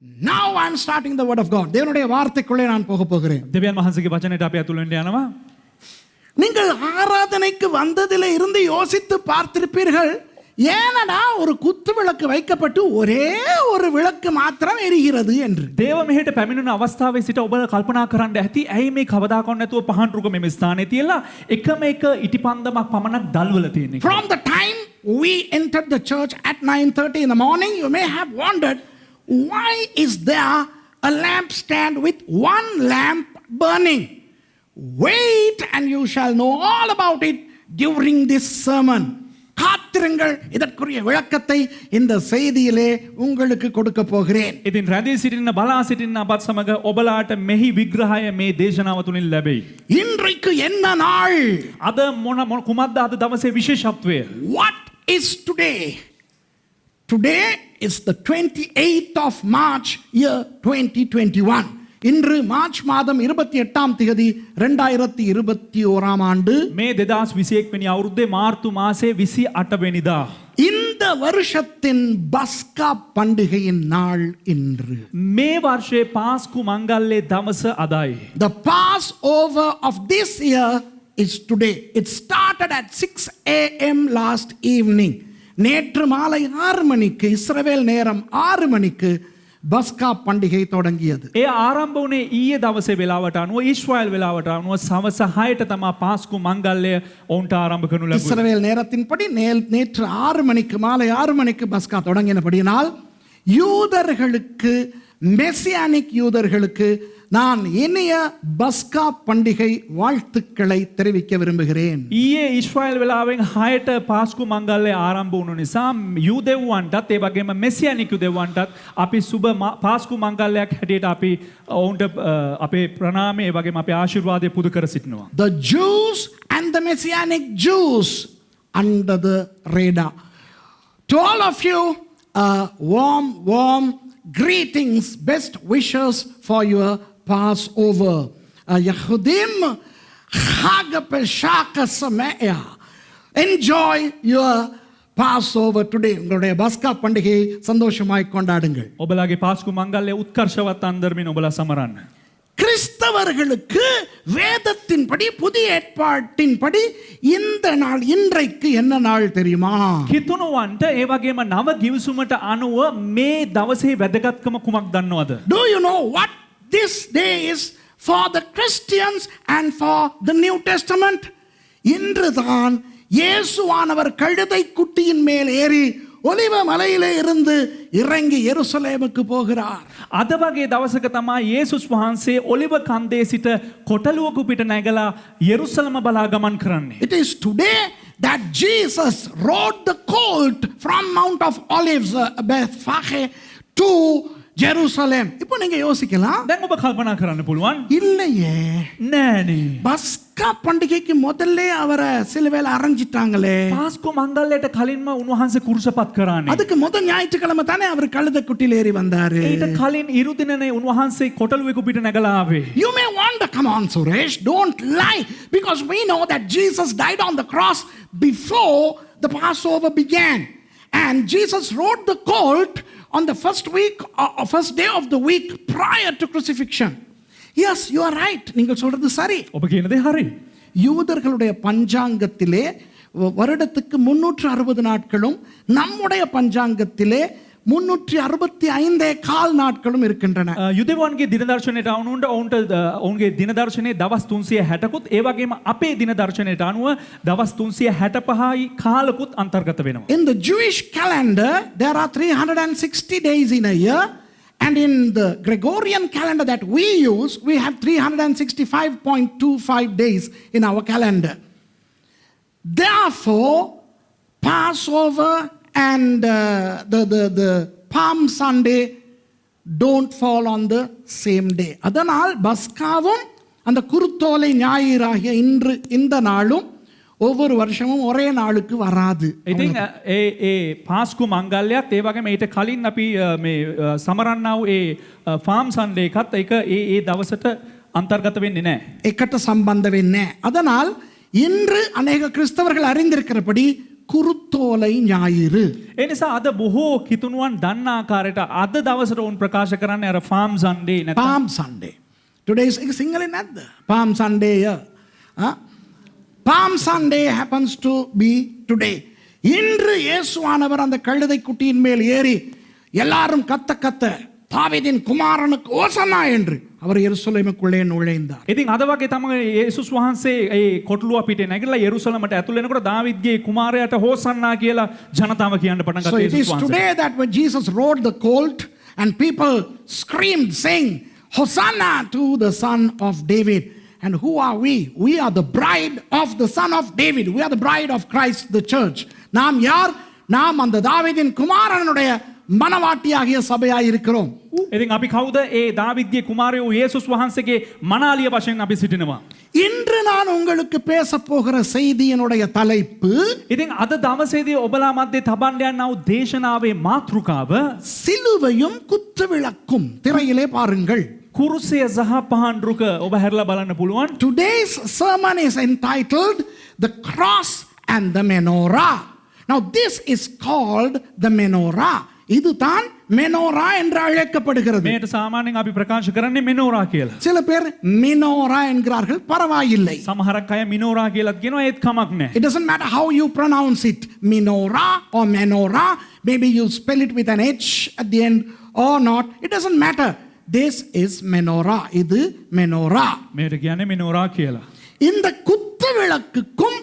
Now I'm starting the word of God. தேவனுடைய வார்த்தைக்குள்ளே நான் போகிறேன். දෙවියන් වහන්සේගේ වචනයට අපි ඇතුළු වෙන්න යනවා. நீங்கள் ஆராதனைக்கு வந்ததிலே இருந்து யோசித்து பார்த்திருப்பீர்கள், ஏனடா ஒரு குத்து விளக்கு வைக்கப்பட்டு ஒரே ஒரு விளக்கு மாத்திரம் எரிகிறது என்று. දේව මෙහෙට පැමිණෙන අවස්ථාවේ සිට ඔබ කල්පනා කරන්න ඇති ඇයි මේ කවදාකවත් නැතුව පහන් රුක මෙම ස්ථානයේ තියලා එකම එක ඉටිපන්දමක් පමණක් දල්වලා තියෙන්නේ. From the time we entered the church at 9:30 in the morning, you may have wondered, why is there a lamp stand with one lamp burning? Wait and you shall know all about it during this sermon. காத்திருங்கள், இதற்குரிய விளக்கத்தை இந்த செய்தியிலே உங்களுக்கு கொடுக்க போகிறேன். ඉතින් රැඳී සිටින්න බලා සිටින්න අපත් සමග ඔබලාට මෙහි විග්‍රහය මේ දේශනාව තුලින් ලැබෙයි. இன்றைக்கு என்ன நாள்? අද මොන කුමක්ද අද දවසේ විශේෂත්වය? What is today? Today is the 28th of March year 2021. இன்று மார்ச் மாதம் 28ஆம் தேதி 2021ஆம் ஆண்டு. මේ 2021 වෙනි අවුරුද්දේ මාර්තු මාසයේ 28 වෙනිදා. இந்த வருஷத்தின் பஸ்கா பண்டிகையின் நாள் இன்று. මේ වර්ෂයේ පාස්කු මංගල්‍යයේ දවස අදයි. The Passover of this year is today. It started at 6 a.m. last evening. நேற்று மாலை 6 மணிக்கு இஸ்ரவேல் நேரம் 6 மணிக்கு பஸ்கா பண்டிகை தொடங்கியது. ඒ ආරම්භ වුණේ ඊයේ දවසේ වෙලාවට අනුව ඊශ්‍රායල් වෙලාවට අනුව සවස 6ට තමයි පාස්කු මංගල්‍ය ඔවුන්ට ආරම්භ කරනු ලැබුණේ. இஸ்ரவேல் நேரத்தின்படி நேற்று 6 மணிக்கு மாலை 6 மணிக்கு பஸ்கா தொடங்கினபடியினால் யூதர்களுக்கு, மெசியானிக் யூதர்களுக்கு நான் இனிய பஸ்கா பண்டிகை வாழ்த்துக்களை தெரிவிக்க விரும்புகிறேன். ඊයේ ඊශ්‍රායල් වෙලාවෙන් 6ට පාස්කු මංගල්‍ය ආරම්භ වුණු නිසා යුදෙව්වන්ටත් ඒ වගේම මෙසියානික් යුදෙව්වන්ටත් අපි සුබ පාස්කු මංගල්‍යයක් හැටියට අපි ඔවුන්ට අපේ ප්‍රණාමය ඒ වගේම අපේ ආශිර්වාදය පුද කර සිටිනවා. The Jews and the Messianic Jews under the radar. To all of you, warm greetings, best wishes for your Passover. Yehudim Chag Pesach Sameach. Enjoy your Passover today. உங்களுடைய பஸ்கா பண்டிகையை சந்தோஷமாய் கொண்டாடுங்கள். ඔබලාගේ පාස්කු මංගල්‍ය උත්කර්ෂවත් අන්දරමින් ඔබලා සමරන්න. கிறிஸ்தவர்களுக்கு வேதத்தின்படி, புதிய ஏற்பாட்டின்படி இந்த நாள் இன்றைக்கு என்ன நாள் தெரியுமா? කිතුණුවන්ට ඒ වගේම නව ගිවිසුමට අනුව මේ දවසේ වැදගත්කම කුමක් දන්නවද? Do you know what this day is for the Christians and for the New Testament? இன்றுதான் இயேசுவானவர் கழுதை குட்டியின் மேல் ஏறி ஒலிவ மலையிலே இருந்து இறங்கி எருசலேமுக்கு போகிறார். අද වගේ දවසක තමයි යේසුස් වහන්සේ ඔලිව කන්දේ සිට කොටලුවක පිට නැගලා යෙරුසලම බලා ගමන් කරන්නේ. It is today that Jesus rode the colt from Mount of Olives, Bethphage, to Jerusalem. இப்போ நீங்க யோசிக்கலாம், දැන් ඔබ කල්පනා කරන්න පුළුවන්. இல்லையே, නෑනේ. பஸ்கா பண்டிகைக்கு முதல்ல அவரை சிலுவையில அரைஞ்சிட்டாங்களே. පාස්කු මංගල්‍යයට කලින්ම උන්වහන්සේ කුරුසපත් කරානේ. அதுக்கு முதல் ஞாயிற்றுக்கிழமை தானே அவர் கழுதை குட்டியில் ஏறி வந்தாரு. ඊට කලින් ඉරුදිනනේ උන්වහන්සේ කොටලුවෙක පිට නැගලා ආවේ. You may wonder, come on Suresh, don't lie, because we know that Jesus died on the cross before the Passover began, and Jesus rode the colt on the first day of the week prior to crucifixion. Yes, you are right. நீங்கள் சொல்றது சரி. ඔබ කියන දේ හරි. யூதர்களுடைய பஞ்சாங்கத்திலே வருடத்துக்கு 360 நாட்களும், நம்முடைய பஞ்சாங்கத்திலே 365 நாட்களும் இருக்கின்றன. යුදෙවන්ගේ දින දර්ශනයට අනුව ඔවුන්ගේ දින දර්ශනයේ දවස් 360කුත් ඒ වගේම අපේ දින දර්ශනයට අනුව දවස් 365යි කාලකුත් අන්තර්ගත වෙනවා. In the Jewish calendar there are 360 days in a year, and in the Gregorian calendar that we use we have 365.25 days in our calendar. Therefore Passover and the Palm Sunday don't fall on the same day. அதனால் பஸ்காவும் அந்த குருத்தோலை ஞாயிறாகிய இன்று இந்த நாளும் ஒவ்வொரு வருஷமும் ஒரே நாளுக்கு வராது. ඉතින් ඒ පාස්කු මංගල්‍යයත් ඒ වගේම ඊට කලින් අපි මේ සමරන්නා වූ ඒ ෆාම් සන්ඩේ එකත් ඒක ඒ දවසට අන්තර්ගත වෙන්නේ නැහැ. එකට සම්බන්ධ වෙන්නේ නැහැ. அதனால் இன்று अनेक கிறிஸ்தவர்கள் அறிந்திருக்கிறபடி குருத்தோலை ஞாயிறு. ඒ නිසා අද බොහෝ කිතුණුවන් දන්න ආකාරයට අද දවසට උන් ප්‍රකාශ කරන්නේ අර ෆාම් සන්ඩේ නැත්නම් Palm Sunday. Today is single in the Palm Sunday. Huh? Palm Sunday happens to be today. இன்று இயேசுவானவர் அந்த கழுதை குட்டியின் மேல் ஏறி எல்லாரும் கத்த கத்த தாவீதின் குமாரனுக்கு ஓசன்னா என்று அவர் எருசலேமுக்குள்ளே நுழைந்தார். ඉතින් අද වගේ තමයි යේසුස් වහන්සේ ඒ කොටලුව පිටේ නැගිටලා යෙරුසලමට ඇතුල් වෙනකොට දාවිද්ගේ කුමාරයාට හෝසන්නා කියලා ජනතාව කියන්න පටන් So ගත්තා it is යේසුස් වහන්සේ. today that when Jesus rode the colt and people screamed saying Hosanna to the son of David. And who are we? We are the bride of the son of David. We are the bride of Christ, the church. நாம் யார்? நாம் அந்த தாவீதின் குமாரனுடைய மனவாட்டியாகிய சபையாய் இருக்கிறோம். ඉතින් අපි කවුද? ඒ දාවිද්ගේ කුමාරයෝ යේසුස් වහන්සේගේ මනාලිය වශයෙන් අපි සිටිනවා. இன்று நான் உங்களுக்கு பேச போகிற செய்தியினுடைய தலைப்பு ඉතින් අද දවසේදී ඔබලා මැද්දේ තබන්න යනා වූ දේශනාවේ මාතෘකාව சிலுவையும் குத்துவிளக்கும். திரையிலே பாருங்கள். කුරුසය සහ පහන් රුක ඔබ හැරලා බලන්න පුළුවන්. Today's sermon is entitled The Cross and the Menorah. Now this is called the Menorah. இதுதான் மெனோரா என்று அழைக்கப்படுகிறது. මේට සාමාන්‍යයෙන් අපි ප්‍රකාශ කරන්නේ මෙනෝරා කියලා. சில பேர் மினோரா என்கிறார்கள், பரவாயில்லை. සමහරක් අය මිනෝරා කියලාත් කියනවා ඒත් කමක් නැහැ. It doesn't matter how you pronounce it, menorah or menorah. Maybe you spell it with an H at the end or not. It doesn't matter. This is menorah. இது menorah. මේට කියන්නේ මෙනෝරා කියලා. இந்த குத்து விளக்குக்கும்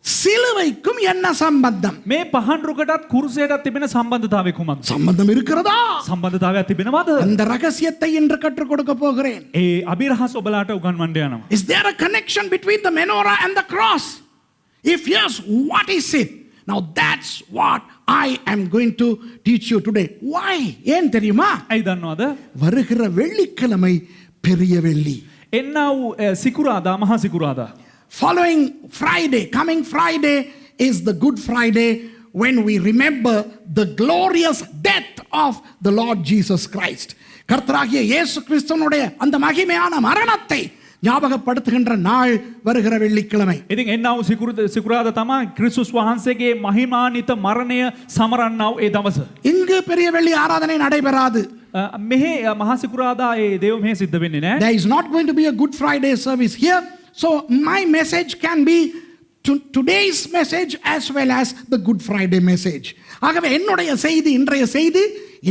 சிலுவைக்கும் என்ன சம்பந்தம்? මේ පහන් රුකටත් කුරුසයටත් තිබෙන සම්බන්ධතාවය කුමක්ද? சம்பந்தம் இருக்கிறதா? සම්බන්ධතාවයක් තිබෙනවද? அந்த ரகசியத்தை இன்று கற்றுக் கொடுக்க போகிறேன். ඒ අභිරහස් ඔබලාට උගන්වන්න යනවා. Is there a connection between the menorah and the cross? If yes, what is it? Now that's what I am going to teach you today. Why? ஏன் தெரியுமா? ඇයි දන්නවද? வருகிற வெள்ளிக்கிழமை பெரிய வெள்ளி. එන්නා වූ සිකුරාදා මහා සිකුරාදා. Following Friday, coming Friday is the Good Friday when we remember the glorious death of the Lord Jesus Christ. கர்த்தராகிய இயேசு கிறிஸ்துவினுடைய அந்த மகிமையான மரணத்தை ஞாபகப்படுத்துகின்ற நாள் வருகிற வெள்ளிக்கிழமை. ඉතින් එන්නා වූ සිකුරාදා තමයි ක්‍රිස්තුස් වහන්සේගේ මහිමාන්විත මරණය සමරන්නා වූ ඒ දවස. இங்கு பெரிய வெள்ளி ஆராதனை நடைபெறாது. මෙහි මහා සිකුරාදා ඒ දේව මෙහෙ සිද්ධ වෙන්නේ නැහැ. There is not going to be a Good Friday service here. So my message can be today's message as well as the Good Friday message. ஆகவே என்னுடைய செய்தி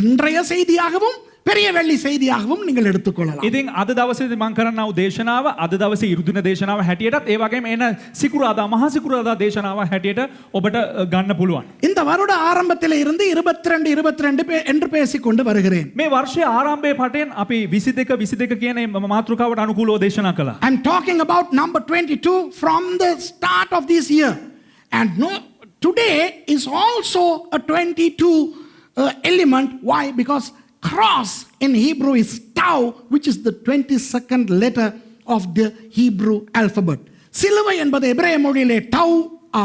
இன்றைய செய்தியாகவும் பெரிய வெள்ளி செய்தியாகவும் நீங்கள் எடுத்துக்கொள்ளலாம். ඉතින් අද දවසේදී මම කරන්නා වූ දේශනාව අද දවසේ ඉරුදින දේශනාව හැටියටත් ඒ වගේම එන සිකුරාදා මහා සිකුරාදා දේශනාව හැටියට ඔබට ගන්න පුළුවන්. இந்த வருட ஆரம்பத்தில் இருந்து 22 என்று பேசிக்கொண்டு வருகிறேன். මේ වර්ෂයේ ආරම්භයේ පටන් අපි 22 කියන මේ මාතෘකාවට අනුකූලව දේශනා කළා. I'm talking about number 22 from the start of this year. And no, today is also a 22 element. Why? Because cross in Hebrew is tau, which is the 22nd letter of the Hebrew alphabet. சிலுவை என்பது எபிரேய மொழியிலே tau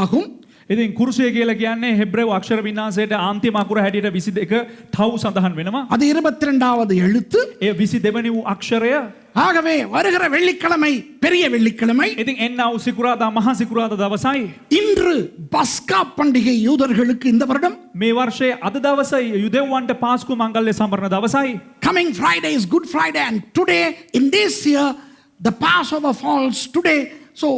ஆகும். ඉතින් කුරුසය කියලා කියන්නේ හෙබ්‍රේව අක්ෂර වින්‍යාසයට අන්තිම අකුර හැටියට 22 තව් සඳහන් වෙනවා. அது 22வது எழுத்து. ඒ 22 වෙනි වූ අක්ෂරය. ஆகவே வருகிற வெள்ளிக்கிழமை பெரிய வெள்ளிக்கிழமை. ඉතින් එන්නා වූ සිකුරාදා මහා සිකුරාදා දවසයි. இன்று பஸ்கா பண்டிகை யூதர்களுக்கு இந்த வருடம். මේ වර්ෂයේ අද දවස යුදෙව්වන්ට පාස්කු මංගල්‍ය සමරන දවසයි. Coming Friday is Good Friday, and today in this year the Passover falls today. So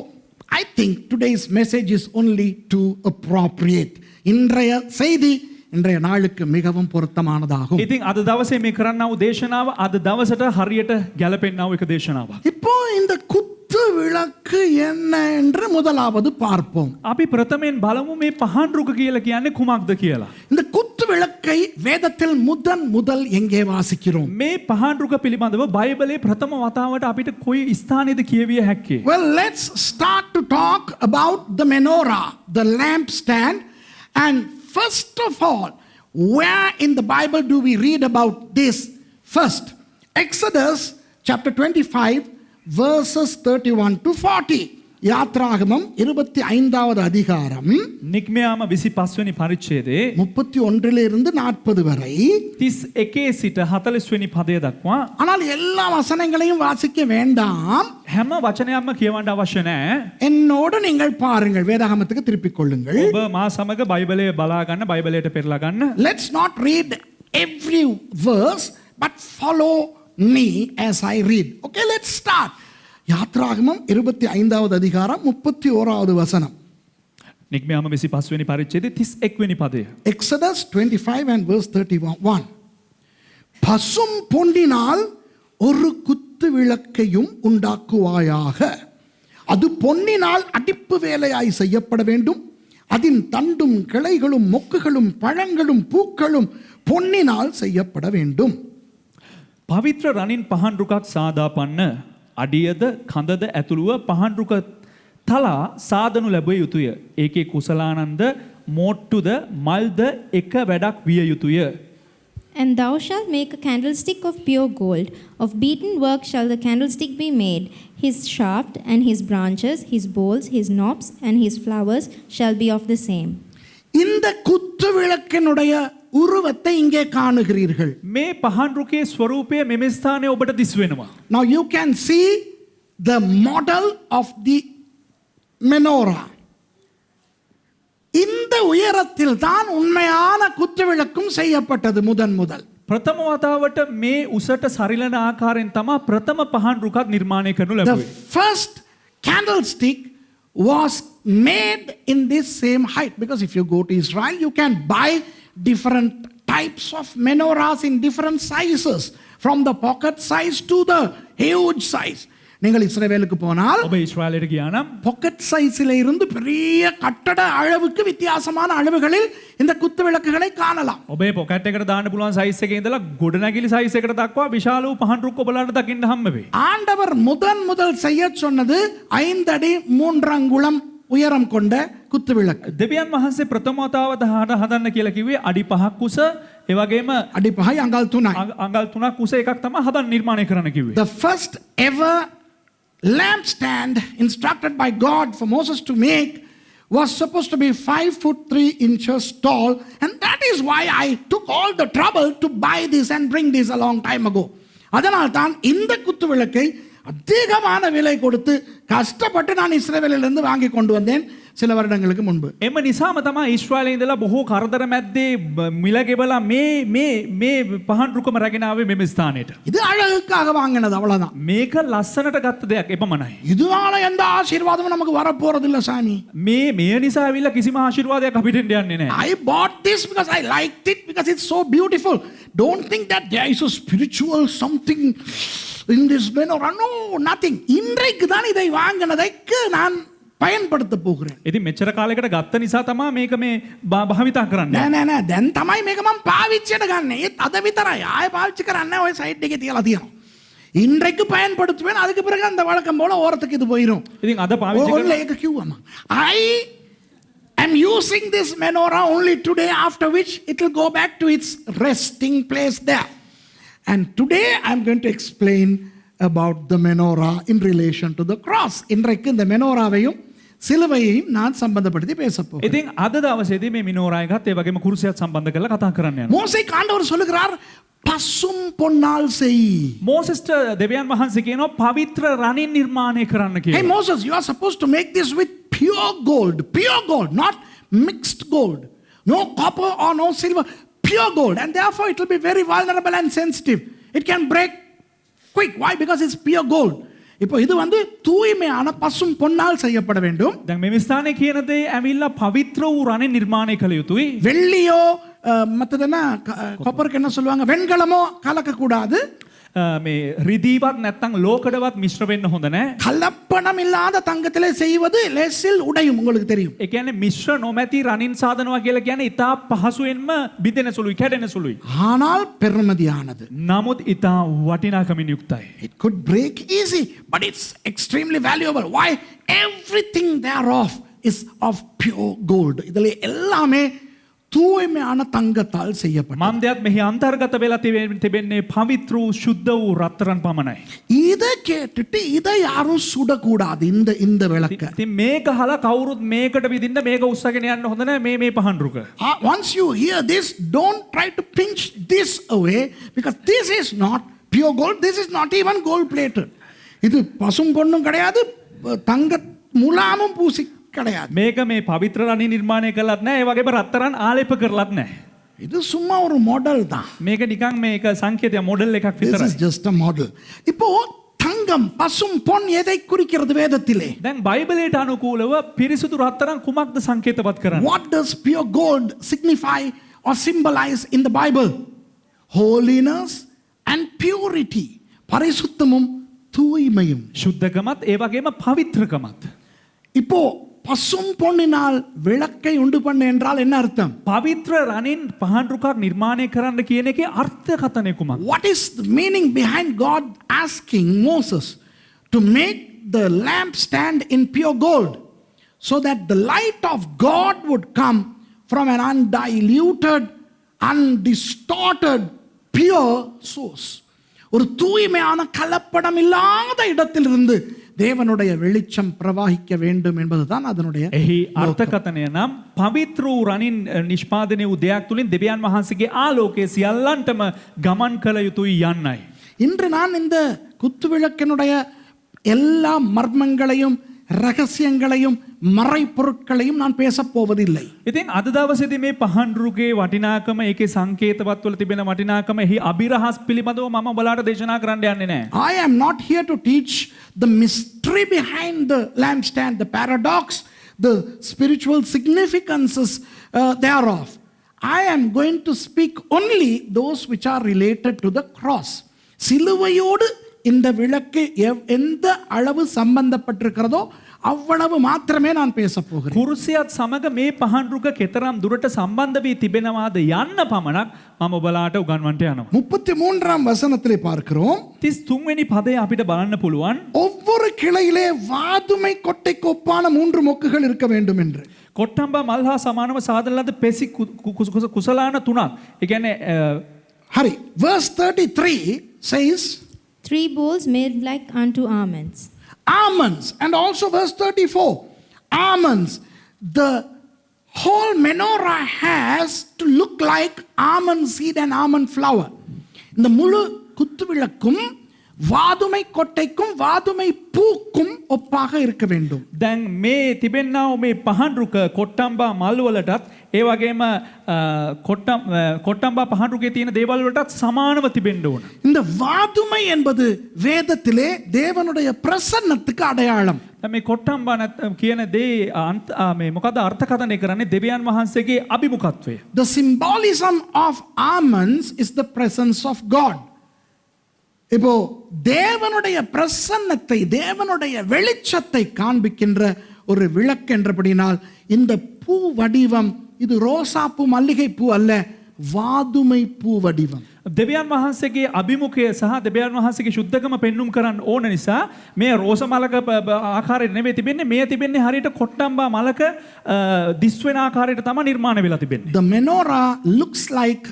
I think today's message is only too appropriate. இன்றைய செய்தி இன்றைய நாளுக்கு மிகவும் பொருத்தமானதாகும். ඉතින් අද දවසේ මේ කරන්නා වූ දේශනාව අද දවසට හරියට ගැලපෙන්නා වූ එක දේශනාවක්. இப்போ இந்த குத்து விளக்கு என்ன என்று முதலாவது பார்ப்போம். අපි ප්‍රථමයෙන් බලමු මේ පහන් රුක කියලා කියන්නේ කුමක්ද කියලා. இந்த குத்து விளக்கை வேதத்தில் முதல் எங்கே வாசிக்கிறோம்? මේ පහන් රුක පිළිබඳව බයිබලයේ ප්‍රථම වතාවට අපිට කොයි ස්ථානයේද කියවිය හැක්කේ? Well, let's start to talk about the menorah, the lampstand. And first of all, where in the Bible do we read about this? First, Exodus chapter 25 verses 31 to 40. யாத்ராகமம் 25வது அதிகாரம் නික්මයාම 25 වෙනි පරිච්ඡේදයේ 31 40 வரை. 31 සිට 40 වෙනි පදය දක්වා ஆனால் எல்லா வசனங்களையும் வாசிக்க வேண்டாம். හැම වචනයක්ම කියවන්න අවශ්‍ය නැහැ. என்னோடு நீங்கள் பாருங்கள், வேதாகமத்துக்கு திருப்பிக் கொள்ளுங்கள். ඔබ මා සමග බයිබලය බලා ගන්න, බයිබලයට පෙරලා ගන්න. Let's not read every verse but follow me as I read. Okay, let's start. யாத்ராகமம் 25வது அதிகாரம் 31வது வசனம். නික්මයාම 25 වෙනි පරිච්ඡේදයේ 31 වෙනි පදය. Exodus 25 and verse 31. பசும் பொன்னினால் ஒரு குத்து விளக்கையும் உண்டாக்குவாயாக. அது பொன்னினால் அடிப்பு வேலையாய் செய்யப்பட வேண்டும். அதன் தண்டும் கிளைகளும் மொக்குகளும் பழங்களும் பூக்களும் பொன்னினால் செய்யப்பட வேண்டும். පවිත්‍ර රනින් පහන් රුකක් සාදා පන්න අඩියද කඳද ඇතුළුව පහන් රුක තලා සාදනු ලැබිය යුතුය. ඒකේ කුසලානන්ද මෝට්ටුද මල්ද එක වැඩක් විය යුතුය. And thou shalt make a candlestick of pure gold. Of beaten work shall the candlestick be made. His shaft and his branches, his bowls, his knobs, and his flowers shall be of the same. இந்த குத்து விளக்கினுடைய உருவத்தை இங்கே காணுகிறீர்கள். මේ පහන් රුකේ ස්වරූපය මෙම ස්ථානයේ ඔබට දිස් වෙනවා. Now you can see the model of the menorah. இந்த உயரத்தில் தான் உண்மையான குத்து விளக்கும் செய்யப்பட்டது முதல். ප්‍රථම වතාවට මේ උසට සරිලන ආකාරයෙන් තමයි ප්‍රථම පහන් රුකක් නිර්මාණය කරනු The ලැබුවේ. first candlestick was made in this same height, because if you go to Israel you can buy different types of menorahs in different sizes, from the pocket size to the huge size. நீங்கள் இஸ்ரவேலுக்கு போனால் ඔබ ඊශ්‍රායලයට ගියා නම් packet சைஸில் இருந்து பெரிய கட்டட அளவுக்கு வித்தியாசமான அளவுகளில் இந்த குத்து விளக்குகளை காணலாம். ඔබේ පොකට් එකට දාන්න පුළුවන් සයිස් එකේ ඉඳලා ගොඩනැගිලි සයිස් එකට දක්වා විශාල වූ පහන් රුක් ඔබලාට දකින්න හම්බ වෙයි. ஆண்டவர் முதல் செய்ய சொன்னது 5 அடி 3 அங்குலம் உயரம் கொண்ட குத்து விளக்கு. දෙවියන් වහන්සේ ප්‍රථම වතාවට හදන්න කියලා කිව්වේ අඩි 5ක් උස, ඒ වගේම அடி பகை அங்கால் துணை. අඟල් 3ක් උස එකක් තමයි හදන්න නිර්මාණය කරන්න කිව්වේ. The first ever lampstand instructed by God for Moses to make was supposed to be 5'3" tall, and that is why I took all the trouble to buy this and bring this a long time ago. அதனால் தான் இந்த குத்து விளக்கை அதிகமான விலை கொடுத்து கஷ்டப்பட்டு நான் இஸ்ரவேலிலிருந்து வாங்கி கொண்டு வந்தேன் சில வருடங்களுக்கு முன்பு. එම නිසාම තමයි ඊශ්‍රායලයේ ඉඳලා බොහෝ කරදර මැද්දේ මිල ගෙවලා මේ පහන් රුකම රැගෙන ආවේ මෙම ස්ථානයට. இது அழகுக்காக வாங்கினது, அவ்வளவுதான். මේක ලස්සනට ගත්ත දෙයක් එපමණයි. இதனால எந்த ஆசீர்வாதமும் நமக்கு வர போறதில்ல சாமி. මේ නිසා ඇවිල්ලා කිසිම ආශිර්වාදයක් අපිට යන්නේ නැහැ. I bought this because I liked it, because it's so beautiful. Don't think that there is a spiritual something in this menorah. No, nothing. இன்றைக்கு தான் இதை வாங்கினதைக்கு நான் பயன்படுத்த போகிறேன். ඉතින් මෙච්චර කාලයකට ගත්ත නිසා තමයි මේක මේ භාවිතා කරන්නේ. නෑ දැන් තමයි මේක මම පාවිච්චියට ගන්න. ඒත් අද විතරයි. ආයෙ පාවිච්චි කරන්නේ ඔය සයිඩ් එකේ තියලා තියෙනවා. இன்றைக்கு பயன்படுத்துவேன், அதுக்கு பிறகு அந்த வழக்கம் போல ஓரத்துக்கு இது போயிடும். ඉතින් අද පාවිච්චි ඔන්න ඒක කිව්වම I am using this menorah only today, after which it will go back to its resting place there. And today I am going to explain about the menorah in relation to the cross. இன்றைக்கு இந்த மெனோராவையும் சிலுவையையும் நான் சம்பந்தப்படுத்தி பேசப்போகிறேன். ඉතින් අද දවසේදී මේ මිනෝරා එකත් ඒ වගේම කුරුසියත් සම්බන්ධ කරලා කතා කරන්න යනවා. மோசேக்கு ஆண்டவர் சொல்லுகிறார், பசும் பொன்னால் செய். මෝසෙස්ට දෙවියන් වහන්සේ කියනවා පවිත්‍ර රණින් නිර්මාණය කරන්න Hey කියලා. Moses, you are supposed to make this with pure gold, not mixed gold. No copper or no silver, pure gold. And therefore it will be very vulnerable and sensitive. It can break quick. Why? Because it's pure gold. இப்போ இது வந்து தூய்மையான பசும் பொன்னால் செய்யப்பட வேண்டும். දැන් මේ ස්ථානයේ කියන දේ ඇවිල්ලා පවිත්‍ර වූ රණින් නිර්මාණය කළ යුතුයි. வெள்ளியோ மற்றதுன்னா கொப்பருக்கு என்ன சொல்லுவாங்க, வெண்கலமோ கலக்கக்கூடாது. මේ රිදීවත් නැත්තම් ලෝකඩවත් මිශ්‍ර වෙන්න හොඳ නැහැ. கலப்பணம் இல்லாத தங்கத்திலே செய்வது லேசில் உடையும், உங்களுக்கு தெரியும். ඒ කියන්නේ මිශ්‍ර නොමැති රණින් සාදනවා කියලා කියන්නේ ඉතා පහසුවෙන්ම බිඳෙන සුළුයි, කැඩෙන සුළුයි. ஆனால் பெருமதியானது. නමුත් ඉතා වටිනාකමින් යුක්තයි. It could break easy, but it's extremely valuable. Why? Everything thereof is of pure gold. இதில் எல்லாமே தூய்மையான தங்கத்தால் செய்யப்பட்டது. මන්දයත් මෙහි අන්තර්ගත වෙලා තිබෙන්නේ පවිත්‍ර වූ ශුද්ධ වූ රත්තරන් පමණයි. இதை கேட்டுட்டு இதை யாரும் சுடக்கூடாது இந்த விளக்க. ඉතින් මේක අහලා කවුරුත් මේකට විදින්න මේක උස්සගෙන යන්න හොඳ නැහැ මේ පහන්රුක. Once you hear this, don't try to pinch this away because this is not pure gold. This is not even gold plated. இது பசும் பொன்னும் கிடையாது, தங்க முலாமும் பூசி கிடையாது. මේක මේ පවිත්‍ර රණි නිර්මාණය කළත් නැහැ, ඒ වගේම රත්තරන් ආලේප කරලත් නැහැ. இது சும்மா ஒரு மாடல் தான். මේක නිකන් මේක සංකේතය මොඩල් එකක් This විතරයි. is just a model. இப்போ தங்கம் பசும் பொன் எதை குறிக்கிறது வேதத்திலே? දැන් බයිබලයට අනුකූලව පිරිසුදු රත්තරන් කුමක්ද සංකේතවත් කරන්නේ? What does pure gold signify or symbolize in the Bible? Holiness and purity. பரிசுத்தமும் தூய்மையும். ශුද්ධකමත් ඒ වගේම පවිත්‍රකමත්. இப்போ பசும் பொன்னினால் விளக்கை உண்டு பண்ண என்றால் என்ன அர்த்தம்? පවිත්‍ර රණින් පහන්රුකක් නිර්මාණය කරන්න කියන එකේ අර්ථකථනය කුමක්ද? What is the meaning behind God asking Moses to make the lamp stand in pure gold so that the light of God would come from an undiluted, undistorted, pure source? ஒரு தூய்மையான கலப்படம் இல்லாத இடத்திலிருந்து தேவனுடைய வெளிச்சம் பிரவாகிக்க வேண்டும் என்பதுதான் அதனுடைய එහි අර්ථකථනය නම් පවිත්‍ර වූ රණින් නිෂ්පාදනය වූ දෙයක් තුළින් දෙවියන් වහන්සේගේ ආලෝකය සියල්ලන්ටම ගමන් කළ යුතුයි යන්නයි. இன்று நான் இந்த குத்துவிளக்கினுடைய எல்லா மர்மங்களையும் ரகசியங்களையும் மறைப்பொருட்களையும் நான் பேசப் போவதில்லை. ඉතින් අද දවසේදී මේ පහන්රුගේ වටිනාකම ඒකේ සංකේතවත්වල තිබෙන වටිනාකම එහි අභිරහස් පිළිබඳව මම ඔයාලට දේශනා කරන්න යන්නේ නැහැ. I am not here to teach the mystery behind the lampstand, the paradox, the spiritual significances thereof. I am going to speak only those which are related to the cross. சிலுவையோடு இந்த விளக்கு எந்த அளவு சம்பந்தப்பட்டிருக்கிறதோ அவ்வளவு மாத்திரமே நான் பேச போகிறேன். කුරුසියත් සමග මේ පහන්රුක කෙතරම් දුරට සම්බන්ධ වී තිබෙනවාද යන්න පමණක් මම ඔයාලට උගන්වන්නට යනවා. 33ஆம் வசனத்திலே பார்க்கிறோம். 33 වෙනි පදය අපිට බලන්න පුළුවන්. ஒவ்வொரு கிளையிலே வாதுமை கொட்டைக்கு ஒப்பான 3 மொக்குகள் இருக்க வேண்டும் என்று. කොට්ටම්බා මල් හා සමානව සාදන ලද පෙසි කුසලාන තුනක්. ඒ කියන්නේ Hurry. Verse 33 says 3 bowls made like unto almonds. Almonds. And also verse 34. Almonds. The whole menorah has to look like almond seed and almond flour. இந்த முழு குத்துவிளக்கும் வாதுமை கொட்டைக்கும் வாதுமை பூக்கும் ஒப்பாக இருக்க வேண்டும். දැන් මේ තිබෙන්නා වූ මේ පහන්රුක කොට්ටම්බා මල් වලටත් ඒ වගේම කොට්ටම්බා පහන්රුකේ තියෙන දේවල් වලටත් සමානව තිබෙන්න ඕන. இந்த வாதுமை என்பது வேதத்திலே தேவனுடைய பிரசன்னத்துக்கு அடையாளம். දැන් මේ කොට්ටම්බා කියන දේ මේ මොකද අර්ථකථනය කරන්නේ දෙවියන් වහන්සේගේ අභිමුඛත්වය. The symbolism of almonds is the presence of God. இப்போ தேவனுடைய பிரசன்னத்தை தேவனுடைய வெளிச்சத்தை காண்பிக்கின்ற ஒரு விளக்கு என்றபடினால் இந்த பூ வடிவம் இது ரோசாப்பூ மல்லிகை பூ அல்ல, வாதுமை பூ வடிவம். දෙවියන් වහන්සේගේ අභිමුඛය සහ දෙවියන් වහන්සේගේ ශුද්ධකම පෙන්눔 කරන්න ඕන නිසා මේ රෝස මලක ආකාරයට නෙවෙයි තිබෙන්නේ, මේ තිබෙන්නේ හරියට කොට්ටම්බා මලක දිස් වෙන ආකාරයට තමයි නිර්මාණය වෙලා තිබෙන්නේ. The menorah looks like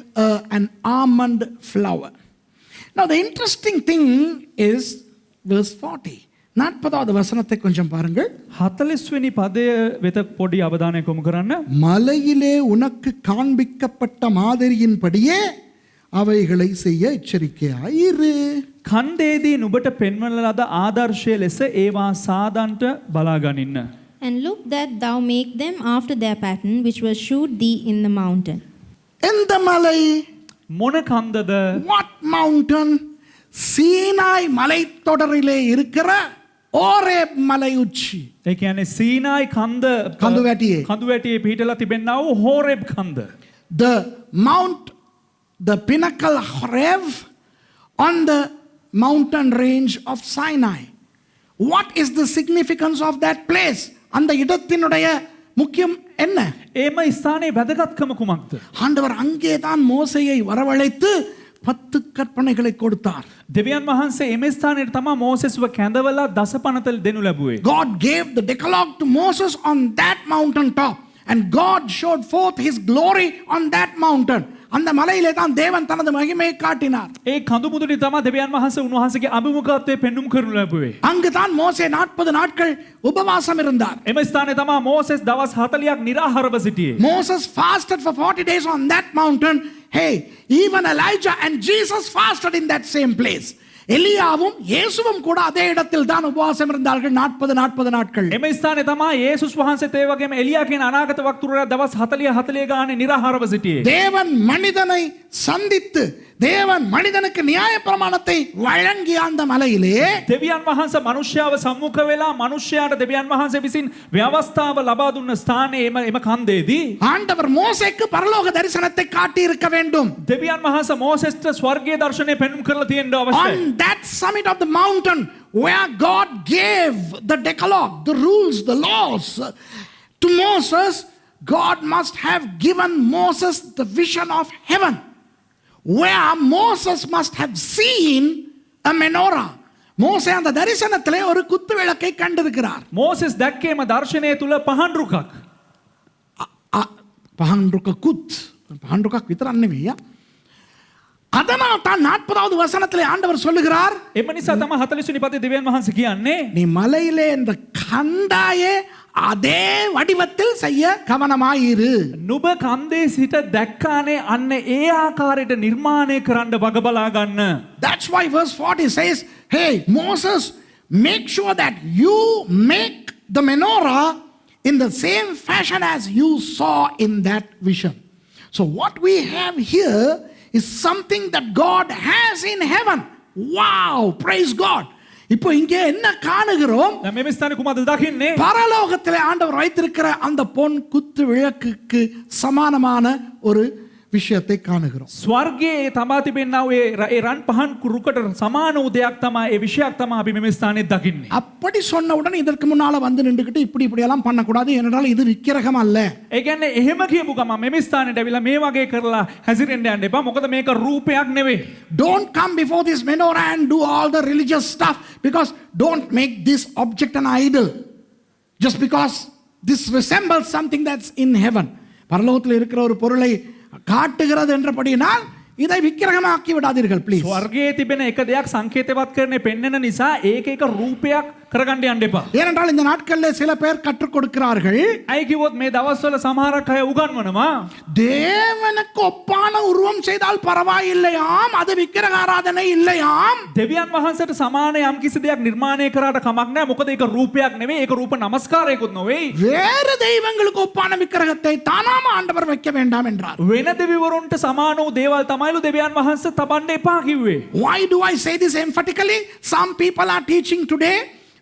an almond flower. Now the interesting thing is verse 40. 40வது வசனத்தை கொஞ்சம் பாருங்கள். 40 වෙනි පදය වෙත පොඩි අවධානයක් යොමු කරන්න. மலையிலே உனக்கு காண்பிக்கப்பட்ட மாதிரியின்படியே அவைகளை செய்ய எச்சரிக்கையாயிரு. කන්දේදී නුඹට පෙන්වන ලද ආදර්ශය ලෙස ඒවා සාදන්ට බලා ගනින්න. And look that thou make them after their pattern which was shewed thee in the mountain. எந்த மலை? මොන කන්දද? What mountain? சீனாய் மலைத்தொடரிலே இருக்கிற ஓரேப் மலை உச்சி. ඒ කියන්නේ සීනායි කඳු වැටියේ. කඳු වැටියේ පිහිටලා තිබෙනා වූ හෝරෙබ් කන්ද. The mount, the pinnacle Horeb on the mountain range of Sinai. What is the significance of that place? அந்த இடத்தினுடைய முக்கியம் என்ன? ඒම ස්ථානයේ වැදගත්කම කුමක්ද? ஆண்டவர் அங்கே தான் மோசேயை வரவழைத்து 10 கற்பனைகளை கொடுத்தார். දෙවියන් වහන්සේ එම ස්ථානයේ තමයි මෝසෙස්ව කැඳවලා දසපනත දෙනු ලැබුවේ. God gave the decalogue to Moses on that mountain top. and God showed forth his glory on that mountain. அந்த மலையிலே தான் தேவன் தனது மகிமையை காட்டினார். ඒ කඳු මුදුනේ තමයි දෙවියන් වහන්සේ උන්වහන්සේගේ අභිමුඛත්වයේ පෙන්눔 කරනු ලැබුවේ. அங்கு தான் மோசே 40 நாட்கள் உபவாசம் இருந்தார். එම ස්ථානයේ තමයි මෝසෙස් දවස් 40ක් නිරාහාරව සිටියේ. Moses fasted for 40 days on that mountain. Hey, even Elijah and Jesus fasted in that same place. எலியாவும் இயேசுவும் கூட அதே இடத்தில் தான் உபவாசம் இருந்தார்கள் 40 நாட்கள். එම ස්ථානයේ තමයි යේසුස් වහන්සේත් ඒ වගේම එලියා කියන අනාගත වක්තුරයා දවස් 40 ගානේ නිරාහාරව සිටියේ. தேவன் மனிதனை சந்தித்து தேவன் மனிதனுக்கு நியாயப்பிரமாணத்தை வழங்கிய அந்த மலையிலே දෙවියන් වහන්සේ මනුෂ්‍යව සම්මුඛ වෙලා මනුෂ්‍යයාට දෙවියන් වහන්සේ විසින් ව්‍යවස්ථාව ලබා දුන්න ස්ථානයේ එම කන්දේදී ஆண்டவர் மோசேக்கு பரலோக தரிசனத்தை காட்டி இருக்க வேண்டும். දෙවියන් වහන්සේ මෝසෙස්ට ස්වර්ගීය දර්ශනය පෙන්눔 කරලා තියෙන්න අවශ්‍යයි. On that summit of the mountain where God gave the decalogue, the rules, the laws to Moses, God must have given Moses the vision of heaven, where Moses must have seen a menorah. மோசே அந்த தரிசனத்திலே ஒரு குத்து விளக்கை கண்டிருக்கிறார். මෝසෙස් දැක්කේම දර්ශනය තුල පහන් රුකක්. පහන් රුක කුත් පහන් රුකක් විතරක් නෙවෙයි. அதனால் தான் 40வது வசனத்திலே ஆண்டவர் சொல்லுகிறார், එම නිසා තමයි 40 වෙනි පදේ දෙවියන් වහන්සේ කියන්නේ நீ மலையிலே இந்த கண்டாயே அதே வடிவத்தில் செய்ய கவனமாயிரு. නුඹ කන්දේ සිට දැක්කානේ අන්න ඒ ආකාරයට නිර්මාණය කරන්න වග බලා ගන්න. That's why verse 40 says, hey Moses, make sure that you make the menorah in the same fashion as you saw in that vision. So what we have here is something that God has in heaven. Wow, praise God. இப்போ இங்கே என்ன காணுகிறோம்? දැන් මේ ස්ථානේ කුමක්ද දකින්නේ? பரலோகத்திலே ஆண்டவர் வைத்திருக்கிற அந்த பொன் குத்து விளக்குக்கு சமானமான ஒரு விஷயத்தை காணுகிறோம். ස්වර්ගයේ තමා තිබෙනා ඒ රන් පහන් රුකට සමාන වූ දෙයක් තමයි ඒ විශයක් තමයි අපි මේ ස්ථානේ දකින්නේ. அப்படி சொன்ன உடனே இதற்கு முன்னால வந்து நின்றுக்கிட்டு இப்படி எல்லாம் பண்ணக்கூடாது, ஏனென்றால் இது விக்கிரகம் அல்ல. ඒ කියන්නේ එහෙම කියපු ගමන් මේ ස්ථානෙට ඇවිල්ලා මේ වගේ කරලා හැසිරෙන්න යන්න එපා. මොකද මේක රූපයක් නෙවෙයි. Don't come before this menorah and do all the religious stuff, because don't make this object an idol just because this resembles something that's in heaven. பரலோகத்தில் இருக்கிற ஒரு பொருளை காட்டுகிறது என்றபடியினால் இதை விக்கிரகமாக்கி விடாதீர்கள் ப்ளீஸ். ස්වර්ගයේ තිබෙන එක දෙයක් සංකේතවත් කරන්නේ පෙන්වන නිසා ඒක එක රූපයක් කරගන්න යන්න එපා. ஏனென்றால் இந்த நாட்களில் சில பேர் கற்றுக் கொடுக்கிறார்கள், අයි කිව්වොත් මේ දවස්වල සමහරක් අය උගන්වනවා தேவனுக்கு ஒப்பான உருவம் செய்தால் பரவாயில்லையாம், அது விக்கிரக ஆராதனை இல்லையாம். දෙවියන් වහන්සේට සමාන යම් කිසි දෙයක් නිර්මාණය කරාට කමක් නැහැ. මොකද ඒක රූපයක් නෙවෙයි, ඒක රූප නමස්කාරයකුත් නෙවෙයි. வேறு தெய்வங்களுக்கு ஒப்பான விக்கிரகத்தை தானாம ஆண்டவர் வைக்க வேண்டாம் என்றார். වෙන දෙවිවරුන්ට සමාන වූ දේවල් තමයිලු දෙවියන් වහන්සේ තබන්න එපා කිව්වේ. Why do I say this emphatically? Some people are teaching today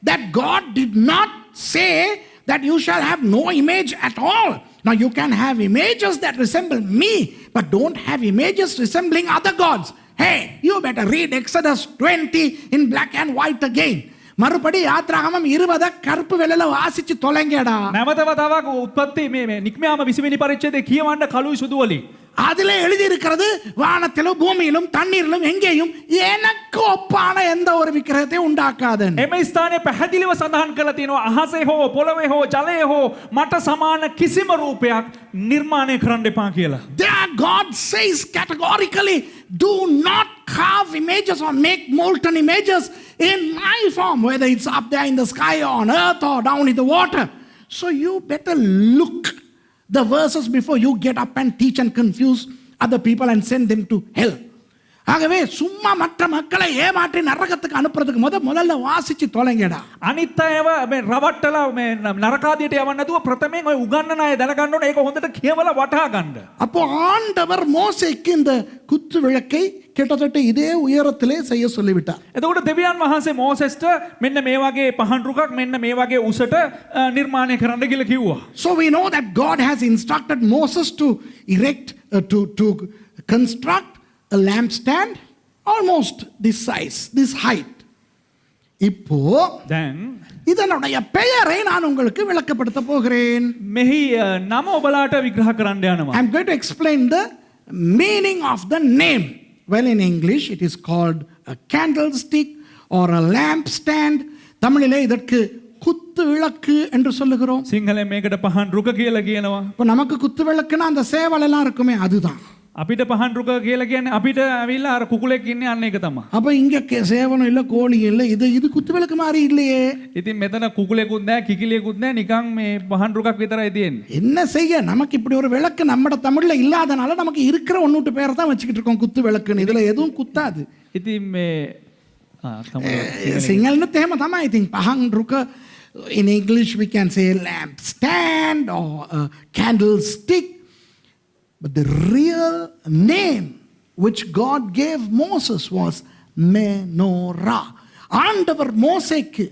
that God did not say that you shall have no image at all. Now you can have images that resemble me, but don't have images resembling other gods. Hey, you better read Exodus 20 in black and white again. மறுபடி யாத்ராகமம் 20 கருப்பு வெள்ளையில வாசிச்சு தொலைங்கடா. නැවත වතාවක් උත්පත්ති මේ නික්මයාම 20 වෙනි පරිච්ඡේදයේ කියවන්න කළුයි සුදු වලින්. அதிலே எழுதி இருக்கிறது, வானத்திலும் பூமியிலும் தண்ணீரிலும் எங்கேயும் எனக்கு ஒப்பான எந்த ஒரு விக்கிரகத்தை உண்டாக்காதன். එම ස්ථානයේ පැහැදිලිව සඳහන් කරලා තියෙනවා අහසේ හෝ පොළවේ හෝ ජලයේ හෝ මට සමාන කිසිම රූපයක් නිර්මාණය කරන්න එපා කියලා. There God says categorically, do not carve images or make molten images in my form, whether it's up there in the sky or on earth or down in the water. So you better look the verses before you get up and teach and confuse other people and send them to hell. ஆகவே சும்மா மற்ற மக்களை ஏமாற்றி நரகத்துக்கு அனுப்புறதுக்கு முதல்ல வாசிச்சு தொலைங்கடா. අනිත් අයව මේ රවට්ටලා මේ නරකාදියට යවන්න නැතුව ප්‍රථමයෙන් ඔය උගන්නන අය දැනගන්න ඕනේ ඒක හොඳට කියවලා වටහා ගන්න. அப்போ ஆண்டவர் மோசேக்கு இந்த குத்து விளக்கை கிட்டத்தட்ட இதே உயரத்திலே செய்ய சொல்லிவிட்டார். එතකොට දෙවියන් වහන්සේ මෝසෙස්ට මෙන්න මේ වගේ පහන් රුකක් මෙන්න මේ වගේ උසට නිර්මාණය කරන්න කියලා කිව්වා. So we know that God has instructed Moses to erect to construct a lampstand almost this size, this height. இப்போ දැන් இதனுடைய பெயரை நான் உங்களுக்கு விளக்கப்படுத்த போகிறேன். මෙහි නම ඔබලාට විග්‍රහ කරන්න යනවා. I'm going to explain the meaning of the name. Well, in English it is called a candlestick or a lampstand. தமிழிலே இதற்கு குத்து குத்து விளக்கு என்று சொல்லுகிறோம். සිංහලෙන් මේකට පහන් රුක කියලා කියනවා. இப்போ நமக்கு குத்து விளக்குன்னா அந்த சேவல் எல்லாம் இருக்குமே அதுதான். අපිට පහන් රුක කියලා කියන්නේ අපිට ඇවිල්ලා අර කුකුලෙක් ඉන්නේ අන්න ඒක තමයි. அப்போ இங்க சேவலும் இல்லை கோழியும் இல்லை, இது குத்து விளக்கு மாதிரி இல்லையே. ඉතින් මෙතන කුකුලෙකුත් නැහැ කිකිලියෙකුත් නැහැ නිකන් මේ පහන් රුකක් විතරයි තියෙන්නේ. என்ன செய்ய, நமக்கு இப்படி ஒரு விளக்கு நம்ம தமிழ்ல இல்லாதனால நமக்கு இருக்கிற ஒன்னூட்டு பேரை தான் வச்சுக்கிட்டு இருக்கோம் குத்து விளக்குன்னு. இதுல எதுவும் குத்தாது. ඉතින් මේ සිංහලෙන් තේම තමයි. ඉතින් පහන් රුක in English we can say lamp stand or candlestick. But the real name which God gave Moses was menorah. ஆண்டவர் மோசேக்கு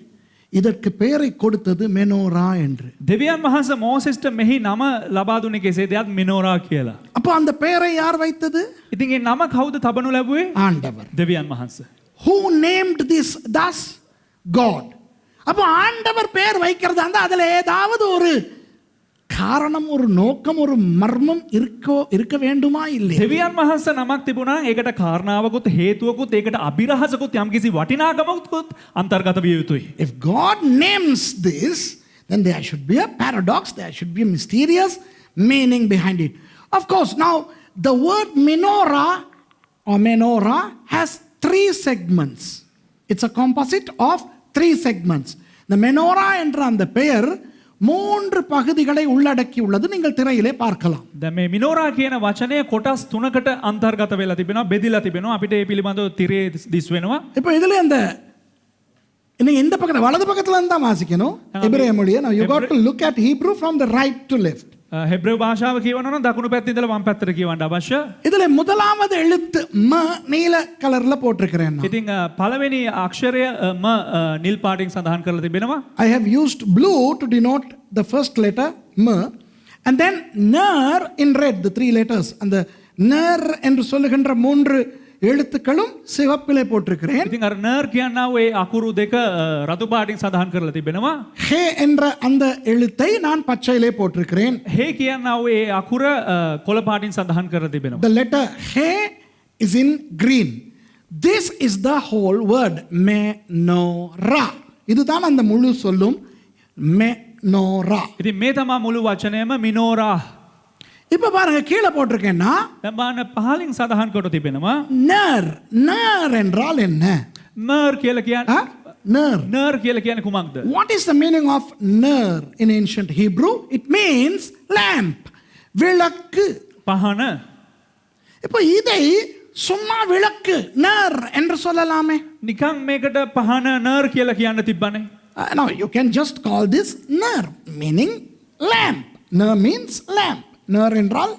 இதற்கு பெயரை கொடுத்தது மெனோரா என்று. දෙවියන් වහන්සේ මෝසෙස්ට මෙහි නම ලබා දුන්නේ කෙසේද? යත් මිනෝරා කියලා. அப்போ அந்த பெயரை யார் வைத்தது? ඉතින් ඒ නම කවුද තබනු ලැබුවේ? ஆண்டவர். දෙවියන් වහන්සේ. Who named this thus? God. அப்போ ஆண்டவர் பெயர் வைக்கிறதா இருந்தா அதுல ஏதாவது ஒரு காரணம், ஒரு நோக்கம், ஒரு மர்மம் இருக்க வேண்டுமா இல்லை? දෙවියන් වහන්සේ නමක් තිබුණා නම් ඒකට කාරණාවකුත් හේතුවකුත් ඒකට අභිරහසකුත් යම්කිසි වටිනාකමකුත් අන්තර්ගත විය යුතුයි. If God names this, then there should be a paradox, there should be a mysterious meaning behind it. Of course, now the word menorah has 3 segments. It's a composite of 3 segments. The menorah என்ற அந்த பெயர் 3 பகுதிகளை உள்ளடக்கி உள்ளது. நீங்கள் திரையிலே பார்க்கலாம். දැන් මේ මිනෝරා කියන වචනය කොටස් 3කට අන්තර්ගත වෙලා තිබෙනවා, බෙදිලා තිබෙනවා. අපිට ඒ පිළිබඳව තිරේ දිස් වෙනවා. இப்போ இதுல அந்த நீங்க இந்த பக்கத்துல வலது பக்கத்துல இருந்து தான் வாசிக்கணும் எபிரேய மொழியை. Now you got to look at Hebrew from the right to left. හෙබ්‍රේව භාෂාව කියවනවා නම් දකුණු පැත්තේ ඉඳලා වම් පැත්තට කියවන්න අවශ්‍ය. இதுல முதலாவது எழுத்து ம நீல கலர்ல போட்டிருக்கிறேன். ඉතින් පළවෙනි අක්ෂරය ම නිල් පාටින් සඳහන් කරලා තිබෙනවා. I have used blue to denote the first letter m, and then ner in red, the 3 letters. அந்த ner என்று சொல்லுகின்ற 3 எழுத்துக்களும் சிவப்பிலே போட்டிருக்கிறேன். ඉතින් අර නර් කියනවා ඒ අකුරු දෙක රතු පාටින් සඳහන් කරලා තිබෙනවා. ஹே என்ற அந்த எழுத்தை நான் பச்சையிலே போட்டிருக்கிறேன். හේ කියනවා ඒ අකුර කොළ පාටින් සඳහන් කරලා තිබෙනවා. The letter he is in green. This is the whole word menorah. இதுதான் அந்த முழு சொல்லும் menorah. ඉතින් මේ තමයි මුළු වචනයම මිනෝරා. இப்ப பாருங்க கீழே போட்டிருக்கேன்னா දැන් බලන්න පහලින් සඳහන් කොට තිබෙනවා. னர் என்றால் என்ன? නර් කියලා කියන්නේ னர். කියලා කියන්නේ කුමක්ද? What is the meaning of ner in ancient Hebrew? It means lamp. விளக்கு. පහන. இப்போ இதை சும்மா விளக்கு னர் என்று சொல்லலாமே. නිකන් මේකට පහන නර් කියලා කියන්න තිබ්බනේ. Now you can just call this ner, meaning lamp. Ner means lamp. னர் என்றால்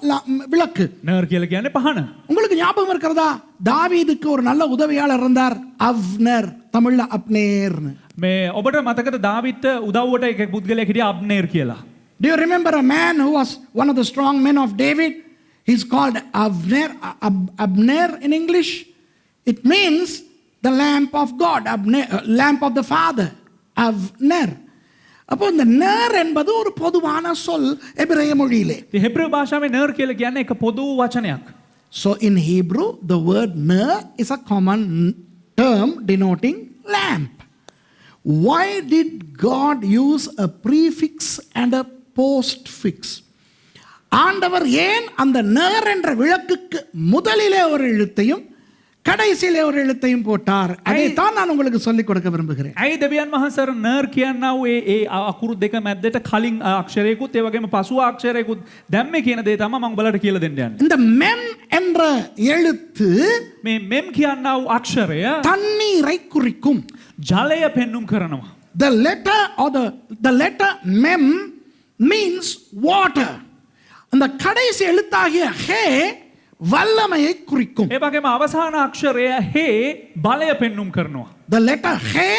விளக்கு. නර් කියලා කියන්නේ පහන. உங்களுக்கு ஞாபகம் இருக்கிறதா? தாவீதுக்கு ஒரு நல்ல உதவியாளர் இருந்தார், அவ்னர். தமிழ்ல அப்னேர்னு. මේ ඔබට මතකද දාවිද්ට උදව්වට එක පුද්ගලයෙක් හිටියා අබ්නේර් කියලා. Do you remember a man who was one of the strong men of David? He's called Abner in English. It means the lamp of God, lamp of the Father, Avner. அப்போ இந்த னர் என்பது ஒரு பொதுவான சொல் எபிரேய மொழியிலே. හෙබ්‍රේව භාෂාවේ නර් කියලා කියන්නේ එක පොදු වචනයක්. So in Hebrew the word ner is a common term denoting lamp. Why did God use a prefix and a postfix? ஆண்டவர் ஏன் அந்த னர் என்ற விளக்குக்கு முதலிலே ஒரு எழுத்தையும் கடைசியிலே ஒரு எழுத்தையும் போட்டார்? அதைத்தான் நான் உங்களுக்கு சொல்லிக் கொடுக்க விரும்புகிறேன். ඇයි දෙවියන් වහන්සේ අර නර් කියනවා ඒ අකුරු දෙක මැද්දට කලින් අක්ෂරයකුත් ඒ වගේම පසුව අක්ෂරයකුත් දැම්මේ කියන දේ තමයි මම ඔයාලට කියලා දෙන්න යන්නේ. இந்த மெம் என்ற எழுத்து මේ මෙම් කියනවා අක්ෂරය தண்ணீரை குறிக்கும். ජලය පෙන්눔 කරනවා. The letter mem means water. அந்த கடைசி எழுத்தாகிய ஹே வல்லமையை குறிக்கும். ඒ වගේම අවසාන අක්ෂරය හේ බලය පෙන්눔 කරනවා. The letter he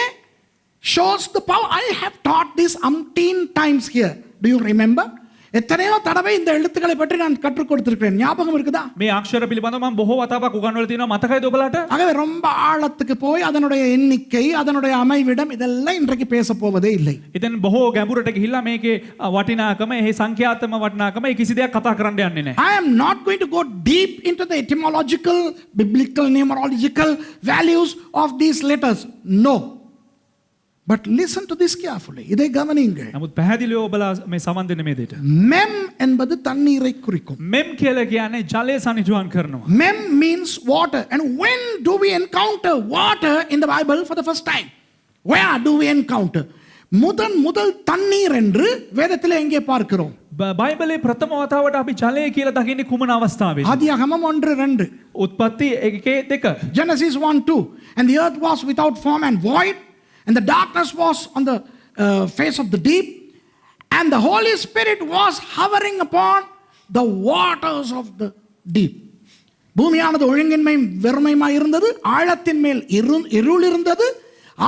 shows the power. I have taught this umpteen times here. Do you remember? எத்தனையோ தடவை இந்த எழுத்துக்களை பற்றி நான் கற்றுக் கொடுத்திருக்கிறேன். ஞாபகம் இருக்குதா? මේ අක්ෂර පිළිබඳව මම බොහෝ වතාවක් උගන්වලා තියෙනවා. මතකයිද ඔබලාට? ஆகவே ரொம்ப ஆழத்துக்கு போய் அதனுடைய எண்ணிக்கை, அதனுடைய அமைவிடம் இதெல்லாம் இன்றைக்கு பேச போவதே இல்லை. ඉතින් බොහෝ ගැඹුරට ගිහිල්ලා මේකේ වටිනාකම, එහි සංඛ්‍යාත්මක වටිනාකම, ඒ කිසි දෙයක් කතා කරන්න යන්නේ නැහැ. I am not going to go deep into the etymological, biblical, numerological values of these letters. No. But listen to this carefully. இதை கவனியுங்கள். නමුත් පැහැදිලිව ඔබලා මේ සමන් දෙන්න මේ දෙයට. Mem என்பது தண்ணீரை குறிக்கும். මෙම් කියලා කියන්නේ ජලය සනිටුහන් කරනවා. Mem means water. And when do we encounter water in the Bible for the first time? Where do we encounter? முதல் தண்ணீர் என்று வேதத்திலே எங்கே பார்க்கிறோம்? බයිබලේ ප්‍රථම වතාවට අපි ජලය කියලා දකින්නේ කුමන අවස්ථාවේද? ஆதியாகமம் 1:2. උත්පත්ති 1:2. Genesis 1:2. And the earth was without form and void, and the darkness was on the face of the deep, and the Holy Spirit was hovering upon the waters of the deep. பூமியானது ஒழுங்கின்மையும் வெறுமையுமாய் இருந்தது, ஆழத்தின் மேல் இருள் இருந்தது,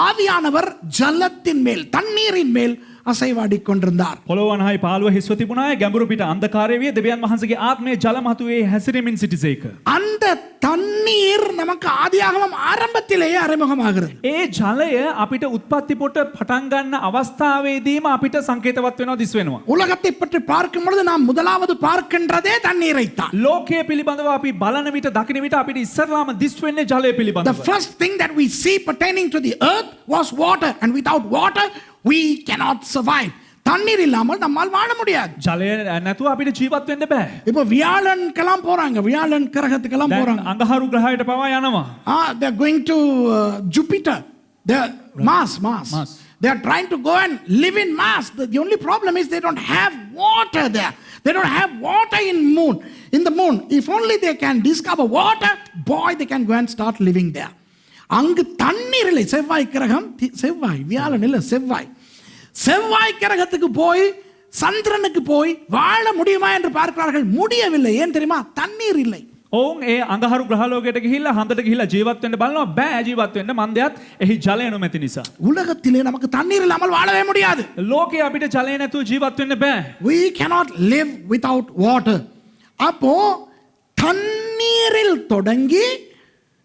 ஆவியானவர் ஜலத்தின் மேல் தண்ணீரின் மேல் අසයිවාඩි කොண்டிருந்தார். පොළොවන්හයි පාළුව හිස්ව තිබුණාය, ගැඹුරු පිට අන්ධකාරය විය, දෙවියන් වහන්සේගේ ආත්මය ජල මහතුවේ හැසිරෙමින් සිටිසේක. அந்த தண்ணீர் நமக்கு ஆதியாகமம் ஆரம்பத்திலேயே அறிமுகமாகிறது. ඒ ජලය අපිට උත්පත්ති පොට පටන් ගන්න අවස්ථාවේදීම අපිට සංකේතවත් වෙනවා, දිස් වෙනවා. உலகத்தை பற்றி பார்க்கும் பொழுது நாம் முதலாவது பார்க்கின்றதே தண்ணீரைத்தான். ලෝකයේ පිළිබඳව අපි බලන විට දකින විට අපිට ඉස්සරලාම දිස් වෙන්නේ ජලය The පිළිබඳව. first thing that we see pertaining to the earth was water, and without water we cannot survive. தண்ணீர் இல்லாமல் நம்மால் வாழ முடியாது. ජලය නැතුව අපිට ජීවත් වෙන්න බෑ. இப்போ வியாழனுக்கெல்லாம் போறாங்க, வியாழன் கிரகத்துக்கெல்லாம் දැන් போறாங்க. අඟහරු ග්‍රහයට පවා යනවා. They are going to Jupiter, Mars. They are trying to go and live in Mars. The only problem is they don't have water there. They don't have water in the moon. If only they can discover water, boy, they can go and start living there. அங்கு தண்ணீர் இல்லை. செவ்வாய் கிரகம், வியாழன் இல்லை, செவ்வாய் கிரகத்துக்கு போய் சந்திரனுக்கு போய் வாழ முடியுமா என்று பார்க்கிறார்கள். முடியவில்லை. ஏன் தெரியுமா? தண்ணீர் இல்லை. ඔවුන් ඒ අඟහරු ග්‍රහලෝකයට ගිහිල්ලා හන්දට ගිහිල්ලා ජීවත් වෙන්න බලනවා, බෑ ජීවත් වෙන්න, මන්දයත් එහි ජලය නොමැති නිසා. உலகத்திலே நமக்கு தண்ணீர் இல்லாமல் வாழவே முடியாது. ලෝකේ අපිට ජලය නැතුව ජීවත් වෙන්න බෑ. We cannot live without water. அப்போ தண்ணீரில் தொடங்கி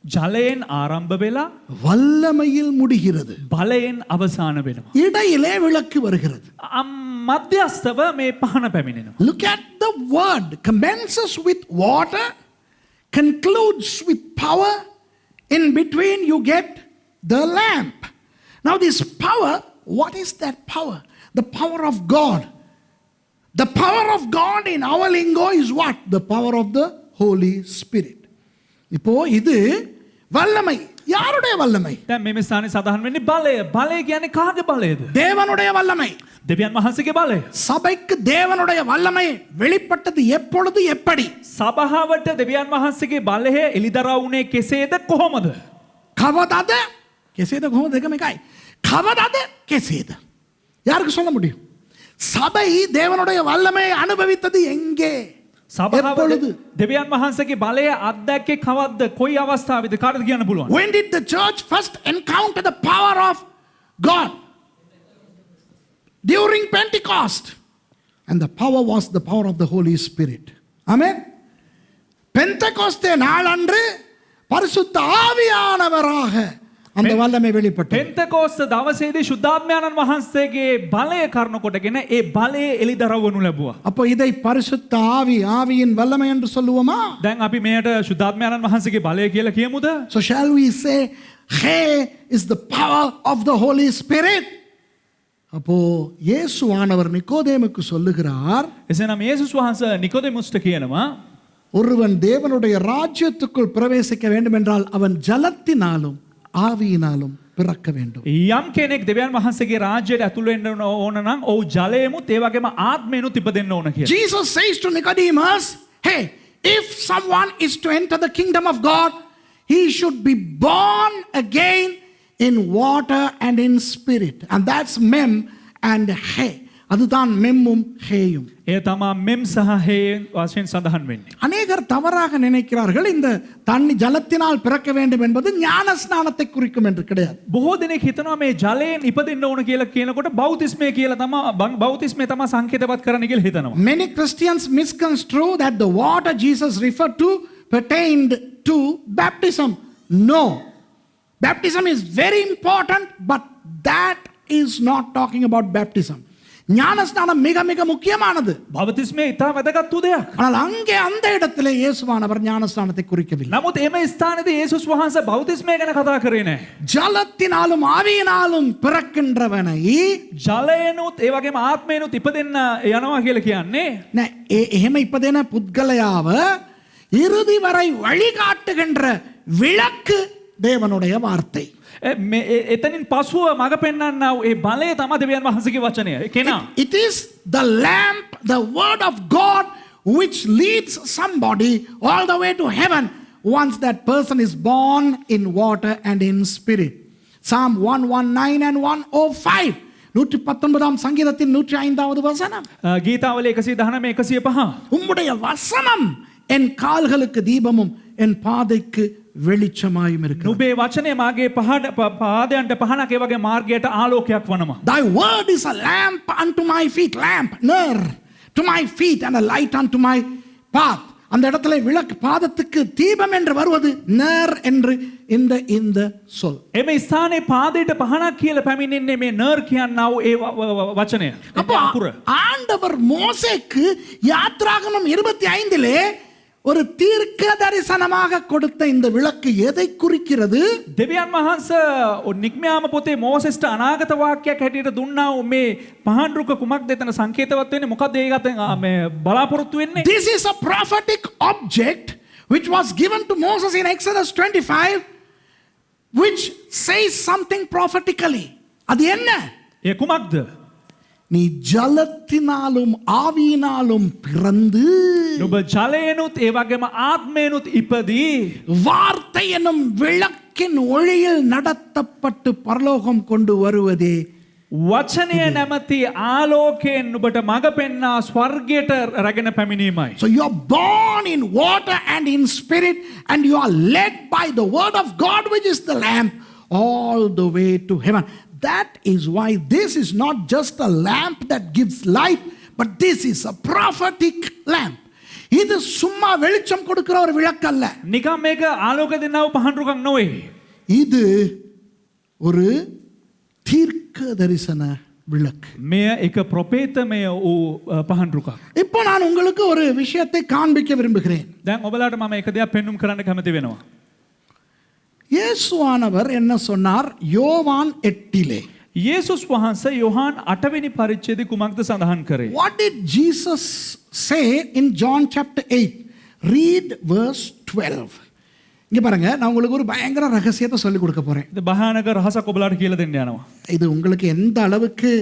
ජලයෙන් ආරම්භ වෙලා வல்லமையில் முடிகிறது. බලයෙන් අවසාන වෙනවා. இடையிலே விளக்கு வருகிறது. මධ්‍යස්තව මේ පහන පැමිණෙනවා. Look at the word. Commences with water, concludes with power. In between you get the lamp. Now this power, what is that power? The power of God. The power of God in our lingo is what? The power of the Holy Spirit. இப்போ இது வல்லமை. யாருடைய வல்லமை? දැන් මේ ස්ථානේ සඳහන් වෙන්නේ බලය. බලය කියන්නේ කාගේ බලයද? தேவனுடைய வல்லமை. දෙවියන් වහන්සේගේ බලය. சபைக்கு தேவனுடைய வல்லமை வெளிப்பட்டது எப்பொழுது, எப்படி? සභාවට දෙවියන් වහන්සේගේ බලය එලිදරව් වුණේ කෙසේද, කොහොමද? கவதாத කෙසේද, කොහොමද? දෙකම එකයි. கவதாத කෙසේද? யாருக்கு சொல்ல முடியும்? சபை தேவனுடைய வல்லமையை அனுபவித்தது எங்கே? සභාවට දෙවියන් වහන්සේගේ බලය අත්දැක්කේ කවද්ද, කොයි අවස්ථාවේද, කාටද කියන්න පුළුවන්? When did the church first encounter the power of God? During Pentecost. And the power was the power of the Holy Spirit. Amen. பெந்தெகோஸ்தே நாளன்று பரிசுத்த ஆவியானவராக அந்த வல்லமை வெளிப்பட்டது. පෙන්තකෝස්ත දවසේදී ශුද්ධාත්මයන්න් වහන්සේගේ බලය කරන කොටගෙන ඒ බලය එලිදරව් වනු ලැබුවා. அப்போ இதை பரிசுத்த ஆவியின் வல்லமை என்று சொல்லுவோமா? දැන් අපි මෙයට ශුද්ධාත්මයන්න් වහන්සේගේ බලය කියලා කියමුද? So shall we say, "Hey is the power of the Holy Spirit"? அப்போ இயேசுவானவர் நிக்கோதேமுக்கு சொல்லுகிறார், එසේනම් යේසුස් වහන්සේ නිකොදෙමුස්ට කියනවා, ஒருவன் தேவனுடைய ராஜ்யத்துக்குள் பிரவேசிக்க வேண்டும் என்றால் அவன் ஜலத்தினாலும் ஆவியினாலும் பிறக்க வேண்டும். යම් කෙනෙක් දෙවියන් වහන්සේගේ රාජ්‍යයට ඇතුළු වෙන්න ඕන නම් ඔහු ජලයෙමුත් ඒ වගේම ආත්මයෙන්ුත් ඉපදෙන්න ඕන කියලා. Jesus says to Nicodemus, "Hey, if someone is to enter the kingdom of God, he should be born again in water and in spirit." And that's mem and he. அதுதான் மெம்மும் ஹேயும். ඒ තමා මෙම් සහ හේ වශයෙන් සඳහන් වෙන්නේ. அநேகர் தவறாக நினைக்கிறார்கள் இந்த தண்ணி ஜலத்தினால் பிறக்க வேண்டும் என்பது ஞான ஸ்நானத்தை குறிக்கும் என்று கிடையாது. බොහෝ දෙනෙක් හිතනවා මේ ජලයෙන් ඉපදෙන්න ඕන කියලා කියනකොට බෞතිස්මය කියලා තමයි, බෞතිස්මය තමයි සංකේතවත් කරන්න කියලා හිතනවා. Many Christians misconstrue that the water Jesus referred to pertained to baptism. No. Baptism is very important, but that is not talking about baptism. ஞானஸ்நானம் மிக மிக முக்கியமானது. බවතිස්මය ඉතා වැදගත් වූ දෙයක්. ஆனால் அங்கே அந்த இடத்திலே இயேசுவானவர் ஞானஸ்நானத்தை குறிக்கவில்லை. නමුත් එම ස්ථානයේදී යේසුස් වහන්සේ බවතිස්මය ගැන කතා කරේ නැහැ. ஜலத்தினாலும் ஆவியினாலும் பிறக்கின்றவனை ජලයනුත් ඒ වගේම ආත්මයනුත් ඉපදෙන්න යනවා කියලා කියන්නේ එහෙම ඉපදෙන පුද්ගලයාව இறுதி வரை வழிகாட்டுகின்ற விளக்கு தேவனுடைய வார்த்தை. එතනින් පසුව මඟ පෙන්වන්නා වූ ඒ බලය තමයි දෙවියන් වහන්සේගේ වචනය. කෙනා It is the lamp, the word of God, which leads somebody all the way to heaven once that person is born in water and in spirit. Psalm 119 and 105. 119 சங்கீதத்தின் 105வது வசனம். ගීතාවල 119 105. உம்முடைய வசனம் என் கால்களுக்கு தீபமும் என் பாதைக்கு வெளிச்சமாயும் இருக்கிறது. නුඹේ වචනේ මාගේ පාදයන්ට පහනක් ඒ වගේ මාර්ගයට ආලෝකයක් වනවා. Thy word is a lamp unto my feet, lamp, ner, to my feet and a light unto my path. அந்த இடத்துல விளக்கு பாதத்துக்கு தீபம் என்று வருவது னர் என்று இந்த சொல். එමේ ස්ථානයේ පාදයට පහනක් කියලා පැමිණෙන්නේ මේ නර් කියනා වූ ඒ වචනය. அப்போ ஆண்டவர் மோசேக்கு யாத்ராகமம் 25லே ஒரு தீர்க்க தரிசனமாக கொடுத்த இந்த விளக்கு எதை குறிக்கிறது? දෙවියන් වහන්සේ නික්මයාම පොතේ මෝසෙස්ට අනාගත වාක්‍යයක් හැටියට දුන්නා වූ මේ පහන් රුක කුමක්ද එතන සංකේතවත් වෙන්නේ? මොකක්ද ඒකට මේ බලාපොරොත්තු වෙන්නේ? This is a prophetic object which was given to Moses in Exodus 25 which says something prophetically. அது என்ன? ඒ කුමක්ද? நீ ஜலத்தினாலும் ஆவியினாலும் பிறந்து නුඹ ජලයෙනුත් ඒ වගේම ආත්මයෙනුත් ඉපදී வார்த்தை என்னும் விளக்கின் ஒளியில் நடத்தப்பட்டு பரலோகம் கொண்டு வருவதே වචනය නැමැති ආලෝකයෙන් නුඹට මඟ පෙන්නා ස්වර්ගයට රැගෙන පැමිණීමයි. So you are born in water and in spirit and you are led by the word of God which is the lamp all the way to heaven. That is why this is not just a lamp that gives light, but this is a prophetic lamp. இது சும்மா வெளிச்சம் கொடுக்கிற ஒரு விளக்கு அல்ல. නිකම් මේක ආලෝක දෙන්නා වූ පහන් රුකක් නොවේ. இது ஒரு தீர்க்க தரிசன விளக்கு. මෙය එක ප්‍රොපේතමය වූ පහන් රුකක්. இப்போ நான் உங்களுக்கு ஒரு விஷயத்தை காண்பிக்க விரும்புகிறேன். දැන් ඔබලාට මම එක දෙයක් පෙන්눔 කරන්න කැමති වෙනවා. இயேசுவானவர் என்ன சொன்னார்? யோவான் 8லே යේසුස් වහන්සේ யோவான் 8 වෙනි පරිච්ඡේදයේ කුමක්ද සඳහන් කරේ? What did Jesus say in John chapter 8? Read verse 12. இங்க பாருங்க, நான் உங்களுக்கு ஒரு பயங்கர ரகசியத்தை சொல்லிக் கொடுக்க போறேன். இது භයානක රහසක් ඔබලාට කියලා දෙන්න යනවා. இது உங்களுக்கு எந்த அளவுக்கு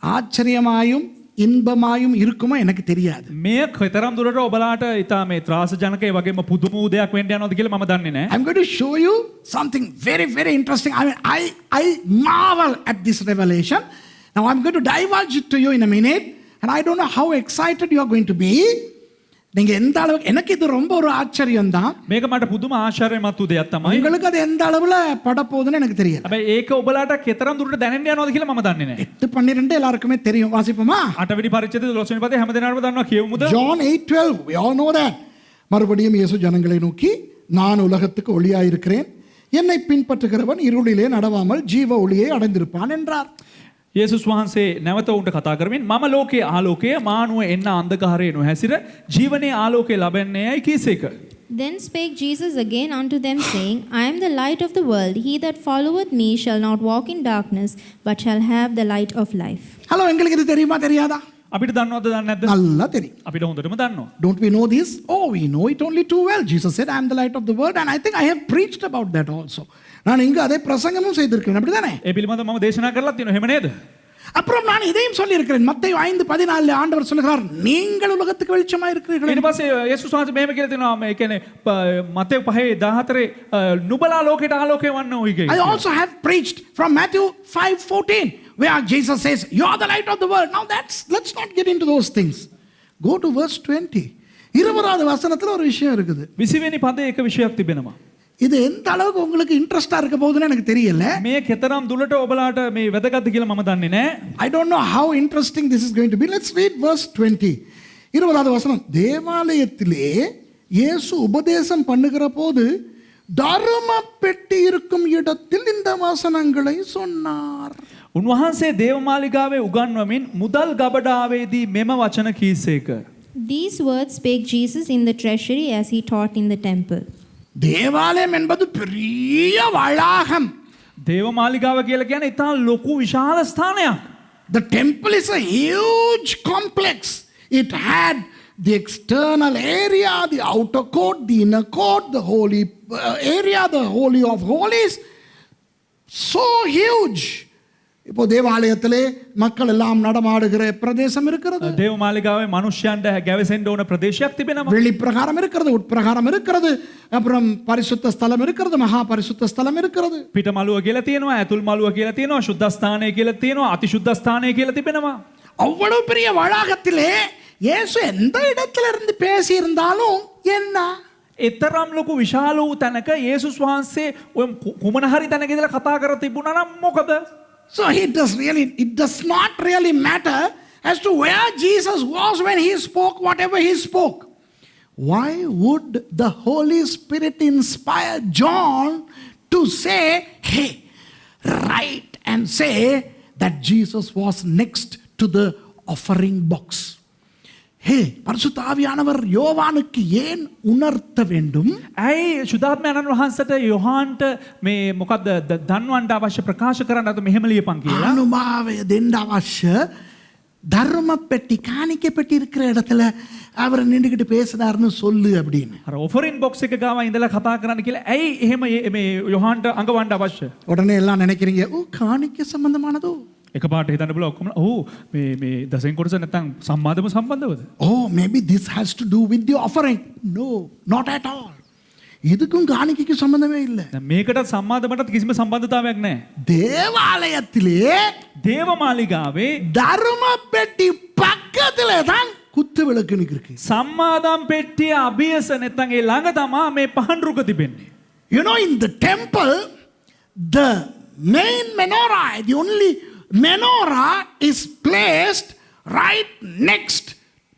ஆச்சரியமாயும் இன்பமாயும் இருக்குமோ எனக்கு தெரியாது. මේ කතරම් දුරට ඔබලාට ඊටා මේ ත්‍රාසජනක ඒ වගේම පුදුම දෙයක් වෙන්න යනවාද කියලා මම දන්නේ නැහැ. I'm going to show you something very very interesting. I mean I marvel at this revelation. Now I'm going to divulge it to you in a minute and I don't know how excited you are going to be. நீங்க எந்த அளவுக்கு, எனக்கு இது ரொம்ப ஒரு ஆச்சரியம் தான். මේක මට පුදුම ආශ්චර්යමත් වූ දෙයක් තමයි. உங்களுக்கு அது எந்த அளவுல பட போகுதுன்னு எனக்கு தெரியல. හැබැයි ඒක ඔබලාට කතරම් දුරට දැනෙන්න යනවාද කියලා මම දන්නේ නැහැ. 8:12 எல்லாருக்குமே தெரியும். வாசிப்போமா? 8 වෙනි පරිච්ඡේදයේ 12 වෙනි පදේ හැම දිනකටම දන්නවා කියවමුද? John 8:12. We all know that. மறுபடியும் இயேசு ஜனங்களை நோக்கி, நான் உலகத்துக்கு ஒளியாய் இருக்கிறேன், என்னை பின்பற்றுகிறவன் இருளிலே நடவாமல் ஜீவ ஒளியை அடைந்திருப்பான் என்றார். යේසුස් වහන්සේ නැවත උන්ට කතා කරමින් මම ලෝකයේ ආලෝකය, මානුව එන්න අන්ධකාරයේ නොහැසිර ජීවනයේ ආලෝකය ලබන්නේයි කීසේක. Then spake Jesus again unto them, saying, I am the light of the world. He that followeth me shall not walk in darkness, but shall have the light of life. Hello, எங்களுக்கு இது தெரியுமா தெரியாதா? අපිට දන්නවද දන්නේ නැද්ද? நல்லா தெரியும். අපිට හොඳටම දන්නවා. Don't we know this? Oh, we know it only too well. Jesus said, I am the light of the world, and I think I have preached about that also. நான் இங்க அதை பிரசங்கமும் செய்திருக்கிறேன், அப்படிதானே? ඒ පිළිබඳව මම දේශනා කරලා තියෙනවා, එහෙම නේද? அப்புறம் நான் இதையும் சொல்லி இருக்கிறேன். மத்தேயு 5:14 ஆண்டவர் சொல்கிறார், நீங்கள் உலகத்துக்கு வெளிச்சமா இருக்கிறீர்கள். ඊට පස්සේ යේසුස් වහන්සේ මෙහෙම කියලා තියෙනවා, මේ කියන්නේ මතේයු 5:14 නුඹලා ලෝකයට ආලෝකය වන්න ඕයි කියලා. I also have preached from Matthew 5:14 where Jesus says, you are the light of the world. Now let's not get into those things. Go to verse 20. 20வது வசனத்துல ஒரு விஷயம் இருக்குது. 20 වෙනි පදේ එක විෂයක් තිබෙනවා. இது எந்த அளவுக்கு உங்களுக்கு இன்ட்ரெஸ்டா இருக்க போகுதுன்னு எனக்கு தெரியல. මේ කතරම් දුරට ඔබලාට මේ වැදගත්ද කියලා මම දන්නේ නැහැ. I don't know how interesting this is going to be. Let's read verse 20. 20வது வசனம். தேவாலயத்திலே இயேசு உபதேசம் பண்ணுகிற போது தர்ம பெட்டி இருக்கும் இடத்தில் இந்த வசனங்களை சொன்னார். උන්වහන්සේ දේවමාලිගාවේ උගන්වමින් මුදල් ගබඩාවේදී මෙම වචන කීසේක. These words spake Jesus in the treasury as he taught in the temple. தேவாலயம் என்பது பெரிய வளாகம். දේවමාලිගාව කියලා කියන්නේ ඉතා ලොකු විශාල ස්ථානයක්. The temple is a huge complex. It had the external area, the outer court, the inner court, the holy area, the holy of holies. So huge. இப்போ தேவாலயத்திலே மக்கள் எல்லாம் நடமாடுகிற பிரதேசம் இருக்கிறது. දේවමාලිගාවේ මනුෂ්‍යයන්ට ගැවසෙන්න ඕන ප්‍රදේශයක් තිබෙනවා. வெளிப்பிரகாரம் இருக்கிறது, உட்பிரகாரம் இருக்கிறது, அப்புறம் பரிசுத்த ஸ்தலம் இருக்கிறது, மகா பரிசுத்த ஸ்தலம் இருக்கிறது. පිට මළුව කියලා තියෙනවා, ඇතුල් මළුව කියලා තියෙනවා, ශුද්ධස්ථානය කියලා තියෙනවා, අතිශුද්ධස්ථානය කියලා තිබෙනවා. அவ்வளவு பெரிய வளாகத்திலே இயேசு எந்த இடத்துல இருந்து பேசி இருந்தாலும் என்ன? එතරම් ලොකු විශාල වූ තැනක යේසුස් වහන්සේ ඔය කුමන හරි තැනක ඉඳලා කතා කර තිබුණා නම් මොකද? So it does not really matter as to where Jesus was when he spoke whatever he spoke. Why would the Holy Spirit inspire John to say, hey, write and say that Jesus was next to the offering box? Hey, பரிசுத்த ஆவியானவர் யோவானுக்கு ஏன் உணர்த்த வேண்டும்? ඇයි ශුද්ධාත්මයන්න් වහන්සේට යොහාන්ට මේ මොකද්ද දන්වන්න අවශ්‍ය ප්‍රකාශ කරන්න අද මෙහෙම ලියපන් කියලා? அனுமாவை දෙන්න අවශ්‍ය தர்ம பெட்டி காணிக்கை பெட்டி இருக்கிற இடத்துல அவர் நின்றுகிட்டு பேசுறாருன்னு சொல்லு அப்படின்னு. අර ඔෆරින් බොක්ස් එක ගාව ඉඳලා කතා කරන්න කියලා ඇයි එහෙම මේ යොහාන්ට අඟවන්න අවශ්‍ය? உடனே எல்லாம் நினைக்கிறீங்க ஓ காணிக்கை சம்பந்தமானதோ. එකපාරට හිතන්න බල ඔක්කොම මේ දසෙන් කොටස නැත්තම් සම්මාදම සම්බන්ධවද? Oh, maybe this has to do with the offering. No, not at all. இதுக்கும் காணிக்கைக்கு சம்பந்தமே இல்லை. මේකටත් සම්මාදමටත් කිසිම සම්බන්ධතාවයක් නැහැ. தேவாலயத்திலே දේවමාලිගාවේ தர்ம பெட்டி பக்கத்துல தான் குத்து விளக்கு இருக்கு. සම්මාදම් පෙට්ටිය අභියස නැත්තම් ඒ ළඟ තමා මේ පහන් රුක තිබෙන්නේ. You know, in the temple, the main menorah, the only menorah is placed right next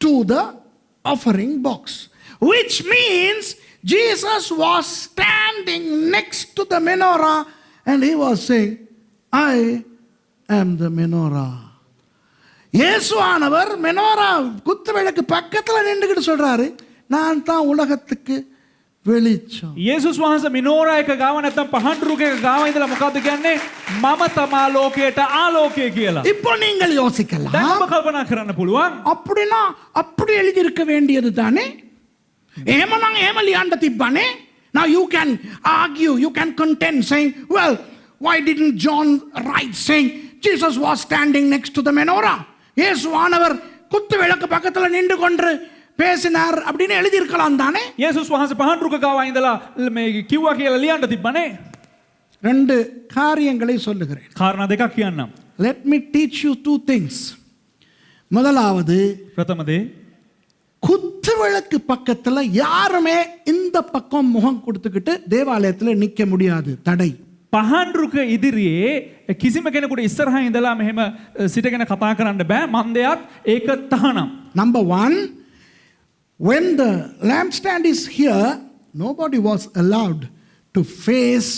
to the offering box, which means Jesus was standing next to the menorah and he was saying, I am the menorah. இயேசுவானவர் menorah குத்து விளக்கு பக்கத்துல நின்றுகிட்டு சொல்றாரு, நான் தான் உலகத்துக்கு வெளிச்சம். යේසුස් වහන්සේ මිනෝරා එක ගාව නැත්තම් පහන් රුක එක ගාව ඉඳලා මොකද්ද කියන්නේ? මම තමා ලෝකයට ආලෝකය කියලා. இப்போ நீங்கள் දැන් யோசிக்கலாம், ඔබ කල්පනා කරන්න පුළුවන්. அப்படின்னா அப்படி எழுதி இருக்க வேண்டியது தானே? ஏமனாங்க ஏமலியாண்ட திப்பானே. Now you can argue, you can contend saying, well, why didn't John write saying Jesus was standing next to the menorah? இயேசுவானவர் குத்து விளக்கு பக்கத்துல நின்று கொண்டு பேசினார் அப்படின்னு எழுதி இருக்கலாம் தானே? යේසුස් වහන්සේ පහන් රුක ගාව ඉඳලා මේ කිව්වා කියලා ලියන්න තිබ්බනේ. ரெண்டு காரியங்களை சொல்லுகிறேன். කාරණා දෙකක් කියන්නම්. Let me teach you two things. முதலாவது, ප්‍රථම දේ குத்து விளக்கு பக்கத்துல யாருமே இந்த பக்கம் முகம் கொடுத்துக்கிட்டு தேவாலயத்துல நிக்க முடியாது, தடை. පහන් රුක ඉදිරියේ කිසිම කෙනෙකුට ඉස්සරහා ඉඳලා මෙහෙම සිටගෙන කතා කරන්න බෑ. මන්දයත් ඒක තහනම්. Number one, when the lampstand is here, nobody was allowed to face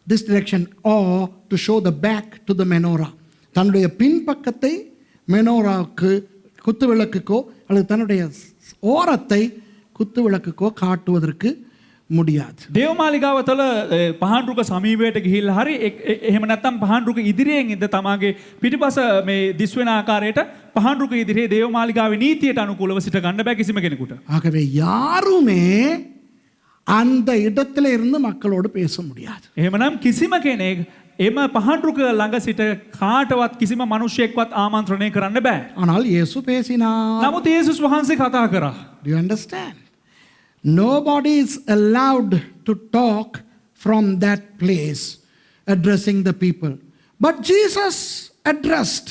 this direction or to show the back to the menorah. தன்னுடைய பின்பக்கத்தை மெனோராவுக்கு குத்து விளக்குக்கோ அல்லது தன்னுடைய ஓரத்தை குத்து விளக்குக்கோ காட்டுவதற்கு முடியாது. දේවමාලිගාව තුළ පහන් රුක සමීපයට ගිහිල්ලා හරි එහෙම නැත්නම් පහන් රුක ඉදිරියෙන් ඉඳ තමාගේ පිටිපස මේ දිස් වෙන ආකාරයට පහන් රුක ඉදිරියේ දේවමාලිගාවේ නීතියට අනුකූලව සිට ගන්න බෑ කිසිම කෙනෙකුට. ஆகவே யாருமே அந்த இடத்துல இருந்து மக்களோடு பேச முடியாது. එහෙමනම් කිසිම කෙනෙක් එම පහන් රුක ළඟ සිට කාටවත් කිසිම මිනිසෙක්වත් ආමන්ත්‍රණය කරන්න බෑ. ஆனால் இயேசு பேசினார். නමුත් යේසුස් වහන්සේ කතා කරා. Do you understand? Nobody is allowed to talk from that place addressing the people. But Jesus addressed.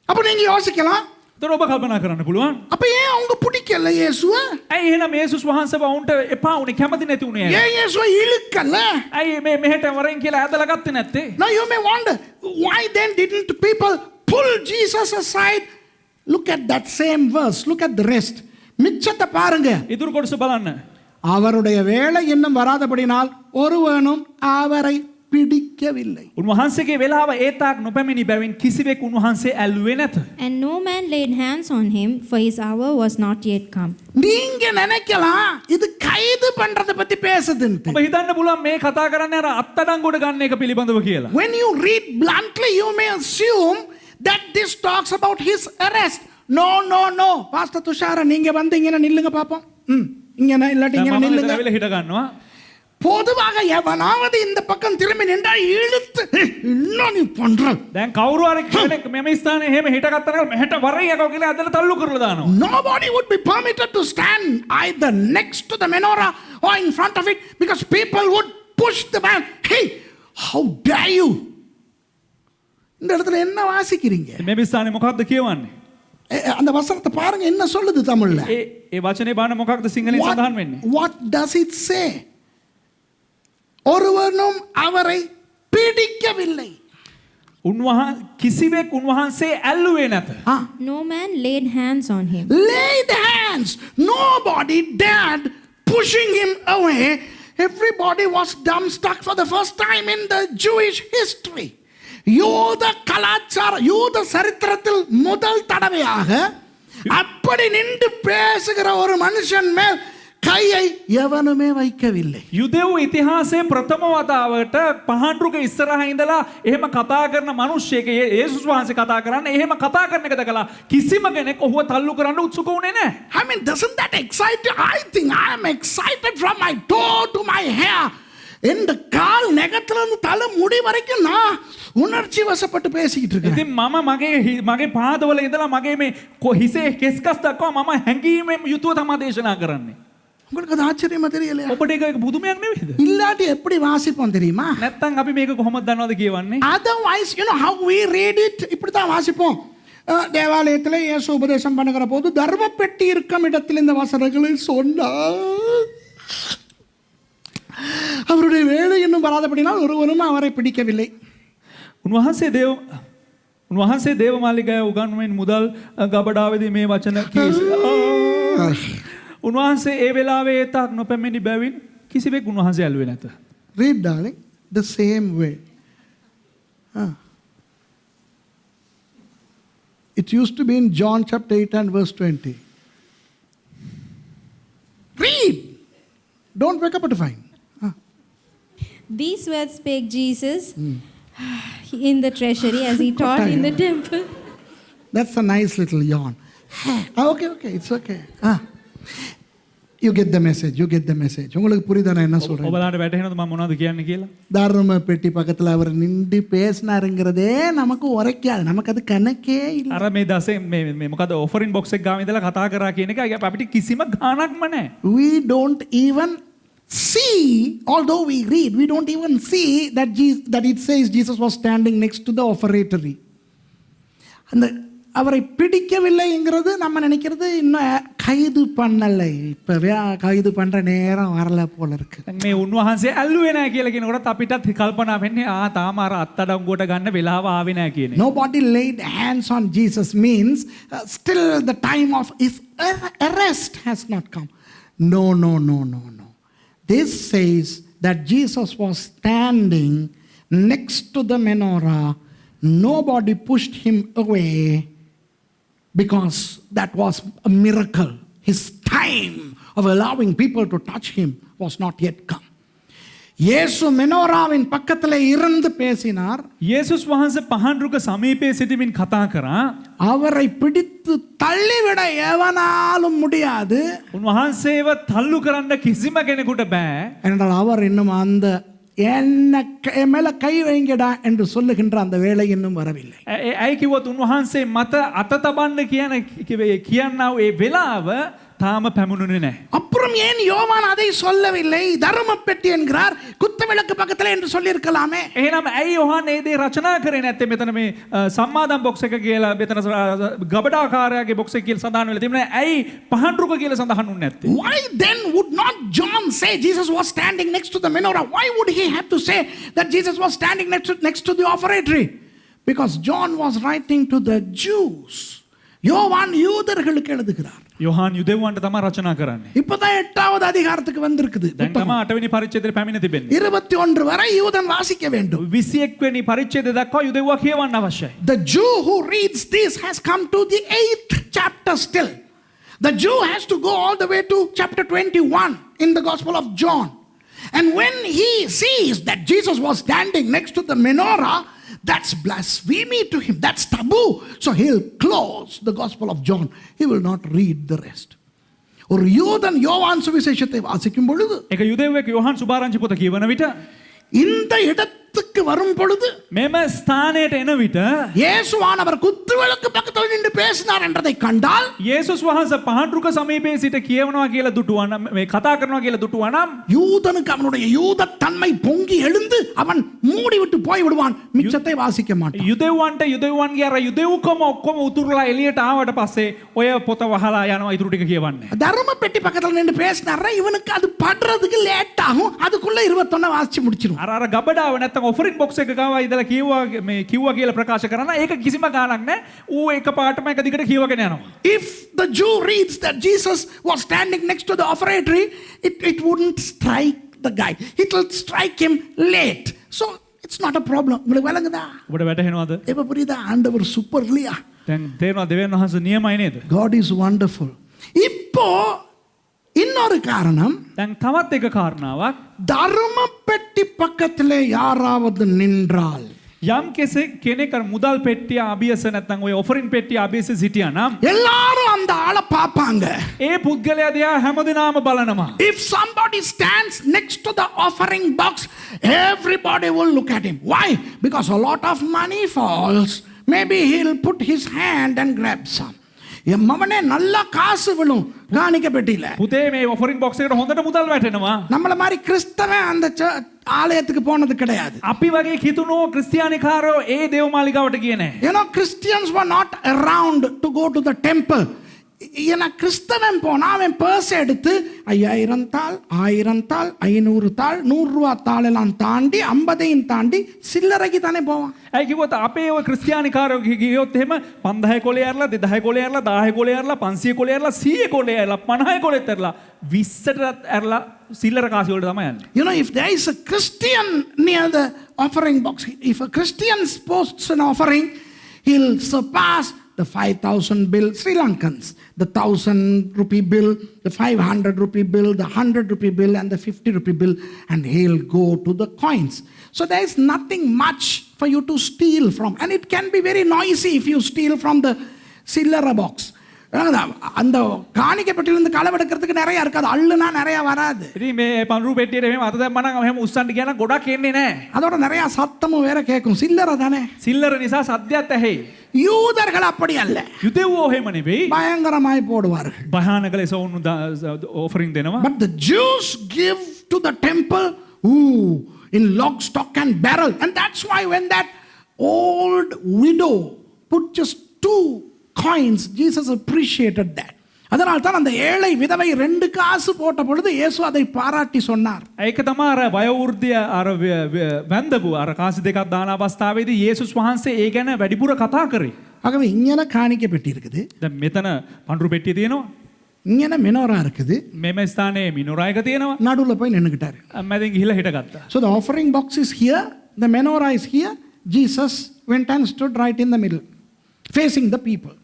அப்ப நீங்க யோசிக்கலாம், එතන ඔබ කල්පනා කරන්න පුළුවන්. அப்ப ஏன் அவங்க பிடிக்கல இயேசுவை? ඇයි එහෙනම් යේසුස් වහන්සේව වුන්ට එපා උනේ කැමති නැති උනේ? ஏன் இயேசுவை இழுக்கல? ඇයි මේ මෙහෙට වරෙන් කියලා ඇදලා ගත්තේ නැත්තේ? Now you may wonder, why then didn't people pull Jesus aside? Look at that same verse. Look at the rest. மிச்சத்தை பாருங்க. ඉතුරු කොටස බලන්න. அவருடைய வேலை இன்னும் வராதபடினால் ஒருவனும் அவரை பிடிக்கவில்லை. උන්වහන්සේගේ වෙලාව ඒ තාක් නොපැමිණි බැවින් කිසිවෙක් උන්වහන්සේ ඇල්ලුවේ නැත. And no man laid hands on him, for his hour was not yet come. நீங்க நினைக்கலாம் இது கைது பண்றத பத்தி பேசுதுன்னு. ඔබ හිතන්න පුළුවන් මේ කතා කරන්නේ අර අත්අඩංගුවට ගන්න එක පිළිබඳව කියලා. When you read bluntly, you may assume that this talks about his arrest. No, no, no. Pastor Tushara, நீங்க வந்து இங்க நில்லுங்க பாப்போம். இங்க இல்லாட்டி இங்க මම நில்லுங்க. මෙතන හිට ගන්නවා. பொதுவாக எவனாவது இந்த பக்கம் திரும்பி நின்றா இழுத்து இன்னும் நீ பண்ற. දැන් කවුරු හරි කෙනෙක් මෙම ස්ථානයේ එහෙම හිටගත්තා නම් මෙහෙට වරේ යකෝ කියලා ඇදලා තල්ලු කරලා දානවා. Nobody would be permitted to stand either next to the menorah or in front of it because people would push the man. Hey, how dare you? இந்த இடத்துல என்ன வாசிக்கிறீங்க? මෙම ස්ථානයේ මොකක්ද කියවන්නේ? அந்த வசனத்தை பாருங்க என்ன சொல்லுது தமிழ்ல. ඒ වචනේ බලන්න මොකක්ද සිංහලෙන් සඳහන් වෙන්නේ? What does it say? ஒருவனும் அவரை பிடிக்கவில்லை. කිසිවෙක් උන්වහන්සේ ඇල්ලුවේ නැත. No man laid hands on him. Laid hands. Nobody dared pushing him away. Everybody was dumbstruck for the first time in the Jewish history. யூத கலாச்சார யூத சரித்திரத்தில் முதல் தடவையாக அப்படி நின்று பேசுகிற ஒரு மனுஷன் மேல் கையை எவனுமே வைக்கவில்லை. යුදෙව් ඉතිහාසයේ ප්‍රථම වතාවට පහන්රුක ඉස්සරහා ඉඳලා එහෙම කතා කරන මිනිස්සෙක් යේසුස් වහන්සේ කතා කරන්නේ එහෙම කතා කරන එක දැකලා කිසිම කෙනෙක් ඔහුව තල්ලු කරන්න උත්සුක වුණේ නැහැ. I mean, doesn't that excite you? I think I am excited from my toe to my hair. இந்த கால் நெகத்துல இருந்து தலை முடி வரைக்கும் நான் உணர்ச்சி வசப்பட்டு பேசிக்கிட்டு இருக்கேன். ඉතින් මම මගේ පාදවල ඉඳලා මගේ මේ හිසේ කෙස්කස් දක්වා මම හැංගීමෙන් යුතුව තමයි දේශනා කරන්නේ. உங்களுக்கு அது ஆச்சரியமா தெரியலையா? ඔබට ඒක පුදුමයක් නෙවෙයිද? இல்லாட்டி எப்படி வாசிப்போம் தெரியுமா? නැත්තම් අපි මේක කොහොමද දන්නවද කියවන්නේ? Otherwise, you know how we read it, இப்படி தான் வாசிப்போம். தேவாலயத்தில் இயேசு உபதேசம் பண்ணுகிற போது தர்ம பெட்டி இருக்கும் இடத்தில் இந்த வசனங்களை சொன்னார். அவருடைய வேலை இன்னும் வராதபடினால் ஒருவரும் அவரை பிடிக்கவில்லை. උන්වහන්සේ දේවමාලිගාවේ උගන්වමින් මුදල් ගබඩාවේදී මේ වචන උන්වහන්සේ ඒ වෙලාවේ ඒ තාක් නොපැමිණි බැවින් කිසිවෙක් උන්වහන්සේ ඇල්ලුවේ නැත. Read, darling, the same way. It used to be in John chapter 8 and verse 20. Read. Don't wake up to find. These words spake Jesus in the treasury as he taught in the temple. That's a nice little yawn. Okay, it's okay. You get the message. உங்களுக்கு புரியுதா நான் என்ன சொல்றேன்? ඔබලාට වැටහෙනවද මම මොනවද කියන්නේ කියලා? தர்ம பெட்டி பக்கத்துல அவர் நின்று பேசினாருங்கிறதே நமக்கு உரைக்காது. நமக்கு அது கணக்கே இல்ல. අර මේ දසේ මේ මොකද ඔෆරින් බොක්ස් එක ගාව ඉඳලා කතා කරා කියන එක අපිට කිසිම ගාණක්ම නැහැ. We don't even see, although we read, we don't even see that it says Jesus was standing next to the offeratory. அந்த அவரை பிடிக்கவில்லைங்கிறது நம்ம நினைக்கிறது இன்னும் கைது பண்ணலை, இப்பவே கைது பண்ற நேரம் வரல போல இருக்கு. මේ උන්වහන්සේ ඇල්ලුවේ නැහැ කියලා කියනකොට අපිටත් කල්පනා වෙන්නේ තාම අර අත්අඩංගුවට ගන්න වෙලාව ආවේ නැහැ කියන එක. Nobody laid hands on Jesus means still the time of his arrest has not come. No. This says that Jesus was standing next to the menorah. Nobody pushed him away because that was a miracle. His time of allowing people to touch him was not yet come. இயேசு மெனோராவின் பக்கத்தில் இருந்து பேசினார். යේසුස් වහන්සේ පහන්රුක සමීපයේ සිටමින් කතා කරා. அவரை பிடித்து தள்ளிவிட எவனாலும் முடியாது. උන්වහන්සේව තල්ලු කරන්න කිසිම කෙනෙකුට බෑ. என்றால் அவர் இன்னும் அந்த என்ன மேல கை வைங்கடா என்று சொல்லுகின்ற அந்த வேலை இன்னும் வரவில்லை. ඇයි කිව්වොත් උන්වහන්සේ මත අත තබන්න කියනවා ඒ වෙලාව තාම පැමුණුනේ නැහැ. அப்புறம் ஏன் யோவான் அதை சொல்லவில்லை? தர்ம பெட்டி என்கிறார், குத்துவிளக்கு பக்கத்துல என்று சொல்லி இருக்கலாமே. එහෙනම් ඇයි යොහන් ඒ දේ රචනා කරේ නැත්තේ? මෙතන මේ සම්මාදම් බොක්ස් එක කියලා මෙතන ගබඩාකාරයාගේ බොක්ස් එක කියලා සඳහන් වෙලා තිබුණා. ඇයි පහන්රුක කියලා සඳහන් වුනේ නැත්තේ? Why then would not John say Jesus was standing next to the menorah? Why would he have to say that Jesus was standing next to the offeratory? Because John was writing to the Jews. யோவான் யூதர்களுக்கு எழுதுகிறார். යොහාන් යුදෙව්වන්ට තමා රචනා කරන්නේ. இப்பதான் 8வது அதிகாரத்துக்கு வந்திருக்குது. දැන් තමා 8වෙනි පරිච්ඡේදයට පැමිණ තිබෙන්නේ. 21 வரை யூதன் வாசிக்க வேண்டும். 21 වෙනි පරිච්ඡේදය දක්වා යුදෙව්වා කියවන්න අවශ්‍යයි. The Jew who reads this has come to the 8th chapter still. The Jew has to go all the way to chapter 21 in the Gospel of John. And when he sees that Jesus was standing next to the menorah, that's blasphemy to him. That's taboo. So he'll close the Gospel of John. He will not read the rest. ஒரு யூதன் யோவான் சுவிசேஷத்தை வாசிக்கும் பொழுது එක යුදෙව්වෙක් යොහාන් සුභාරංචි පොත කියවන විට இந்த இடத்துக்கு வரும் பொழுது මෙම ස්ථානයට එන විට இயேசுவானவர் குத்துவிளக்கு பக்கத்தில் நின்று பேசினார் என்றதை கண்டால் යේසුස් වහන්සේ පහන්රුක සමීපයේ සිට කියවනවා කියලා දුටුවා නම් මේ කතා කරනවා කියලා දුටුවා නම් யூதனுக்கு அவனுடைய யூத தன்மை பொங்கி எழுந்து அவன் மூடி விட்டு போய் விடுவான், மிச்சத்தை வாசிக்க மாட்டான். යුදෙව්වන්ගේ අර යුදෙව්කම ඔක්කොම උතුරලා එළියට ආවට පස්සේ ඔය පොත වහලා යනවා ඉතුරු ටික කියවන්නේ. தர்ம பெட்டி பக்கத்தில் நின்று பேசினாரா இவனுக்கு அது படுறதுக்கு லேட் ஆகும், அதுக்குள்ள 21 வாசிச்சு முடிச்சிரும். අර ගබඩාව නැත්තම් ඔෆරින් බොක්ස් එක ගාව ඉඳලා කිව්වා කියලා ප්‍රකාශ කරන ඒක කිසිම ගාණක් නැහැ. ඌ එක පාටම එක දිගට කියවගෙන යනවා. If the Jew reads that Jesus was standing next to the offertory, it wouldn't strike the guy. It will strike him late. So it's not a problem. உங்களுக்கு விளங்குதா? ඔබට වැටහෙනවද? இப்ப புரியுதா? ஆண்டவர் சூப்பர் இல்லையா? දැන් තේරෙනවා දෙවියන් වහන්සේ නියමයි නේද? God is wonderful. இப்போ இன்னொரு காரணம், දැන් තවත් එක කාරණාවක් தர்ம பெட்டி பக்கத்திலே யாராவது நின்றால் යම් කෙනෙක් අර මුදල් පෙට්ටිය අභියස නැත්නම් ඔය ඔෆරින් පෙට්ටිය අභියස සිටියා නම් எல்லாரும் அந்த ஆளை பார்ப்பாங்க. ඒ පුද්ගලයා දිහා හැමදෙනාම බලනවා. If somebody stands next to the offering box, everybody will look at him. Why? Because a lot of money falls. Maybe he'll put his hand and grab some. மவனே நல்ல காசு விழும் காணிக்க பெட்டியில. පුතේ මේ ඔෆරින් බොක්ස් එකට හොඳට මුදල් වැටෙනවා. நம்மள மாதிரி கிறிஸ்தவன் அந்த ஆலயத்துக்கு போனது கிடையாது. අපි වගේ කිතුණෝ ක්‍රිස්තියානිකාරයෝ ඒ දේව මාලිගාවට ගියේ නැහැ. You know, Christians were not around to go to the temple. ஏன்னா கிறிஸ்தவன் போனா அவன் பர்ஸ் எடுத்து 5000 தாள் 1000 தாள் 500 தாள் 100 ரூபா தாள் எல்லாம் தாண்டி 50ஐயும் தாண்டி சில்லறைக்கு தானே போவான். ඇයි කිව්වොත් අපේ ඔය ක්‍රිස්තියානිකාරයෝ ගියොත් එහෙම 5000 කොලේ ඇරලා 2000 කොලේ ඇරලා 1000 කොලේ ඇරලා 500 කොලේ ඇරලා 100 කොලේ ඇරලා 50 කොලෙත් ඇරලා 20ට ඇරලා සිල්ලර කාසි වලට තමයි යන්නේ. You know, if there is a Christian near the offering box, if a Christian posts an offering, he'll surpass the 5,000 bill, Sri Lankans, the 1,000 rupee bill, the 500 rupee bill, the 100 rupee bill, and the 50 rupee bill, and he'll go to the coins. So there is nothing much for you to steal from, and it can be very noisy if you steal from the Sillera box. அந்த காணிக்கை பெட்டியிலிருந்து களவெடுக்கிறதுக்கு நிறைய இருக்காது, அள்ளுனா நிறைய வராது. ඉතින් මේ පඳුරු පෙට්ටියට මෙහෙම අත දැම්මම නම් එහෙම උස්සන්න කියන ගොඩක් එන්නේ නැහැ. அதோட நிறைய சத்தமும் வேற கேட்கும், சில்லறை தானே. සිල්ලර නිසා සද්දයක් ඇහෙයි. யூதர்கள் அப்படி அல்ல, යුදෙව්වෝ එහෙම නෙවෙයි. பயங்கரமாய் போடுவார்கள். භයානක ලෙස වුණු ඔෆරින් දෙනවා. But the Jews give to the temple in lock, stock and barrel. And that's why when that old widow put just 2 coins, Jesus appreciated that. அதனால் தான் அந்த ஏழை விதவை 2 காசு போட்ட பொழுது இயேசு அதை பாராட்டி சொன்னார். ඒක තමයි අර වයෝවෘද්ධිය අර වැන්දපු අර කාසි දෙකක් දාන අවස්ථාවේදී යේසුස් වහන්සේ ඒ ගැන වැඩිපුර කතා කරේ. ஆகவே இங்கன காணிக்கை பெட்டி இருக்குது, දැන් මෙතන පඳුරු පෙට්ටිය තියෙනවා, இங்கன மெனோரா இருக்குது, මෙම ස්ථානයේ මිනෝරා එක තියෙනවා. நடுவுல போய் நின்னுக்கிட்டாரு. මැදින් ගිහිල්ලා හිටගත්තා. So the offering box is here, the menorah is here. Jesus went and stood right in the middle, facing the people.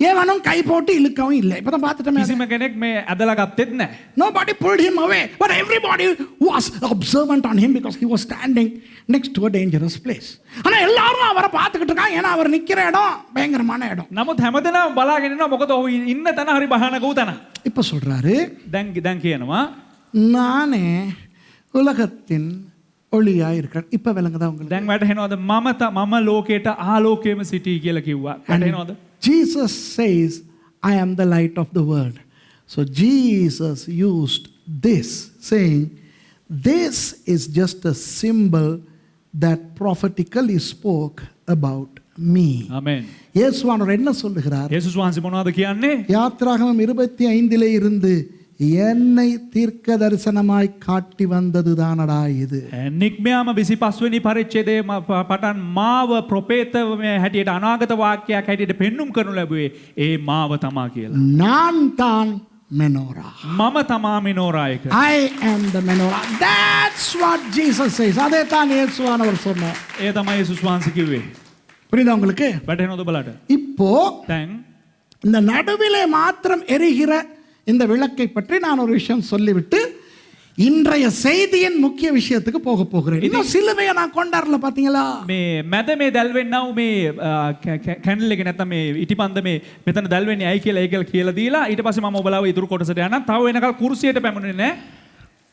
ஏவனும் கை போட்டு இழுக்கவும் இல்லை. இப்பதான் பார்த்துட்டோமே, කිසිම කෙනෙක් මේ ඇදලා ගත්තෙත් නැහැ. nobody pulled him away, but everybody was observant on him because he was standing next to a dangerous place. ஆனா எல்லாரும் அவரை பார்த்துக்கிட்டு இருக்காங்க, ஏன்னா அவர் நிக்கிற இடம் பயங்கரமான இடம். නමුත් හැමදෙනාම බලාගෙන ඉන්නවා මොකද ඔහු ඉන්න තැන හරි භයානක වූ තැන. இப்ப சொல்றாரு, දැන් කියනවා நானே உலகத்தின் ஒளியா இருக்கிறேன். இப்ப விளங்குதா உங்களுக்கு? දැන් වැටහෙනවද මම ලෝකයට ආලෝකයේම සිටී කියලා කිව්වා. වැටහෙනවද? Jesus says, I am the light of the world. So Jesus used this, saying, this is just a symbol that prophetically spoke about me. Amen. இயேசுவானவர் என்ன சொல்லுகிறார்? යේසුස් වහන්සේ මොනවද කියන්නේ? யாத்திராகமம் 25 இருந்து என்னை தீர்க்க தரிசனமாய் காட்டி வந்தது தானடா இது. නික්මයාම 25 වෙනි පරිච්ඡේදයේ පටන් මාව ප්‍රොපේතව හැටියට අනාගත වාක්‍යයක් හැටියට පෙන්눔 කරනු ලැබුවේ ඒ මාව තමා කියලා. நான் தான் மெனோரா. මම තමා මිනෝරා එක. I am the menorah. That's what Jesus says. அதே தான் இயேசுவானவர் சொன்னார். ඒ තමයි යේසුස් වහන්සේ කිව්වේ. புரியுதா உங்களுக்கு? වැටහෙනවද ඔබලට? இப்போ දැන් இந்த நடுவிலே மாத்திரம் எரிகிற இந்த விளக்கை பற்றி நான் ஒரு விஷயம் சொல்லிவிட்டு இன்றைய செய்தியின் முக்கிய விஷயத்துக்கு போக போகிறேன். இன்னும் சிலுவையை நான் கொண்டாடல பாத்தீங்களா? මේ මැද මේ දැල්වෙන්නව මේ කැන්ඩල් එක නැත්නම් මේ ඉටිපන්ද මේ මෙතන දැල්වෙන්නේ ඇයි කියලා ඒක කියලා දීලා ඊට පස්සේ මම ඔබලාව ඉතුරු කොටසට යනවා. තව වෙනකල් කුරුසියට පැමුණෙන්නේ නැහැ.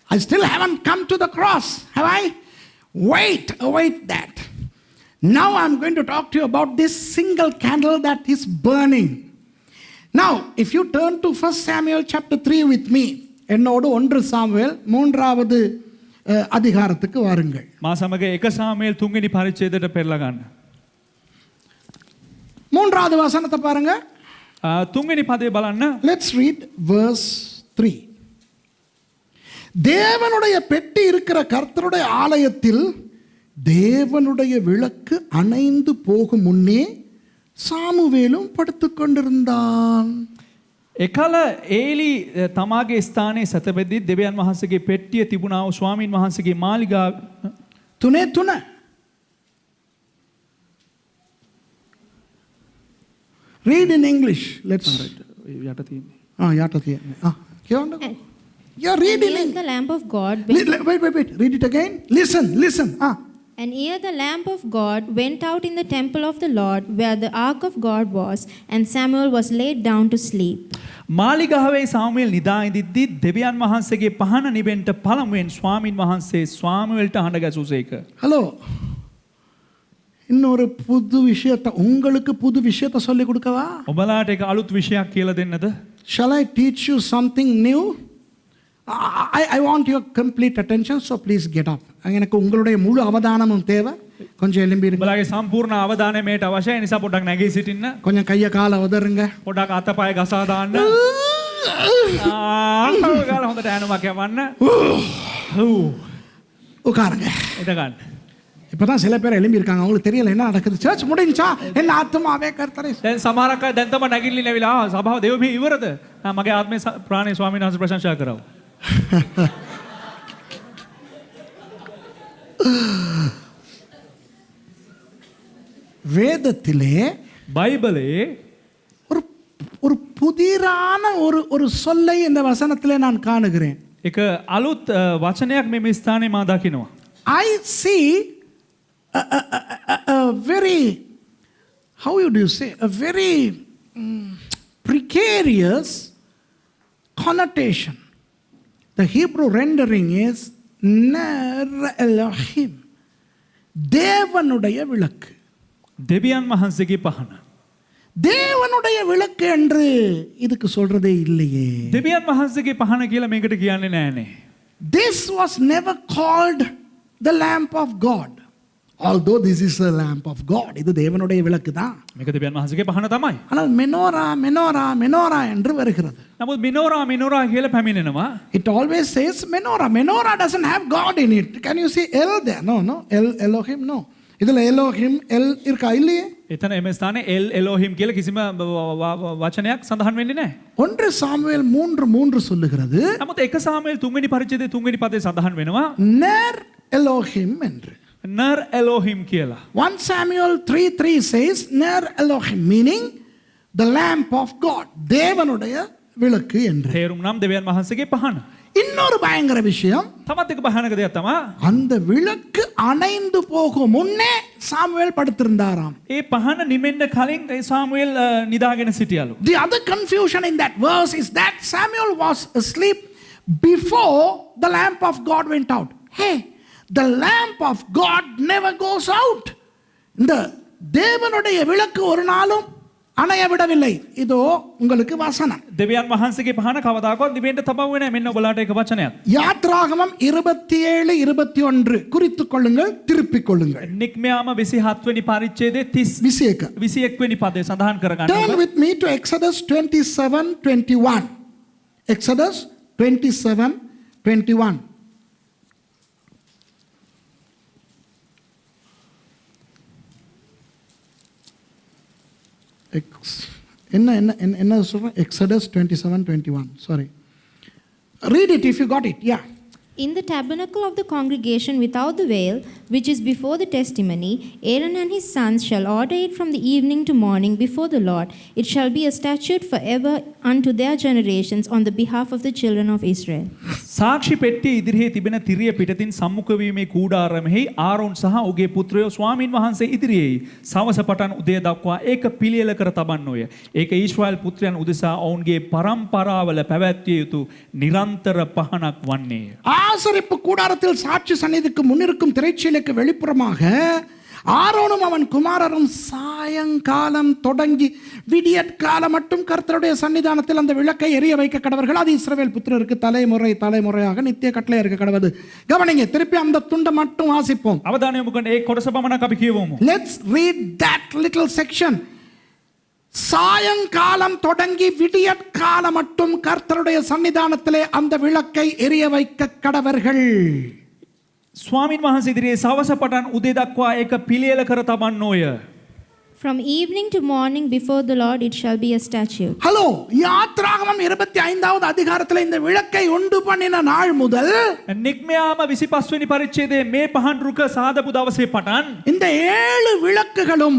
I still haven't come to the cross. Have I? Await that. Now I'm going to talk to you about this single candle that is burning. Now, if you turn to 1 Samuel chapter 3 with me, என்னோடு 1 Samuel 3வது அதிகாரத்துக்கு வாருங்கள். මා සමග 1 සාමුவேල් 3 වෙනි පරිච්ඡේදයට පෙරලා ගන්න. 3வது வசனத்தை பாருங்க. 3 වෙනි පදේ බලන්න. Let's read verse 3. தேவனுடைய பெட்டி இருக்கிற கர்த்தருடைய ஆலயத்தில் தேவனுடைய விளக்கு அணைந்து போகும் முன்னே சாமுவேலும் படுத்துக்கொண்டிருந்தான். එකල ඒලි තමාගේ ස්ථානයේ සතපෙද්දී දෙවියන් වහන්සේගේ පෙට්ටිය තිබුණා වූ ස්වාමීන් වහන්සේගේ මාලිගාව තුනේ තුන. Read in English. Let's. යට තියෙන්නේ. යට තියෙන්නේ. කියවන්නකෝ. You're reading. And the lamp of God. Wait. Read it again. Listen. And ere the lamp of God went out in the temple of the Lord, where the ark of God was, and Samuel was laid down to sleep. මාලිගාවේ සාමුවෙල් නිදා ඉඳිද්දී දෙවියන් වහන්සේගේ පහන නිවෙන්ට පළමුවෙන් ස්වාමින් වහන්සේ ස්වාමුවෙල්ට හඬ ගැසුසේක. Hello, இன்னொரு புது விஷயத்தை உங்களுக்கு புது விஷயத்தை சொல்லி கொடுக்கவா? ඔබලාට එක අලුත් විෂයක් කියලා දෙන්නද? Shall I teach you something new? I want your complete attention, so please get up. எனக்கு உங்களுடைய முழு அவதானமும் தேவை. கொஞ்சம் எழும்பிருங்க. ඔබලාගේ සම්පූර්ණ අවධානය මේට අවශ්‍යයි. ඒ නිසා පොඩ්ඩක් නැගී සිටින්න. கொஞ்சம் கைய காலை உதறுங்க. පොඩ්ඩක් අතපය ගසා දාන්න. ගාලා හොඳට ඇනුමක් යවන්න. உட்காருங்க. එත ගන්න. இப்பதான் சில பேர் எழும்பி இருக்காங்க. அவங்களுக்கு தெரியல என்ன நடக்குது. சர்ச் முடிஞ்சா என்ன ஆத்மாவே கர்த்தரே. දැන් සමහරක් අය දැන් තමයි නැගිටලි නැවිලා සභාව දෙව මේ ඉවරද? මගේ ආත්මේ ප්‍රාණේ ස්වාමීන් වහන්සේ ප්‍රශංසා කරව. வேதத்திலே බයිබලේ ஒரு ஒரு புதிரான ஒரு சொல்லை இந்த வசனத்திலே நான் காணுகிறேன். එක අලුත් වචනයක් මේ ස්ථානයේ මා දකිනවා. I see a very, how do you say, a very precarious connotation. The Hebrew rendering is Ner Elohim. தேவனுடைய விளக்கு. දෙවියන් වහන්සේගේ පහන. தேவனுடைய விளக்கு என்று இதுக்கு சொல்றதே இல்லையே. දෙවියන් වහන්සේගේ පහන කියලා මේකට කියන්නේ නෑනේ. This was never called the lamp of God. Although this is the lamp of God. இது தேவனுடைய விளக்கு தான். මේක දෙවියන් වහන්සේගේ පහන තමයි. ஆனால் மெனோரா என்று வருகிறது. නමුත් මිනෝරා කියලා පැමිණෙනවා. It always says menorah. Menorah doesn't have God in it. Can you see El there? No. Elohim, no. இதுல Elohim, El இருக்கா இல்லையே? එතන එම ස්ථානයේ එල් එලෝහිම් කියලා කිසිම වචනයක් සඳහන් වෙන්නේ නැහැ. 1 சாமுவேல் 3:3 சொல்லுகிறது. නමුත් 1 සාමුවෙල් 3 වෙනි පරිච්ඡේදයේ 3 වෙනි පදේ සඳහන් වෙනවා Ner Elohim என்று. නර් එලෝහිම් කියලා. 1 Samuel 3:3 says Ner Elohim, meaning the lamp of God. தேவனுடைய விளக்கு என்று. තේරුම් නම් දෙවියන් වහන්සේගේ පහන. இன்னொரு பயங்கர விஷயம், තමත් එක භයානක දෙයක් තමයි அந்த விளக்கு அணைந்து போகும் முன்னே சாமுவேல் படுத்திருந்தாராம். ඒ පහන නිමෙන්න කලින් ඒ සාමුවෙල් නිදාගෙන සිටියලු. The other confusion in that verse is that Samuel was asleep before the lamp of God went out. Hey, the lamp of God never goes out. இந்த தேவனுடைய விளக்கு ஒரு நாளும் அணைய விடவில்லை. இதோ உங்களுக்கு வசனம். දෙවියන් වහන්සේගේ පහන කවදාකවත් නිවෙන්න තබවුවේ නැහැ. මෙන්න ඔබලාට එක වචනයක්. யாத்ராகமம் 27:21 குறித்துக் கொள்ளுங்கள், திருப்பிக் கொள்ளுங்கள். නික්මයාම 27 වෙනි පරිච්ඡේදයේ 21 වෙනි පදේ සඳහන් කරගන්න. Turn with me to Exodus 27:21. Exodus 27, 21. என்ன சொல்கிறேன்? Exodus 27, 21. Sorry. Read it if you got it. Yeah. In the tabernacle of the congregation without the veil, which is before the testimony, Aaron and his sons shall order it from the evening to morning before the Lord. It shall be a statute forever unto their generations on the behalf of the children of Israel. සාක්ෂි පෙට්ටිය ඉදිරියේ තිබෙන තිරිය පිටතින් සම්මුඛ වීමේ කූඩාරමෙහි ආරෝන් සහ ඔහුගේ පුත්‍රයෝ ස්වාමින් වහන්සේ ඉදිරියේ සවස පටන් උදය දක්වා ඒක පිළියෙල කර තබන්නෝය. ඒක ඊශ්‍රායෙල් පුත්‍රයන් උදෙසා ඔවුන්ගේ පරම්පරාවල පැවැත්විය යුතු නිරන්තර පහනක් වන්නේය. ஆசரிப்பு கூடாரத்தில் சாட்சி சந்நிதிக்கு முன்னிருக்கும் திரைச்சீலைக்கு வெளிப்புறமாக ஆரோனும் அவன் குமாரரும் சாயங்காலம் தொடங்கி விடியற்காலம் மட்டும் கர்த்தருடைய சன்னிதானத்தில் அந்த விளக்கை எரிய வைக்க கடவர்கள். அது இஸ்ரவேல் புத்திரருக்கு தலைமுறையாக நித்திய கட்டளை இருக்க கடவுது. கவனிங்க, திருப்பி அந்த துண்டை மட்டும் வாசிப்போம். අවධානය යොමු කරන්න ඒ කොටස පමණක් අපි කියවමු. Let's read that little section. சாயங்காலம் தொடங்கி விடியற்காலம் மட்டும் கர்த்தருடைய சன்னிதானத்திலே அந்த விளக்கை எரிய வைக்க கடவர்கள். ස්වාමින් වහන්සේ ඉදිරියේ සවස පටන් උදේ දක්වා ඒක පිළියෙල කර තබන්නෝය. From evening to morning before the Lord it shall be a statute. Hello, யாத்ராகமம் 25வது அதிகாரத்தில் இந்த விளக்கை உண்டு பண்ணின நாள் முதல் නික්මයාම 25 වෙනි පරිච්ඡේදයේ මේ පහන් රුක සාදපු දවසේ පටන් இந்த 7 விளக்குகளும்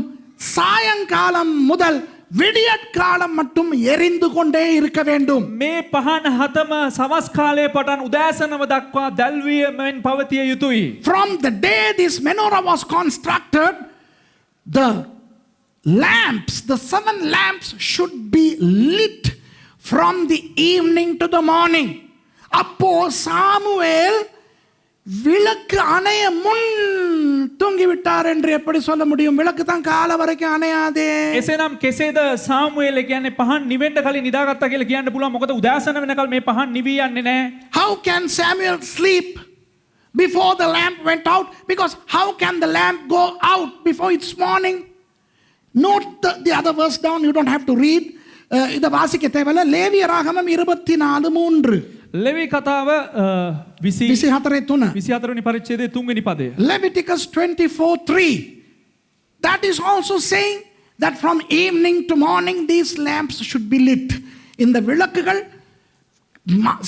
சாயங்காலம் முதல் விடியற்காலம் மட்டும் எரிந்து கொண்டே இருக்க வேண்டும். මේ පහන් හතම සවස් කාලයේ පටන් උදෑසනම දක්වා දැල්වීමෙන් පවතිය යුතුයි. From the day this menorah was constructed, the lamps, the 7 lamps should be lit from the evening to the morning. அப்போ சாமுவேல் விளக்கு அணைய முன் தூங்கிவிட்டார் என்று எப்படி சொல்ல முடியும்? விளக்கு தான் காலை வரைக்கும் அணையாதே. එසේනම් කෙසේද සාමුවේල් කියන්නේ පහන් නිවෙන්න කලින් නිදාගත්තා කියලා කියන්න පුළුවන්? මොකද උදෑසන වෙනකල් මේ පහන් නිවී යන්නේ නැහැ. How can Samuel sleep before the lamp went out? Because how can the lamp go out before it's morning? Note the other verse down. You don't have to read. இதை வாசிக்க தேவையில்லை. லேவியராகமம் 24:3. ලෙවි කතාව 24:3. 24 වෙනි පරිච්ඡේදයේ 3 වෙනි පදය. Leviticus 24:3. That is also saying that from evening to morning these lamps should be lit. இந்த விளக்குகள்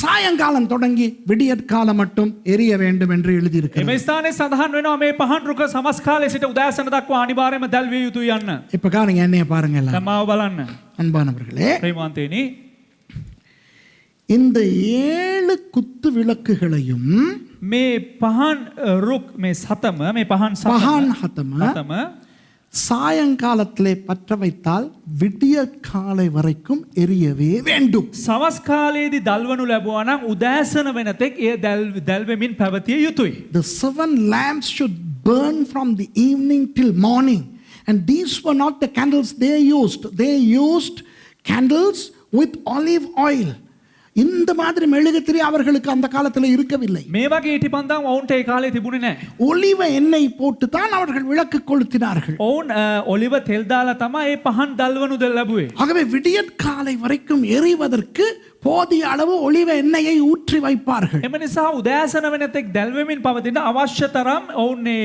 சாயங்காலம் தொடங்கி விடியற்காலம் மட்டும் எரிய வேண்டும் என்று எழுதியிருக்கிறது. මේ ස්ථානයේ සඳහන් වෙනවා මේ පහන් රුක සමස් කාලයේ සිට උදෑසන දක්වා අනිවාර්යයෙන්ම දැල්විය යුතුයි යන්න. இப்ப காணுங்க, என்னைய பாருங்க எல்லாம். දැන් මාව බලන්න. அன்பானவர்களே, ප්‍රේමවන්තේනි, இந்த 7 குத்து விளக்குகளையும் මේ පහන් රුක් මේ සතම මේ පහන් பஹான் ஹதம සතම சாயங்காலத்திலே பற்ற வைத்தால் விடிய காலை வரைக்கும் எரியவே வேண்டும். සවස් කාලයේදී දල්වනු ලැබුවා නම් උදෑසන වෙනතෙක් ඒ දැල්වෙමින් පැවතිය යුතුයි. The 7 lamps should burn from the evening till morning. And these were not the candles they used. They used candles with olive oil. இந்த மாதிரி மெழுகுத்திரி அவர்களுக்கு அந்த காலத்தில் இருக்கவில்லை. මේ වගේ ඉටිපන්දම් ඔවුන්ට ඒ කාලේ තිබුණේ නැහැ. ஒலிவ எண்ணெய் போட்டு தான் அவர்கள் விளக்கு கொளுத்தினார்கள். ඔවුන් ඔලිව තෙල් දාලා තමයි ඒ පහන් දල්වනු ලැබුවේ. ஆகவே விடியற்காலை வரைக்கும் எரிவதற்கு போதிய அளவு ஒலிவ எண்ணெயை ஊற்றி வைப்பார்கள். එම නිසා උදෑසන වෙනතෙක් දැල්වෙමින් පවතින අවශ්‍ය තරම් ඔවුන් මේ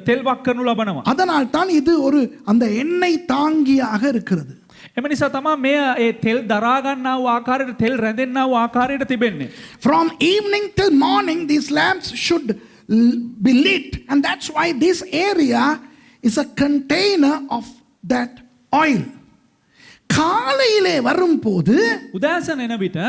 තෙල් වක් කරනු ලබනවා. அதனால் தான் இது ஒரு அந்த எண்ணெய் தாங்கியாக இருக்கிறது. එම නිසා තමයි මේ ඒ තෙල් දරා ගන්නා වූ ආකාරයට තෙල් රැඳෙන්නා වූ ආකාරයට තිබෙන්නේ. From evening till morning these lamps should be lit, and that's why this area is a container of that oil. காலையிலே வரும்போது උදෑසන එන විට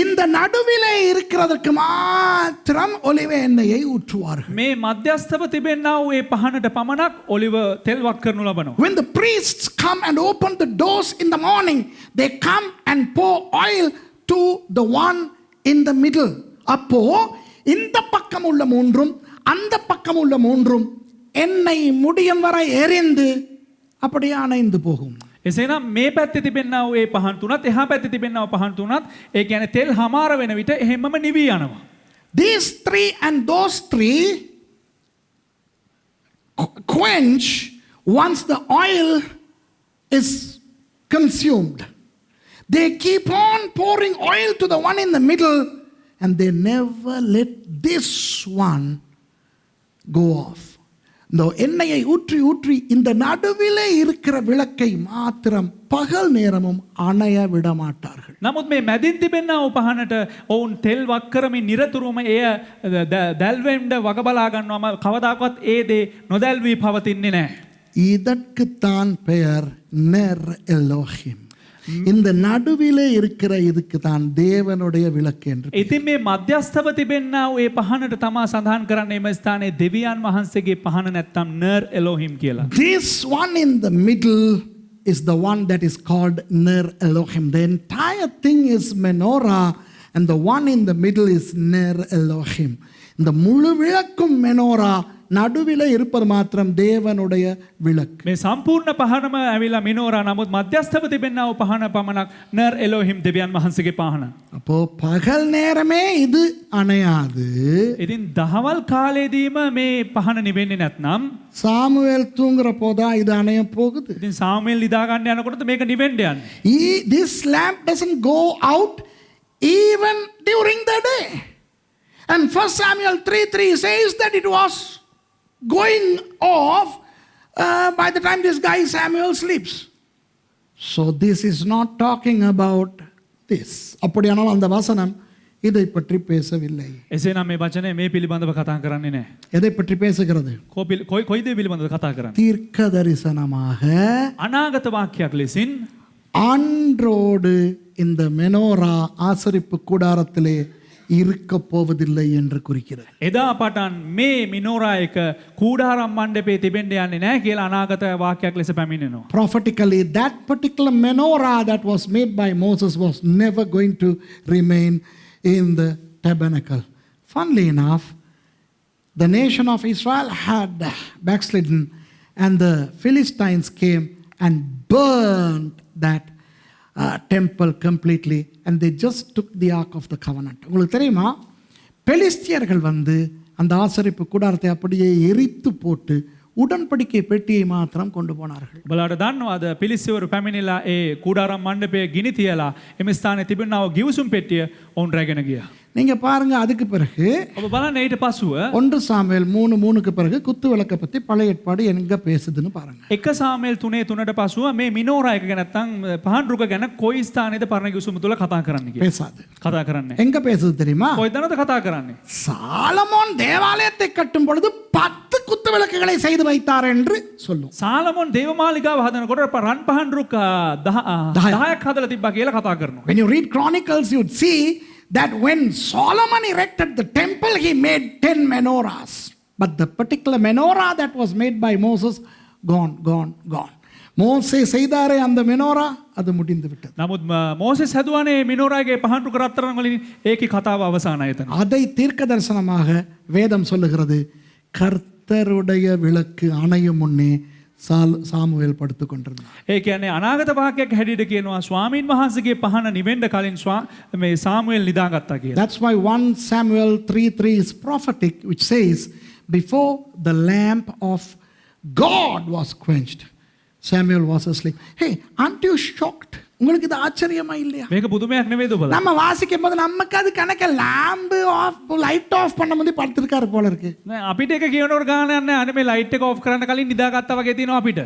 இந்த நடுவிலே இருக்கிறதற்கு மாத்திரம் ஒலிவ எண்ணெயை ஊற்றுவார்கள். මේ මධ්‍යස්ථව තිබෙන්නා වූ ඒ පහනට පමණක් ඔලිව තෙල් වක් කරනු ලබනවා. When the priests come and open the doors in the morning, they come and pour oil to the one in the middle. அப்போ இந்த பக்கம் உள்ள மூன்றும் அந்த பக்கம் உள்ள மூன்றும் எண்ணெய் முடியும் வரை எரிந்து அப்படியே அணைந்து போகும். එසේනම් මේ පැත්තේ තිබෙන්නා වූ ඒ පහන් තුනත් එහා පැත්තේ තිබෙන්නා වූ පහන් තුනත් ඒ කියන්නේ තෙල් හමාර වෙන විට එහෙමම නිවි යනවා. These 3 and those 3 quench once the oil is consumed. They keep on pouring oil to the one in the middle and they never let this one go off. இந்த எண்ணெயை ஊற்றி ஊற்றி இந்த நடுவிலே இருக்கிற விளக்கை மாத்திரம் பகல் நேரமும் அணைய விட மாட்டார்கள். නමුත් මේ මැදින් තිබෙනා වූ පහනට ඔවුන් තෙල් වක් කරමින් නිරතුරුවම එය දැල්වෙන්න වග බලා ගන්නවම කවදාකවත් ඒ දේ නොදැල්වී පවතින්නේ නැහැ. இதற்குத்தான் பெயர் நெர் எலோஹிம். இந்த நடுவிலே இருக்கிற இதுக்கு தான் தேவனுடைய விளக்கு என்று. ඉතින් මේ මධ්‍යස්ථව තිබෙනා වූ ඒ පහනට තමා සඳහන් කරන්නේ එම ස්ථානයේ දෙවියන් වහන්සේගේ පහන නැත්තම් නර් එලෝහිම් කියලා. This one in the middle is the one that is called Ner Elohim. The entire thing is menorah and the one in the middle is Ner Elohim. இந்த முழு விளக்கும் மெனோரா, நடுவிலே இருப்பது மாத்திரம் தேவனுடைய விளக்கு. මේ සම්පූර්ණ පහනම ඇවිල්ලා මිනෝරා නමුත් මධ්‍යස්ථව තිබෙනා වූ පහන පමණක් නර් එලෝහිම් දෙවියන් වහන්සේගේ පහන. அப்போ பகல் நேரமே இது அணையாது. ඉතින් දහවල් කාලයේදීම මේ පහන නිවෙන්නේ නැත්නම් சாமுவேல் தூங்குற போதா இது அணைய போகுது. ඉතින් සාමුවෙල් නිදා ගන්න යනකොට මේක නිවෙන්න යන්නේ. This lamp doesn't go out even during the day. And 1 Samuel 3:3 says that it was going off by the time this guy Samuel sleeps. So this is not talking about this. அப்படியானால் அந்த வசனம் இதை பற்றி பேசவில்லை. එසේනම් මේ වචනේ මේ පිළිබඳව කතා කරන්නේ නැහැ. எதை பற்றி பேசுகிறது? කොයි දේ පිළිබඳව කතා කරන්නේ? தீர்க்க தரிசனமாக අනාගත වාක්‍යයක් ලෙසින් அன்றோடு இந்த மெனோரா ஆசரிப்பு கூடாரத்திலே இருக்க போவதில்லை என்று குறிக்கிறது. එදා පටන් මේ මිනෝරා එක කූඩාරම් මණ්ඩපේ තිබෙන්න යන්නේ නැහැ කියලා අනාගත වාක්‍යයක් ලෙස පැමිණෙනවා. Prophetically, that particular menorah that was made by Moses was never going to remain in the tabernacle. Funnily enough, the nation of Israel had backslidden and the Philistines came and burned that temple completely and they just took the ark of the covenant. உங்களுக்கு தெரியுமா, பெலிஸ்தியர்கள் வந்து அந்த ஆசரிப்பு கூடாரத்தை அப்படியே எரித்து போட்டு உடன்படிக்கை பெட்டியை மாத்திரம் கொண்டு போனார்கள். බලන්න දන්නවද පිලිස්සවරු පැමිණිලා ඒ කූඩාරම් මණ්ඩපයේ ගිනි තියලා එම ස්ථානයේ තිබෙනා වූ ගිවිසුම් පෙට්ටිය ඔවුන් රැගෙන ගියා. நீங்க பாருங்க, அதுக்கு பிறகு ඔබ බලන්න ඊට පසුව 1 சாமுவேல் 3:3க்கு பிறகு குத்து விளக்க பத்தி பழைய ஏற்பாடு எங்க பேசுதுன்னு பாருங்க. 1 සාමුවෙල් 3:3ට පසුව මේ මිනෝරා එක ගැන නැත්නම් පහන් රුක ගැන කොයි ස්ථානයේද පරණ ගිවිසුම තුල කතා කරන්න කියලා. பேசாது. කතා කරන්නේ. எங்க பேசுது தெரியுமா? කොයිදනද කතා කරන්නේ? சாலமோன் தேவாலயத்தை கட்டும் பொழுது 10 குத்து விளக்குகளை செய்து வைத்தார் என்று சொல்லும். සාලමොන් දේවමාලිගාව හදනකොට රන් පහන් රුක 10ක් හදලා තිබ්බා කියලා කතා කරනවා. When you read Chronicles, you'd see that when Solomon erected the temple, he made 10 menorahs. But the particular menorah that was made by Moses, gone. மோசே செய்தாரே அந்த மெனோரா, அது முடிந்து விட்டது. නමුත් මෝසෙස් හැදුවානේ මිනෝරාගේ පහන් රුක රත්තරන් වලින් ඒකේ කතාව අවසానයි එතන. அதை தீர்க்க தரிசனமாக வேதம் சொல்லுகிறது. கர்த்தருடைய விளக்கு அணையும் முன்னே சாமுவேல் படுத்துக் கொண்டிருந்தார். ඒ කියන්නේ අනාගත වාක්‍යයක් හැටියට කියනවා ස්වාමීන් වහන්සේගේ පහන නිවෙන්න කලින් මේ සාමුවෙල් නිදාගත්තා කියලා. That's why 1 Samuel 3:3 is prophetic, which says before the lamp of God was quenched, Samuel was asleep. Hey, aren't you shocked? உங்களுக்கு இது ஆச்சரியமா இல்லையா? මේක පුදුමයක් නෙවෙයිද ඔබලා? நம்ம வாசிக்கும் போது நமக்கு அது கணக்க lamp off light off பண்ணும்போது படுத்திருக்காரு போல இருக்கு. නෑ අපිට එක කියනකොට ගාන යන්නේ අනේ මේ ලයිට් එක ඔෆ් කරන්න කලින් නිදාගත්තා වගේ තියෙනවා අපිට.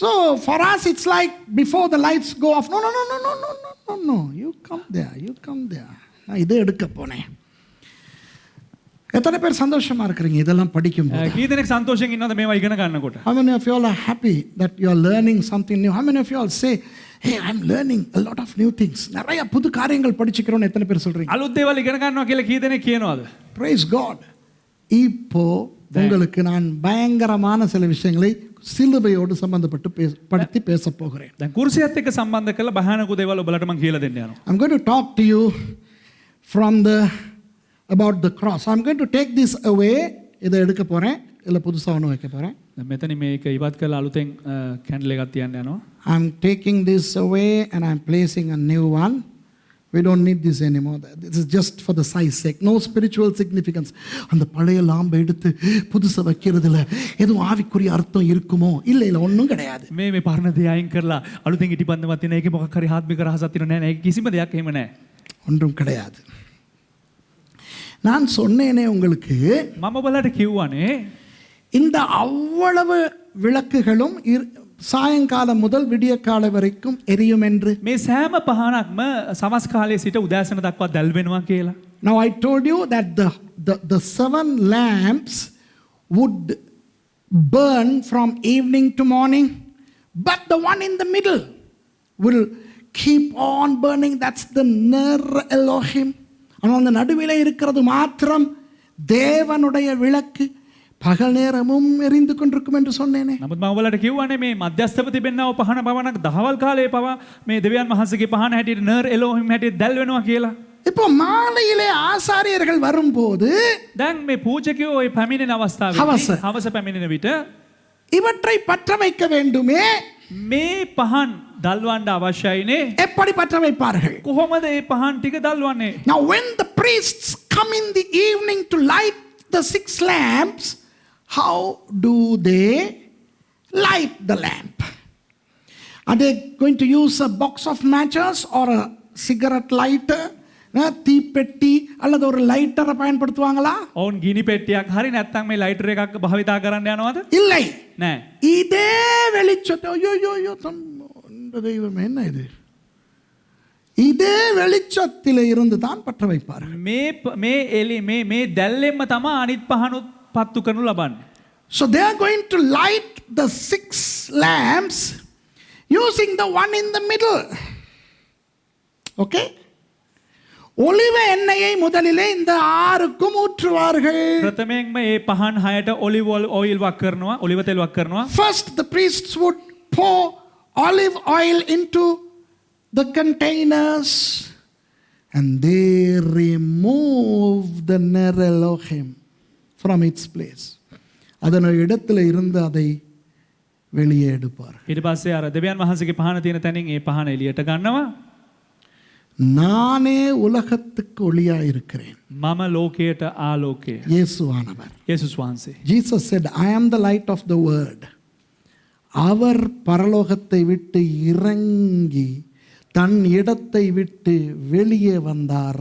So for us it's like before the lights go off. No. You come there. நான் இதை எடுக்க போனேன். எத்தனை பேர் சந்தோஷமா இருக்கீங்க இதெல்லாம் படிக்கும்போது? කී දෙනෙක් සන්තෝෂයෙන් ඉන්නවද මේවා ඉගෙන ගන්නකොට? How many of you all are happy that you are learning something new? How many of you all say, hey, I'm learning a lot of new things. நிறைய புது காரியங்கள் படிச்சுக்கிறோம் எத்தனை பேர் சொல்றீங்க? අලුත් දේවල් ඉගෙන ගන්නවා කියලා කී දෙනෙක් කියනවද? Praise God. இப்போ உங்களுக்கு நான் பயங்கரமான சில விஷயங்களை சிலுவையோடு சம்பந்தப்பட்டு பேச போகிறேன். දැන් කුරුසියත් එක්ක සම්බන්ධ කරලා භයානක දේවල් ඔබලට මම කියලා දෙන්න යනවා. I'm going to talk to you about the cross. I'm going to take this away. இதை எடுக்க போறேன், இல்ல புதுசா ஒன்று வைக்க போறேன். දැන් මෙතන මේක ඉවත් කරලා අලුතෙන් කැන්ඩල් එකක් තියන්න යනවා. I'm taking this away and I'm placing a new one. We don't need this anymore. This is just for the size sake. No spiritual significance. அந்த பழைய லாம்பை எடுத்து புதுசா வைக்கிறதுல எதுவும் ஆவிக்குரிய அர்த்தம் இருக்குமோ? இல்ல ஒன்றும் கிடையாது. මේ පරණ දේ අයින් කරලා අලුතෙන් ඉටිපන්දමක් තියෙන එකේ මොකක් හරි ආත්මික රහසක් තියෙන නෑ. ඒක කිසිම දෙයක් එහෙම නෑ. ஒன்றும் கிடையாது. நான் சொன்னேனே உங்களுக்கு මම ඔබලට කිව්වනේ இந்த அவ்வளவு விளக்குகளும் சாயங்காலம் முதல் விடியற்காலை வரைக்கும் எரியும் என்று. මේ සෑම පහනක්ම සමස් කාලයේ සිට උදෑසන දක්වා දැල් වෙනවා කියලා. Now I told you that the 7 lamps would burn from evening to morning, but the one in the middle will keep on burning. That's the Ner Elohim. ஆனால் அந்த நடுவில் இருக்கிறது மாத்திரம் தேவனுடைய விளக்கு பகல் நேரமும் எரிந்து கொண்டிருக்கும் என்று சொன்னேனே. නමුත් මම ඔයාලට කිව්වනේ මේ මධ්‍යස්ථව තිබෙනව පහන පවණක් දහවල් කාලයේ පවා මේ දෙවියන් වහන්සේගේ පහන හැටියට නර් එලෝහිම් හැටියට දැල් වෙනවා කියලා. இப்போ மாலையிலே ஆசாரியர்கள் வரும்போது දැන් මේ පූජකයෝ ওই පැමිණෙන අවස්ථාවේ හවස පැමිණෙන විට இவற்றை பற்ற வைக்க வேண்டுமே. මේ පහන් දල්වන්න අවශ්‍යයිනේ. எப்படி பற்ற வைப்பார்கள்? කොහොමද මේ පහන් ටික දල්වන්නේ? Now when the priests come in the evening to light the 6 lamps, how do they light the lamp? Are they going to use a box of matches or a cigarette lighter? தீப்பெட்டி அல்லது ஒரு லைட்டரை பயன்படுத்துவாங்களா? ඔවුන් ගිනි පෙට්ටියක් හරි නැත්නම් මේ lighter එකක් භාවිතා කරන්න යනවද? இல்லை. නෑ. இதே வெளிச்சத்தை ஐயோ இந்த தெய்வம் என்ன இது? இதே வெளிச்சத்திலே இருந்து தான் பற்ற வைப்பார்கள். මේ එලි මේ දැල්ලෙන්ම තමයි අනිත් පහනුත් පත්තු කරනු ලබන්නේ. So they are going to light the 6 lamps using the one in the middle. Okay? ஒலிவ எண்ணெயை முதலிலே இந்த 6க்கும் ஊற்றுவார்கள். ප්‍රථමයෙන්ම මේ පහන් 6ට ඔලිව් ඔයිල් වක් කරනවා, ඔලිව තෙල් වක් කරනවා. First the priests would pour olive oil into the containers and they remove the Ner Elohim from its place. அதன இடத்துல இருந்து அதை வெளியே எடுப்பார்கள். ඊට පස්සේ අර දෙවියන් වහන්සේගේ පහන තියෙන තැනින් ඒ පහන එළියට ගන්නවා. நானே உலகத்துக்கு ஒளியாக இருக்கிறேன். මම ලෝකයට ආලෝකය. இயேசுவானவர். යේසුස් වහන්සේ. Jesus said, I am the light of the world. அவர் பரலோகத்தை விட்டு இறங்கி தன் இடத்தை விட்டு வெளியே வந்தார்.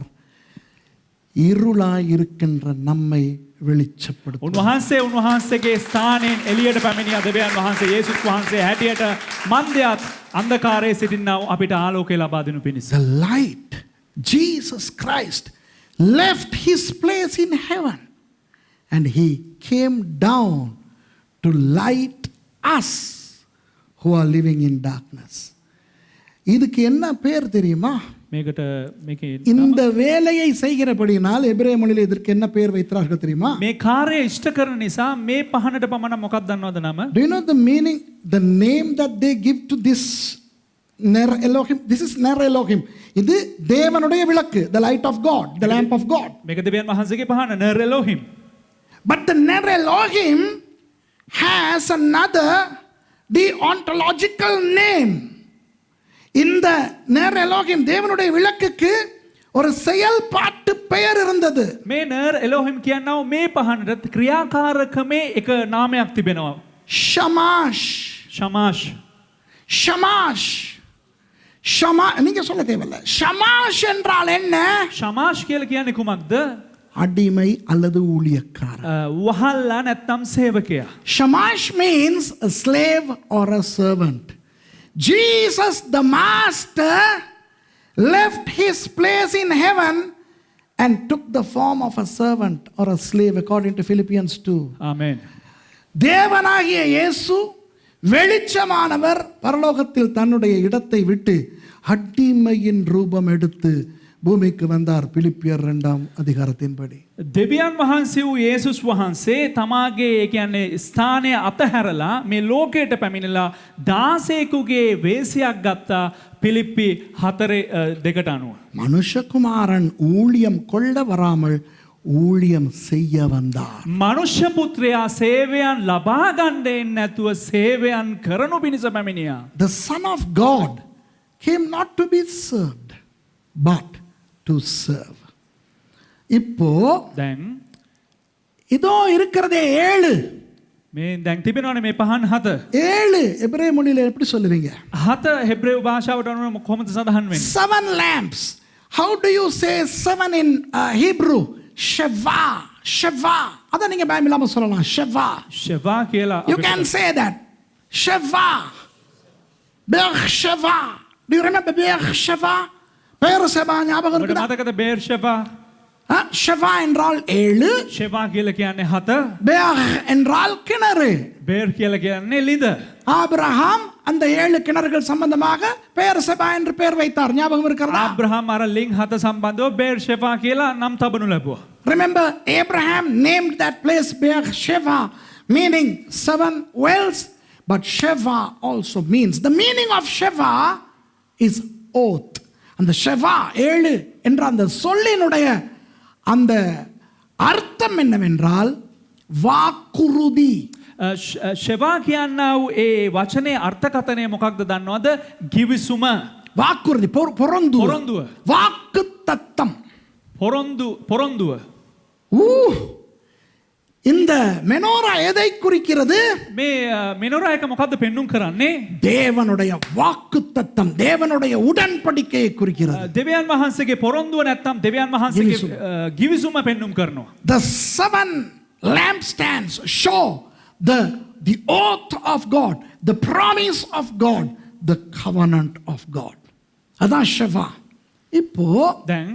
இருளாய் இருக்கின்ற நம்மை வெளிச்சப்படுத்த. උන්වහන්සේගේ ස්ථානයෙන් එළියට පැමිණිය දෙවියන් වහන්සේ යේසුස් වහන්සේ හැටියට මන්දයත් අන්ධකාරයේ සිටින්නව අපිට ආලෝකය ලබා දෙනු පිණිස. The light, Jesus Christ, left his place in heaven and he came down to light us who are living in darkness. இதுக்கு என்ன பேர் தெரியுமா? මේකට මේකේ இந்த வேலையை செய்கிறபடியால் எபிரேய மொழியில் இதற்கு என்ன பெயர் வைத்தார்கள் தெரியுமா? මේ කාර්යය ඉෂ්ට කරන නිසා මේ පහනට පමණ මොකක්ද දන්නවද නම? Do you know the meaning, the name that they give to this Ner Elohim? This is Ner Elohim. இது தேவனுடைய விளக்கு, the light of God, the lamp of God. මේක දෙවියන් වහන්සේගේ පහන නර් එලෝහිම්. But the Ner Elohim has another deontological name. இந்த Ner Elohim தேவனுடைய விளக்குக்கு ஒரு செயல்பாட்டு பெயர் இருந்தது. මේ නර් එලෝහිම් කියනවා මේ පහනට ක්‍රියාකාරකමේ එක නාමයක් තිබෙනවා. ஷமாஷ். ஷமாஷ். ஷமாஷ். நீங்க சொல்ல தேவையில்ல. ஷமாஷ் என்றால் என்ன? ஷமாஷ் කියලා කියන්නේ කුමක්ද? அடிமை அல்லது ஊழியக்காரன். වහල්ලා නැත්නම් සේවකයා. Shamash means a slave or a servant. Jesus the master left his place in heaven and took the form of a servant or a slave according to Philippians 2. Amen. தேவனாகிய இயேசு வெளிச்சமானவர் பரலோகத்தில் தன்னுடைய இடத்தை விட்டு அடிமையின் ரூபம் எடுத்து பூமிக்கு வந்தார். பிலிப்பியர் 2ஆம் அதிகாரத்தின்படி. දෙවියන් වහන්සේ වූ යේසුස් වහන්සේ තමාගේ ඒ කියන්නේ ස්ථානය අතහැරලා මේ ලෝකයට පැමිණලා 16කුගේ වේශයක් ගත්තා පිලිප්පි 4:2 අනුව. மனுஷகுமாரன் ஊழியம் கொள்ள வராமல் ஊழியம் செய்ய வந்தார். මනුෂ්‍ය පුත්‍රයා සේවයන් ලබා ගන්න නැතුව සේවයන් කරනු පිණිස පැමිණියා. The Son of God came not to be served but to serve. இப்போ දැන් இதோ இருக்கிறதே 7. මේ දැන් තිබෙනවනේ මේ පහන් 7. 7 எபிரேய மொழியில எப்படி சொல்லுவீங்க? 7 හෙබ්‍රේව භාෂාවට අනුව කොහොමද සඳහන් වෙන්නේ? 7 lamps. How do you say 7 in Hebrew? Sheva. Sheva. அத நீங்க பயம் இல்லாம சொல்லலாம். Sheva. ෂෙවා කියලා You can say that. Sheva. Beersheba. Do you remember Beersheba? Beersheba ஞாபகம் ඔබට இருக்குதா? මතකද බේර් ෂෙවා? ஷெவா என்றால் 7, ෂෙවා කියලා කියන්නේ 7, பேர் என்றால் கிணறு. බේර් කියලා කියන්නේ ලිඳ. ஆபிரகாம் அந்த 7 கிணறுகள் சம்பந்தமாக பெயர்செபா என்று பெயர் வைத்தார். ஞாபகம் இருக்கிறதா? ආබ්‍රහම් අර ලිං 7 සම්බන්ධව බේර් ෂෙවා කියලා නම් තබනු ලැබුවා. Remember, Abraham named that place Beersheba, meaning 7 wells. But Sheva also means, the meaning of Sheva is oath. அந்த ஷெவா 7 என்ற அந்த சொல்லினுடைய அந்த அர்த்தம் என்னவென்றால் வாக்குறுதி. ෂෙවා කියන්නා වූ ඒ වචනේ අර්ථකථනය මොකක්ද දන්නවද? ගිවිසුම. வாக்குறுதி பொறந்து பொறந்துව. வாக்கு தத்தம். පොරොන්දුව. இந்த மெனோரா எதை குறிக்கிறது? මේ මෙනොරා එක මොකද්ද පෙන්눔 කරන්නේ? தேவனுடைய வாக்கு தத்தம், தேவனுடைய உடன்படிக்கையை குறிக்கிறது. දෙවියන් වහන්සේගේ පොරොන්දුව නැත්තම් දෙවියන් වහන්සේගේ ගිවිසුම පෙන්눔 කරනවා. The 7 lampstands show the oath of God, the promise of God, the covenant of God. அதான் ஷெவா. இப்போ දැන්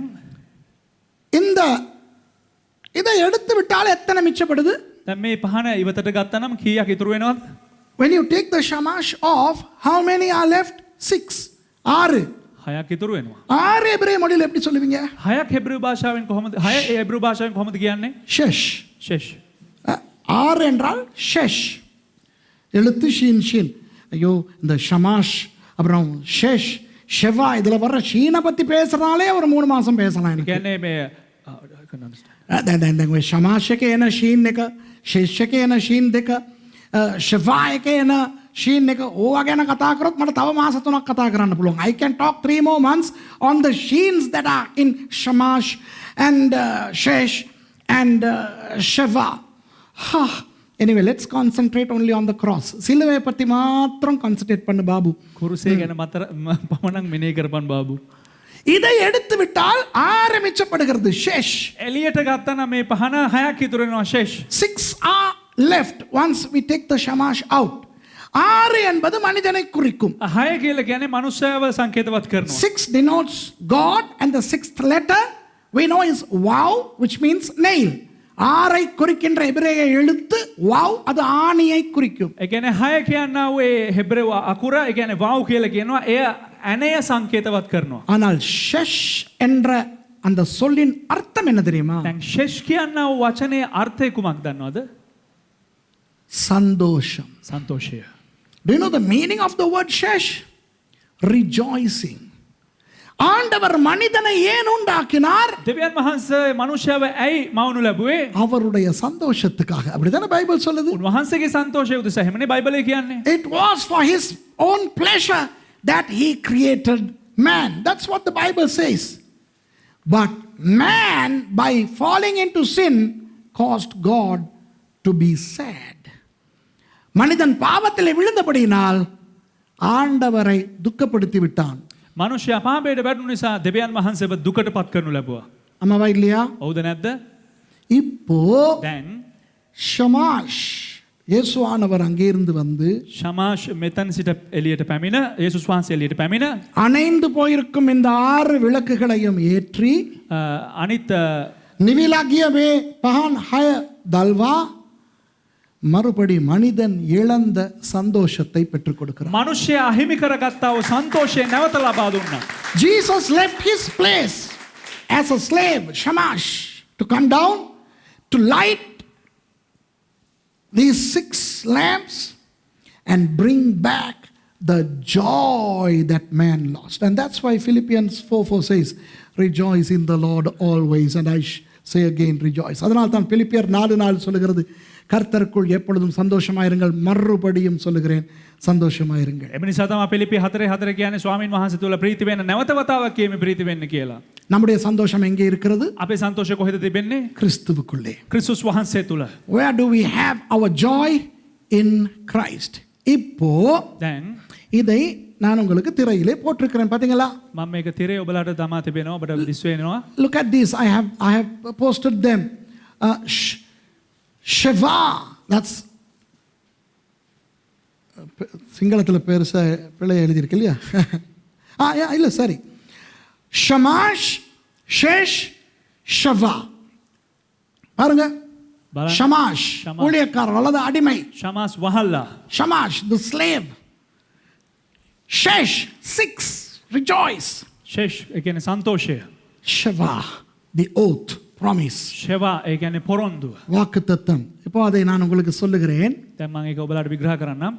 இந்த இதை எடுத்து விட்டால் எத்தனை மிச்சப்படுது? දැන් මේ පහන ඉවතට ගත්තා නම් කීයක් ඉතුරු වෙනවද? When you take the shamash off, how many are left? 6. 6. 6ක් ඉතුරු වෙනවා. 6 எபிரேய மொழியில் எப்படி சொல்லுவீங்க? 6ක් හෙබ්‍රෙව් භාෂාවෙන් කොහොමද? 6 හෙබ්‍රෙව් භාෂාවෙන් කොහොමද කියන්නේ? ஷெஷ். ෂෙෂ්. 6 என்றால் ஷெஷ். எழுத்து ஷீன் ஷீன். ஐயோ இந்த ஷமாஷ் அப்புறம் ஷெஷ் ஷெவா இதுல வர்ற ஷீனை பத்தி பேசுறதாலே ஒரு 3 மாசம் பேசலாம் எனக்கு. කියන්නේ මේ දැන් ඔය ෂමාෂ් එකේ එන ෂීන් එක, ෂෙෂ් එකේ එන ෂීන් දෙක, ෂෙවා එකේ එන ෂීන් එක ඕවා ගැන කතා කරොත් මට තව මාස 3ක් කතා කරන්න පුළුවන්. I can talk 3 more months on the sheens that are in Shamash and Shesh and Sheva. Anyway, let's concentrate only on the cross. சிலுவை பத்தி மாத்திரம் கான்சென்ட்ரேட் பண்ணு பாபு. කුරුසේ ගැන පමණක් මෙනෙහි කරපන් බාබු. இதை எடுத்து விட்டால் ஆரம்பிக்கப்படுகிறது ஷெஷ். එළියට ගත්තා නම් මේ පහන 6ක් ඉතුරු වෙනවා ෂෙෂ්. 6 are left once we take the shamash out. 6 என்பது மனிதனை குறிக்கும். 6 කියලා කියන්නේ මනුෂ්‍යව සංකේතවත් කරනවා. 6 denotes God and the 6th letter we know is waw, which means nail. 6 குறிக்கின்ற எபிரேய எழுத்து waw, அது ஆணியை குறிக்கும். ඒ කියන්නේ 6 කියනවා ඒ හෙබ්‍රෙව් අකුර, ඒ කියන්නේ වව් කියලා කියනවා. එය ඇණය සංකේතවත් කරනවා. ஆனால் ஷெஷ் என்ற அந்த சொல்லின் அர்த்தம் என்ன தெரியுமா? දැන් ෂෙෂ් කියනවා වචනේ අර්ථය කුමක්ද දන්නවද? சந்தோஷம். සන්තෝෂය. Do you know the meaning of the word shesh? Rejoicing. ஆண்டவர் மனிதனை ஏன் உண்டாக்கினார்? දෙවියන් වහන්සේ මනුෂ්‍යව ඇයි මවනු ලැබුවේ? அவருடைய சந்தோஷத்துக்காக. அப்படிதானே பைபிள் சொல்லுது. උන්වහන්සේගේ සන්තෝෂය උදෙසා. එහෙමනේ බයිබලයේ කියන්නේ. It was for his own pleasure that he created man. That's what the Bible says. But man, by falling into sin, caused God to be sad. மனிதன் பாவத்தில் விழுந்தபடியினால் ஆண்டவரை துக்கப்படுத்தி விட்டான். මනුෂ්‍යයා පාපයට වැටුණු නිසා දෙවියන් වහන්සේව දුකට පත් කරනු ලැබුවා. ஆமாவா இல்லையா? හවුද නැද්ද? இப்போ දැන් ஷமாஷ் இயேசுவானவர் அங்கே இருந்து வந்து ஷமாஷ் මෙතන සිට එළියට පැමිණ යේසුස් වහන්සේ එළියට පැමිණ அணைந்து போயிருக்கும் இந்த 6 விளக்குகளையும் ஏற்றி අනිත් நிவிலாகியவே பஹான் ஹய தல்வா மறுபடி மனிதன் இழந்த சந்தோஷத்தை பெற்றுக் கொடுக்கிறார். මනුෂ්‍යයා අහිමි කරගත්තා වූ සන්තෝෂය නැවත ලබා දුන්නා. Jesus left his place as a slave, Shamash, to come down to light these 6 lamps and bring back the joy that man lost. And that's why Philippians 4:4 says, rejoice in the Lord always. And I say again, rejoice. அதனால் தான் பிலிப்பியர் 4:4 சொல்லுகிறது, கர்த்தருக்குள் எப்பொழுதும் சந்தோஷமாயிருங்கள். மறுபடியும் சொல்லுகிறேன், சந்தோஷமாயிருங்கள். එම නිසා තමයි පිලිපි 4:4 කියන්නේ ස්වාමින් වහන්සේ තුල ප්‍රීති වෙන්න නැවත වතාවක් කියමි ප්‍රීති වෙන්න කියලා. நம்முடைய சந்தோஷம் எங்கே இருக்கிறது? අපේ සන්තෝෂය කොහෙද තිබෙන්නේ? கிறிஸ்துவுக்குள்ளே. ක්‍රිස්තුස් වහන්සේ තුල. Where do we have our joy? In Christ. இப்போ දැන් இதை நான் உங்களுக்கு திரையிலே போட்டிருக்கிறேன் பாத்தீங்களா? මම මේක තිරේ ඔබලාට දමා තිබෙනවා ඔබට දිස් වෙනවා. Look at this. I have posted them. Shiva. That's சிங்களத்தில் பெருசா பிள்ளை எழுதியிருக்கு இல்லையா? இல்லை சரி. ஷமாஷ் ஷேஷ் ஷவா. பாருங்க, ஷமாஷ் ஊழியக்காரர் அல்லது அடிமை. ஷமாஸ் வஹல்லா. ஷமாஷ் the slave. ஷேஷ் 6 rejoice. ෂෙෂ් ඒ කියන්නේ සන්තෝෂය. ஷவா the oath promise. ෂෙවා ඒ කියන්නේ පොරොන්දුව. வாக்குத்தத்தம். இப்போ அதை நான் உங்களுக்கு சொல்லுகிறேன். දැන් මම ඒක ඔබලාට විග්‍රහ කරන්නම්.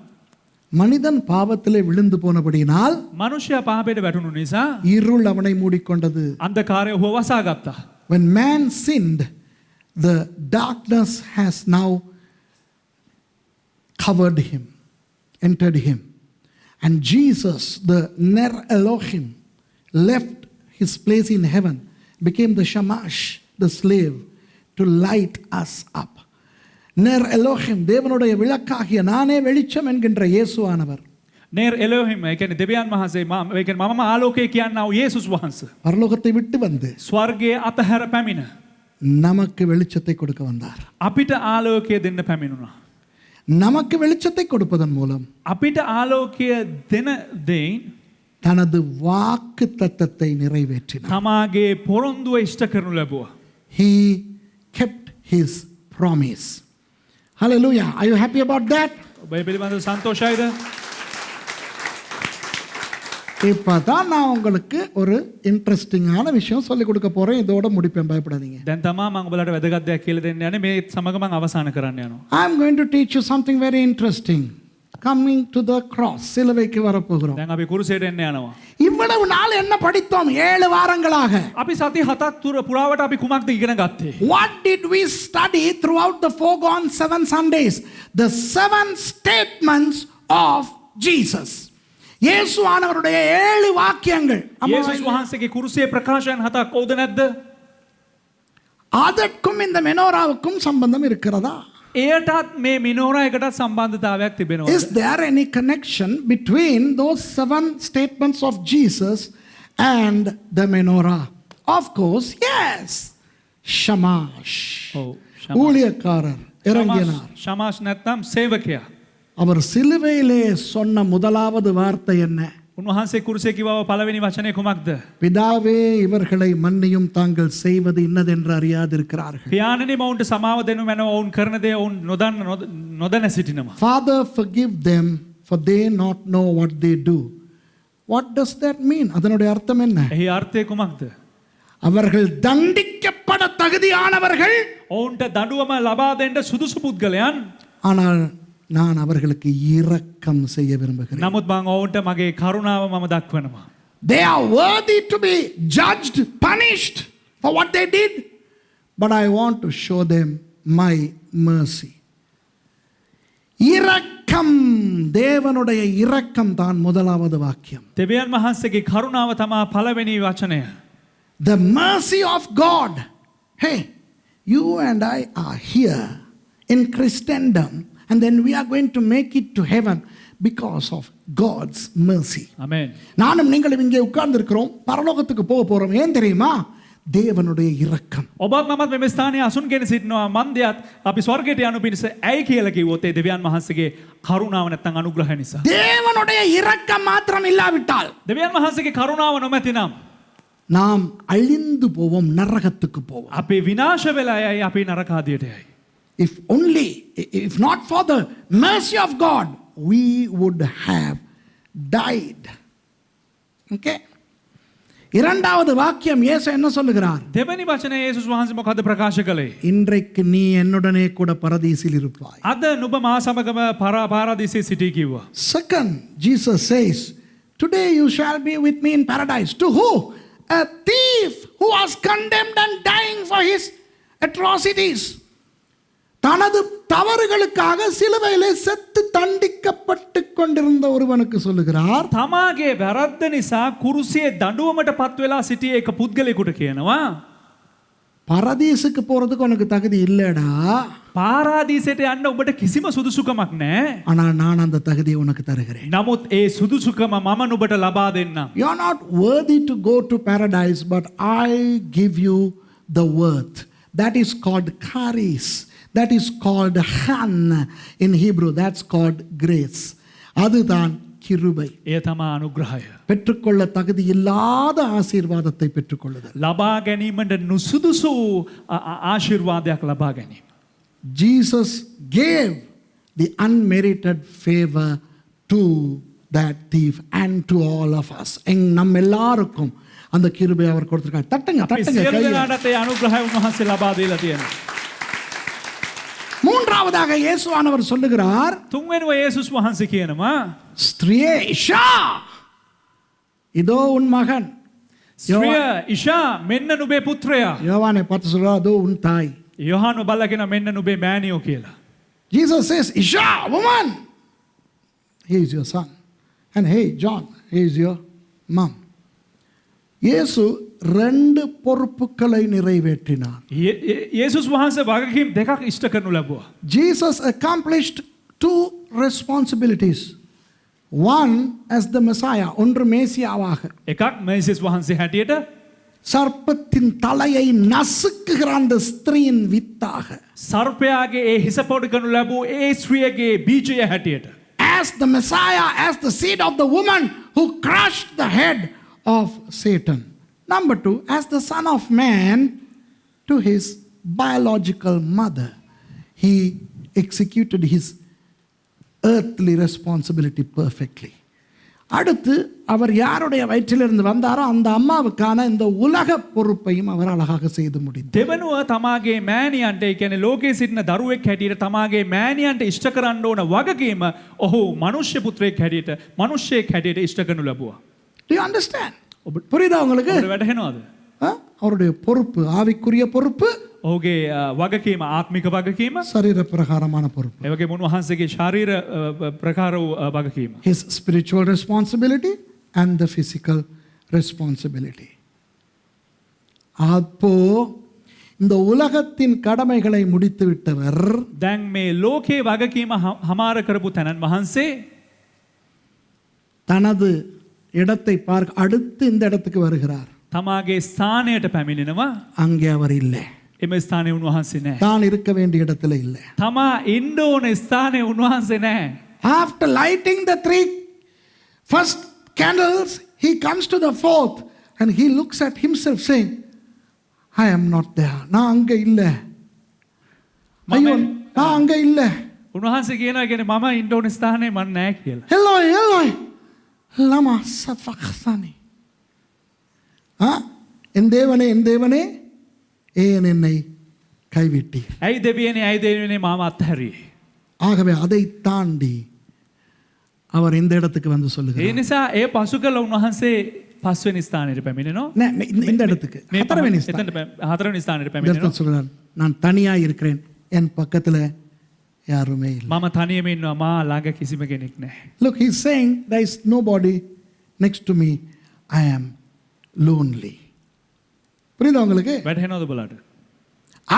மனிதன் பாவத்திலே விழுந்து போனபடியினால் මනුෂ්‍යයා පාපයට වැටුණු නිසා இருள் அவனை மூடிக்கொண்டது. අන්ධකාරය ඔහුව වසා ගත්තා. When man sinned, the darkness has now covered him, entered him. And Jesus, the Ner Elohim, left his place in heaven, became the Shamash, the slave, to light us up. Ner Elohim, தேவனுடைய விளக்காகிய நானே வெளிச்சம் என்கின்ற இயேசுவானவர். නේර් එලෝහිම් ඒ කියන්නේ දෙවියන් වහන්සේ ඒ කියන්නේ මමම ආලෝකය කියනවා යේසුස් වහන්සේ. பரலோகத்தை விட்டு வந்து ස්වර්ගයේ අතහැර පැමිණ நமக்கு வெளிச்சத்தை கொடுக்க வந்தார். අපිට ආලෝකය දෙන්න පැමිණුණා. நமக்கு வெளிச்சத்தை கொடுப்பதன் மூலம் අපිට ආලෝකය දෙන දෙයින් தனது வாக்கு தத்தத்தை நிறைவேற்றினார். තමාගේ පොරොන්දුව ඉෂ්ට කරනු ලැබුවා. He kept his promise. Hallelujah. Are you happy about that? ඔබ ඒ පිළිබඳව සන්තෝෂයිද? இப்பதான் நான் உங்களுக்கு ஒரு இன்ட்ரெஸ்டிங்கான விஷயம் சொல்லிக் கொடுக்க போறேன். இதோட முடிப்பேன், பயப்படாதீங்க. දැන් තමා මම ඔබලාට වැදගත් දෙයක් කියලා දෙන්න යන්නේ. මේ සමග මම අවසන් කරන්න යනවා. I am going to teach you something very interesting. Coming to the cross. சிலுவைக்கு வரப்போகிறோம். දැන් අපි කුරුසයට එන්න යනවා. இவ்வளவு நாள் என்ன படித்தோம்? 7 வாரங்களாக. අපි සති 7ක් තුර පුරාවට අපි කුමක්ද ඉගෙන ගත්තේ? What did we study throughout the foregone 7 Sundays? The 7 statements of Jesus. இயேசுவானவருடைய 7 வாக்கியங்கள். යේසුස් වහන්සේගේ කුරුසියේ ප්‍රකාශයන් 7ක් ඕද නැද්ද? அதற்கும் இந்த மெனோராவுக்கும் சம்பந்தம் இருக்கிறதா? එයටත් මේ මිනෝරා එකටත් සම්බන්ධතාවයක් තිබෙනවා. Is there any connection between those 7 statements of Jesus and the menorah? Of course, yes. Shamash. ඔව්. ෂමාස්. ஊழியக்காரர் இறங்கினார். ෂමාස් නැත්නම් සේවකයා. அவர் சிலுவையிலே சொன்ன முதலாவது வார்த்தை என்ன? උන්වහන්සේ කුරුසියේ කිව්ව පළවෙනි වචනේ කුමක්ද? பிதாவே இவர்களை மன்னியும், தாங்கள் செய்வது இன்னதென்று அறியாதிருக்கிறார்கள். පියාණනි මවුන්ට සමාව දෙනු මැනව ඔවුන් කරන දේ ඔවුන් නොදැන සිටිනවා. Father, forgive them, for they not know what they do. What does that mean? அதனுடைய அர்த்தம் என்ன? එහි අර්ථය කුමක්ද? அவர்கள் தண்டிக்கப்பட தகுதியானவர்கள், ඔවුන්ට දඬුවම ලබා දෙන්න සුදුසු පුද්ගලයන්. ஆனால் நான் அவர்களுக்கு இரக்கம் செய்ய விரும்புகிறேன். නමුත් මම ඔවුන්ට මගේ කරුණාව මම දක්වනවා. They are worthy to be judged, punished for what they did, but I want to show them my mercy. இரக்கம், தேவனுடைய இரக்கம் தான் முதலாவது வாக்கியம். දෙවියන් වහන්සේගේ කරුණාව තමයි පළවෙනි වචනය. The mercy of God. Hey, you and I are here in Christendom, and then we are going to make it to heaven because of God's mercy. Amen. நானும் நீங்களும் இங்கே உட்கார்ந்து இருக்கிறோம், பரலோகத்துக்கு போக போறோம். ஏன் தெரியுமா? தேவனுடைய இரக்கம். ඔබත් මමත් මේ ස්ථානයේ අසුන්ගෙන සිටිනවා. මන්දයත් අපි ස්වර්ගයට යනු පිණිස ඇයි කියලා කිව්වොත් ඒ දෙවියන් වහන්සේගේ කරුණාව නැත්නම් අනුග්‍රහය නිසා. தேவனுடைய இரக்கம் மாத்திரம் இல்லாவிட்டால் දෙවියන් වහන්සේගේ කරුණාව නොමැතිනම් நாம் அழிந்து போவோம், நரகத்துக்கு போவோம். අපි විනාශ වෙලා යයි, අපි නරකාදියට යයි. If not for the mercy of God, we would have died. Okay? இரண்டாவது வாக்கியம் இயேசு என்ன சொல்லுகிறார்? දෙවැනි වචනේ යේසුස් වහන්සේ මොකද ප්‍රකාශ කළේ? இன்றைக்கு நீ என்னுடனே கூட பரதீசில் இருப்பாய். අද නුඹ මා සමගම පාරාදීසයේ සිටී කිව්වා. Second, Jesus says, today you shall be with me in paradise. To who? A thief who was condemned and dying for his atrocities. தனது தவறுகளுக்காக சிலுவையிலே செத்து தண்டிக்கப்பட்டு கொண்டிருந்த ஒருவனுக்கு சொல்லுகிறார். තමාගේ වැරද්ද නිසා කුරුසියේ දඬුවමට පත් වෙලා සිටියේ එක පුද්ගලයෙකුට කියනවා. பரதீசுக்கு போறதுக்கு உனக்கு தகுதி இல்லடா, පාරාදීසයට යන්න ඔබට කිසිම සුදුසුකමක් නැහැ. ஆனா நான் அந்த தகுதியை உனக்கு தருகிறேன். නමුත් ඒ සුදුසුකම මම නුඹට ලබා දෙන්නම්. You are not worthy to go to paradise, but I give you the worth. That is called charis. That is called han in Hebrew. That's called grace. அதுதான் கிருபை. එය තමා අනුග්‍රහය. பெற்றுக்கொள்ள தகுதி இல்லாத ஆசீர்வாதத்தை பெற்றுக்கொள்ளுதல். ලබා ගැනීමට නුසුදුසු ආශිර්වාදයක් ලබා ගැනීම. Jesus gave the unmerited favor to that thief and to all of us. நம்ம எல்லாருக்கும் அந்த கிருபை அவர் கொடுத்திருக்கார். தட்டுங்க අපි தட்டுங்க සියලු கையை. දෙනාටත් ඒ අනුග්‍රහය උන්වහන්සේ ලබා දීලා තියෙනවා. மூன்றாவதாக இயேசுவானவர் சொல்லுகிறார், තුන්වෙනුව යේසුස් වහන්සේ කියනවා ஸ்திரியே இஷா, இதோ உன் மகன். ස්ත්‍රිය ඉෂා මෙන්න නුඹේ පුත්‍රයා. யோவானை பார்த்து சொல்றார், அதோ உன் தாய். යොහානු බලලා කියන මෙන්න නුඹේ මෑණියෝ කියලා. Jesus says, Isha, woman, he is your son. And hey, John, he is your mom. இயேசு ரெண்டு பொறுப்புகளை நிறைவேற்றினார். යේසුස් වහන්සේ වගකීම් දෙකක් ඉෂ්ට කරනු ලැබුවා. Jesus accomplished two responsibilities. One as the Messiah, ஒன்று மேசியாவாக. එකක් මේසිස් වහන්සේ හැටියට சர்ப்பத்தின் தலையை நசுக்குகிற அந்த ஸ்திரீயின் வித்தாக. සර්පයාගේ ඒ හිස පොඩි කරනු ලැබූ ඒ ස්ත්‍රියගේ බීජය හැටියට. As the Messiah, as the seed of the woman who crushed the head of Satan. Number two, as the Son of Man to his biological mother. He executed his earthly responsibility perfectly. அடுத்து அவர் யாருடைய வயிற்றிலிருந்து வந்தாரோ அந்த அம்மாவுக்கான இந்த உலக பொறுப்பையும் அவர் அழகாக செய்து முடித்தார். දෙවනුව තමාගේ මෑණියන්ට ඒ කියන්නේ ලෝකයේ සිටින දරුවෙක් හැටියට තමාගේ මෑණියන්ට ඉෂ්ට කරන්න ඕන වගකීම ඔහු මනුෂ්‍ය පුත්‍රයෙක් හැටියට මිනිසෙක් හැටියට ඉෂ්ට කරනු ලැබුවා. Do you understand? புரியுதா உங்களுக்கு? ඔබට වැටහෙනවද? அவருடைய பொறுப்பு, ஆவிக்குரிய பொறுப்பு, ඔහුගේ වගකීම ආත්මික වගකීම, சரீர பிரகாரமான பொறுப்பு. ඒ වගේම උන්වහන්සේගේ ශාරීර ප්‍රකාර වූ වගකීම. His spiritual responsibility and the physical responsibility. அப்போ இந்த உலகத்தின் கடமைகளை முடித்து விட்டவர் දැන් මේ ලෝකේ වගකීම හමාර කරපු තැනන් වහන්සේ தனது இடத்தை பார்க்க அடுத்து இந்த இடத்துக்கு வருகிறார். තමාගේ ස්ථානයට පැමිණෙනවා. அங்கே அவர் இல்லை. එම ස්ථානයේ උන්වහන්සේ නැහැ. தான் இருக்க வேண்டிய இடத்துல இல்லை. තමා ඉන්න ඕන ස්ථානයේ උන්වහන්සේ නැහැ. After lighting the three first candles, he comes to the fourth and he looks at himself saying, I am not there. நான் அங்க இல்லை. ஐயோ, நான் அங்க இல்லை. උන්වහන්සේ කියනවා කියන්නේ මම ඉන්න ඕන ස්ථානයේ මම නැහැ කියලා. Eloi, Eloi, lama sabachthani. என் தேவனே ஏன் என்னை கைவிட்டீர்? ඇයි දෙවියනේ මාව අත්හැරියේ? ஆகவே அதை தாண்டி அவர் இந்த இடத்துக்கு வந்து ඒ சொல்லுகிறார். නිසා ඒ පසු කළ උන්වහන්සේ පස්වෙනි ස්ථානයට පැමිණෙනවා. இந்த இடத்துக்கு ஹතරවෙனி ஸ்தானம். හතරවෙනි ස්ථානයට இந்த පැමිණෙනවා. இடத்துல சொல்றார், நான் தனியா இருக்கிறேன், என் பக்கத்துல யாருமே இல்லை. මම තනියම ඉන්නවා, මා ළඟ කිසිම කෙනෙක් නැහැ. Look, he's saying there is nobody next to me. I am lonely. புரியுதா உங்களுக்கு? වැටහෙනවද බලන්න?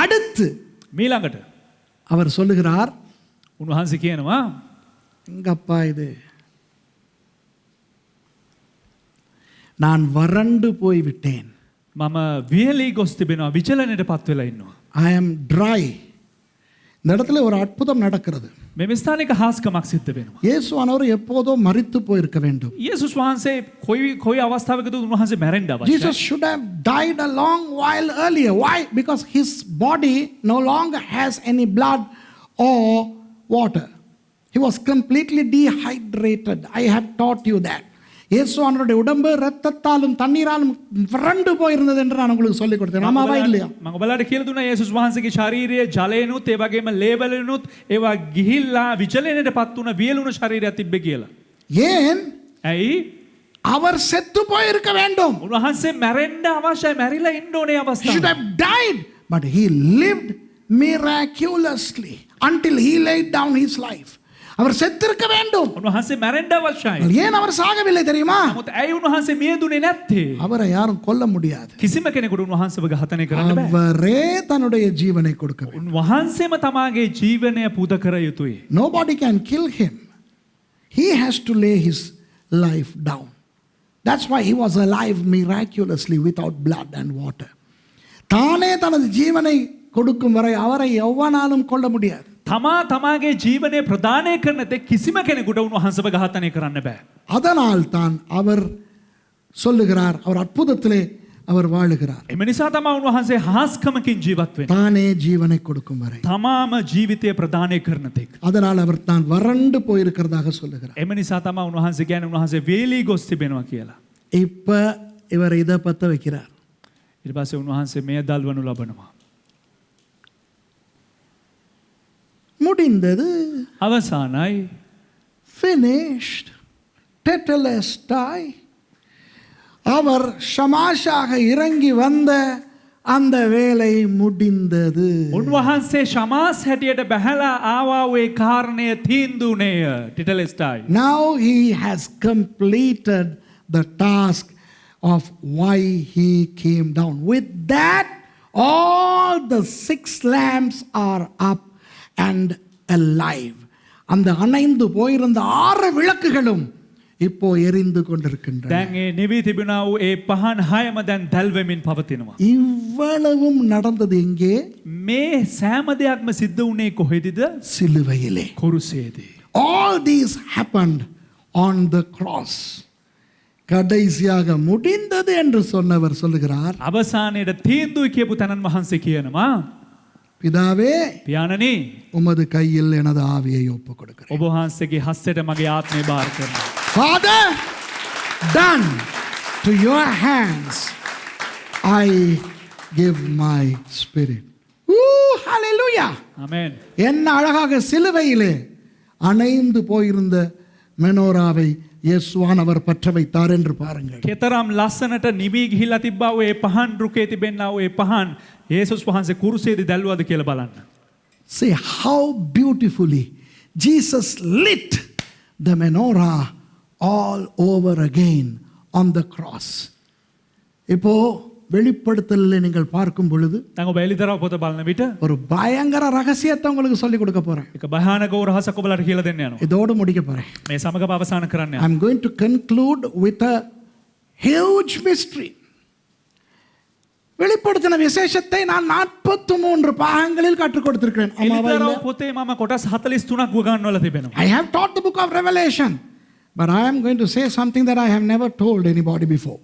அடுத்து මීළඟට அவர் சொல்லுகிறார், උන්වහන්සේ කියනවා எங்கப்பா இது, நான் வறண்டு போய் விட்டேன். මම වියලී ගොස් තිබෙනවා, විචලනයට පත් වෙලා ඉන්නවා. I am dry. இந்த இடத்துல ஒரு அற்புதம் நடக்கிறது. මේ ස්ථානික හාස්කමක් සිද්ධ වෙනවා. இயேசுவானவர் எப்போதோ மரித்து போயிருக்க வேண்டும். යේසුස් වහන්සේ කොයි අවස්ථාවකද උන්වහන්සේ මැරෙන්න අවශ්‍යයි. Jesus should have died a long while earlier. Why? Because his body no longer has any blood or water. He was completely dehydrated. I have taught you that. இயேசுவானவருடைய உடம்பு இரத்தத்தாலும் தண்ணீராலும் வறண்டு போயிருந்தது என்று நான் உங்களுக்கு சொல்லிக் கொடுத்தேன். ஆமாவா இல்லையா? මම ඔයාලට කියලා දුන්නා යේසුස් වහන්සේගේ ශාරීරියේ ජලයෙන්ුත් ඒ වගේම ලේවලිනුත් ඒවා ගිහිල්ලා විචලනයට පත් වුණ වියලුණු ශරීරයක් තිබ්බේ කියලා. ஏன்? ඇයි? அவர் செத்து போயிருக்க வேண்டும். උන්වහන්සේ මැරෙන්න අවශ්‍යයි, මැරිලා ඉන්න ඕනේ He අවස්ථාව. should have died, but he lived miraculously until he laid down his life. அவர் செத்திருக்க வேண்டும். උන්වහන්සේ මැරෙන්න අවශ්‍යයි. ஏன் அவர் சாகவில்லை தெரியுமா? නමුත් ඇයි උන්වහන්සේ මියදුනේ නැත්තේ? அவரை யாரும் கொல்ல முடியாது. කිසිම කෙනෙකුට උන්වහන්සේව ඝාතනය කරන්න බෑ. அவரே தன்னுடைய ஜீவனை கொடுக்க வேண்டும். උන්වහන්සේම තමාගේ ජීවනය පුද කර යුතුයි. Nobody can kill him. He has to lay his life down. That's why he was alive miraculously without blood and water. தானே தனது ஜீவனை கொடுக்கும் வரை அவரை எவ்வளவு கொல்ல முடியாது. තමා තමාගේ ජීවනය ප්‍රදානය කරන තෙක් කිසිම කෙනෙකුට උන්වහන්සේව ඝාතනය කරන්න බෑ. அதனால் தான் அவர் சொல்லுகிறார், அவர் அற்புதத்திலே அவர் வாழுகிறார். එම නිසා තමා උන්වහන්සේ හාස්කමකින් ජීවත් වෙන්නේ. தானே ஜீவனை கொடுக்கும் வரை. තමාම ජීවිතය ප්‍රදානය කරන තෙක්. அதனால் அவர் தான் வறண்டு போயிருக்கிறதாக சொல்லுகிறார். එම නිසා තමා උන්වහන්සේ කියන්නේ උන්වහන්සේ වේලී ගොස් තිබෙනවා කියලා. இப்ப இவர் இதை பத்த வைக்கிறார். ඊට පස්සේ උන්වහන්සේ මෙය දල්වනු ලබනවා. முடிந்தது, අවසానයි. finished, tetelestai. அவர் ஷமாஷாக இறங்கி வந்த அந்த வேலை முடிந்தது. උන්වහන්සේ ශමාස් හැටියට බැහැලා ආවා ඒ කාරණය තීන්දුවනේය. ටිටලෙස්ටයි. Now he has completed the task of why he came down. With that, all the 6 lamps are up and alive. அந்த அணைந்து போயிருந்த 6 விளக்குகளும் இப்போ எரிந்து கொண்டிருக்கின்றன. දැන් ඒ නිවි තිබුණා වූ ඒ පහන් 6ම දැන් දැල්වෙමින් පවතිනවා. இவ்வளவும் நடந்தது எங்கே? මේ සෑම දෙයක්ම සිද්ධ වුණේ කොහෙදද? சிலுவையிலே. කුරුසයේදී. All these happened on the cross. கடைசியாக முடிந்தது என்று சொன்னவர் சொல்லுகிறார், අවසානයේට තීන්දුව කියපු තනන් වහන්සේ කියනවා, பிதாவே පියාණනි உமது கையில் எனது ஆவியை ஒப்புக் கொடுக்கிறேன். ඔබ වහන්සේගේ හස්තයට මගේ ආත්මය බාර කරනවා. Father, done. To your hands I give my spirit. Hallelujah. ආමෙන්. என்ன அழகாக சிலுவையிலே அணைந்து போயிருந்த மெனோராவை இயேசுவானவர் பற்ற வைத்தார் என்று பாருங்கள். කෙතරම් ලස්සනට නිවි ගිහිලා තිබ්බා වූ ඒ පහන් රුකේ තිබෙන්නා වූ ඒ පහන් යේසුස් වහන්සේ කුරුසයේදී දැල්වුවද කියලා බලන්න. See how beautifully Jesus lit the menorah all over again on the cross. இப்போ வெளிப்படுத்தலில் நீங்கள் பார்க்கும் பொழுது දැන් ඔබ එළිදරව් පොත බලන විට ஒரு பயங்கர ரகசியத்தை உங்களுக்கு சொல்லிக் கொடுக்க போறேன். එක භයානක වූ රහසක් ඔබලට කියලා දෙන්න යනවා. இதோடு முடிக்க போறேன். මේ සමගම අවසන් කරන්න යනවා. I'm going to conclude with a huge mystery. வெளிப்படுத்தின விசேஷத்தை நான் 43 பாகங்களில் கற்றுக் கொடுத்திருக்கிறேன். එළිදරව් පොතේ මම කොටස් 43ක් උගන්වලා තිබෙනවා. I have taught the book of Revelation, but I am going to say something that I have never told anybody before.